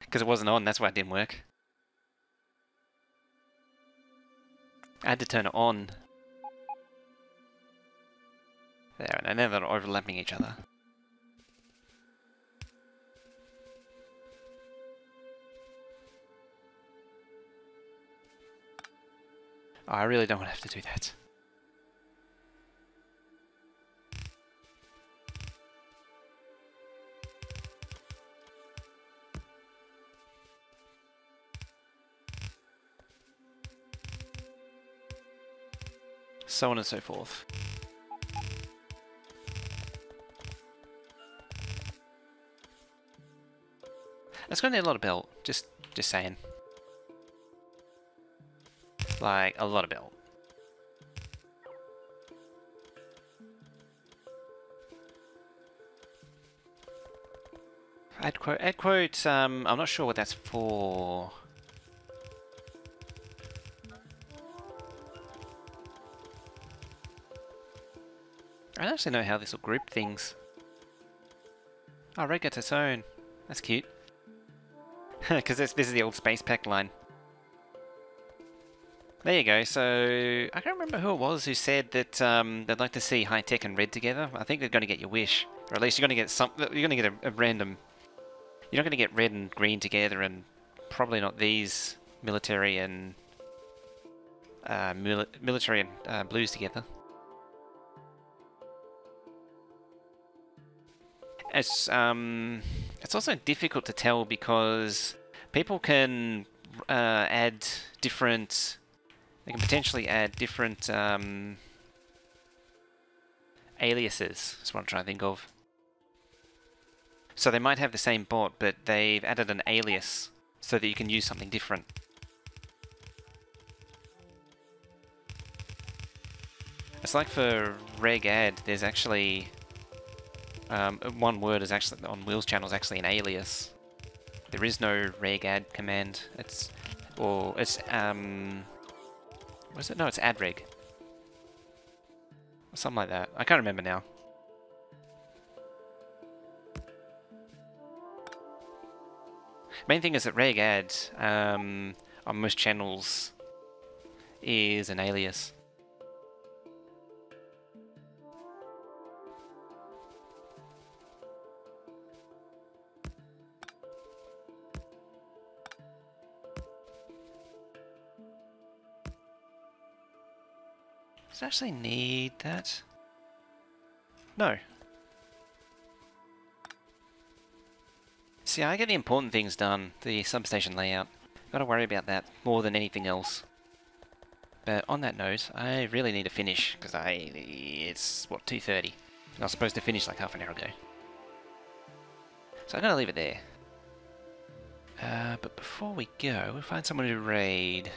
Because it wasn't on, that's why it didn't work. I had to turn it on. There, and now they're overlapping each other. Oh, I really don't want to have to do that. So on and so forth. It's gonna need a lot of belt, just saying. Like, a lot of belt. Add quote, I'm not sure what that's for. I don't actually know how this will group things. Oh, Red gets its own. That's cute. Because this is the old space pack line. There you go. So I can't remember who it was who said that they'd like to see high tech and red together. I think they're going to get your wish, or at least you're going to get some. You're going to get a random. You're not going to get red and green together, and probably not these military and blues together. It's also difficult to tell because people can add different. They can potentially add different aliases. That's what I'm trying to think of. So they might have the same bot, but they've added an alias so that you can use something different. It's like for reg add, there's actually one word is actually on Wheels channel is actually an alias. There is no reg add command. It's what is it? No, it's adreg. Or something like that. I can't remember now. Main thing is that reg add on most channels is an alias. Does it actually need that? No. See, I get the important things done, the substation layout. Gotta worry about that more than anything else. But on that note, I really need to finish, because it's, what, 2:30? And I was supposed to finish like half an hour ago. So I'm gonna leave it there. But before we go, we'll find someone to raid.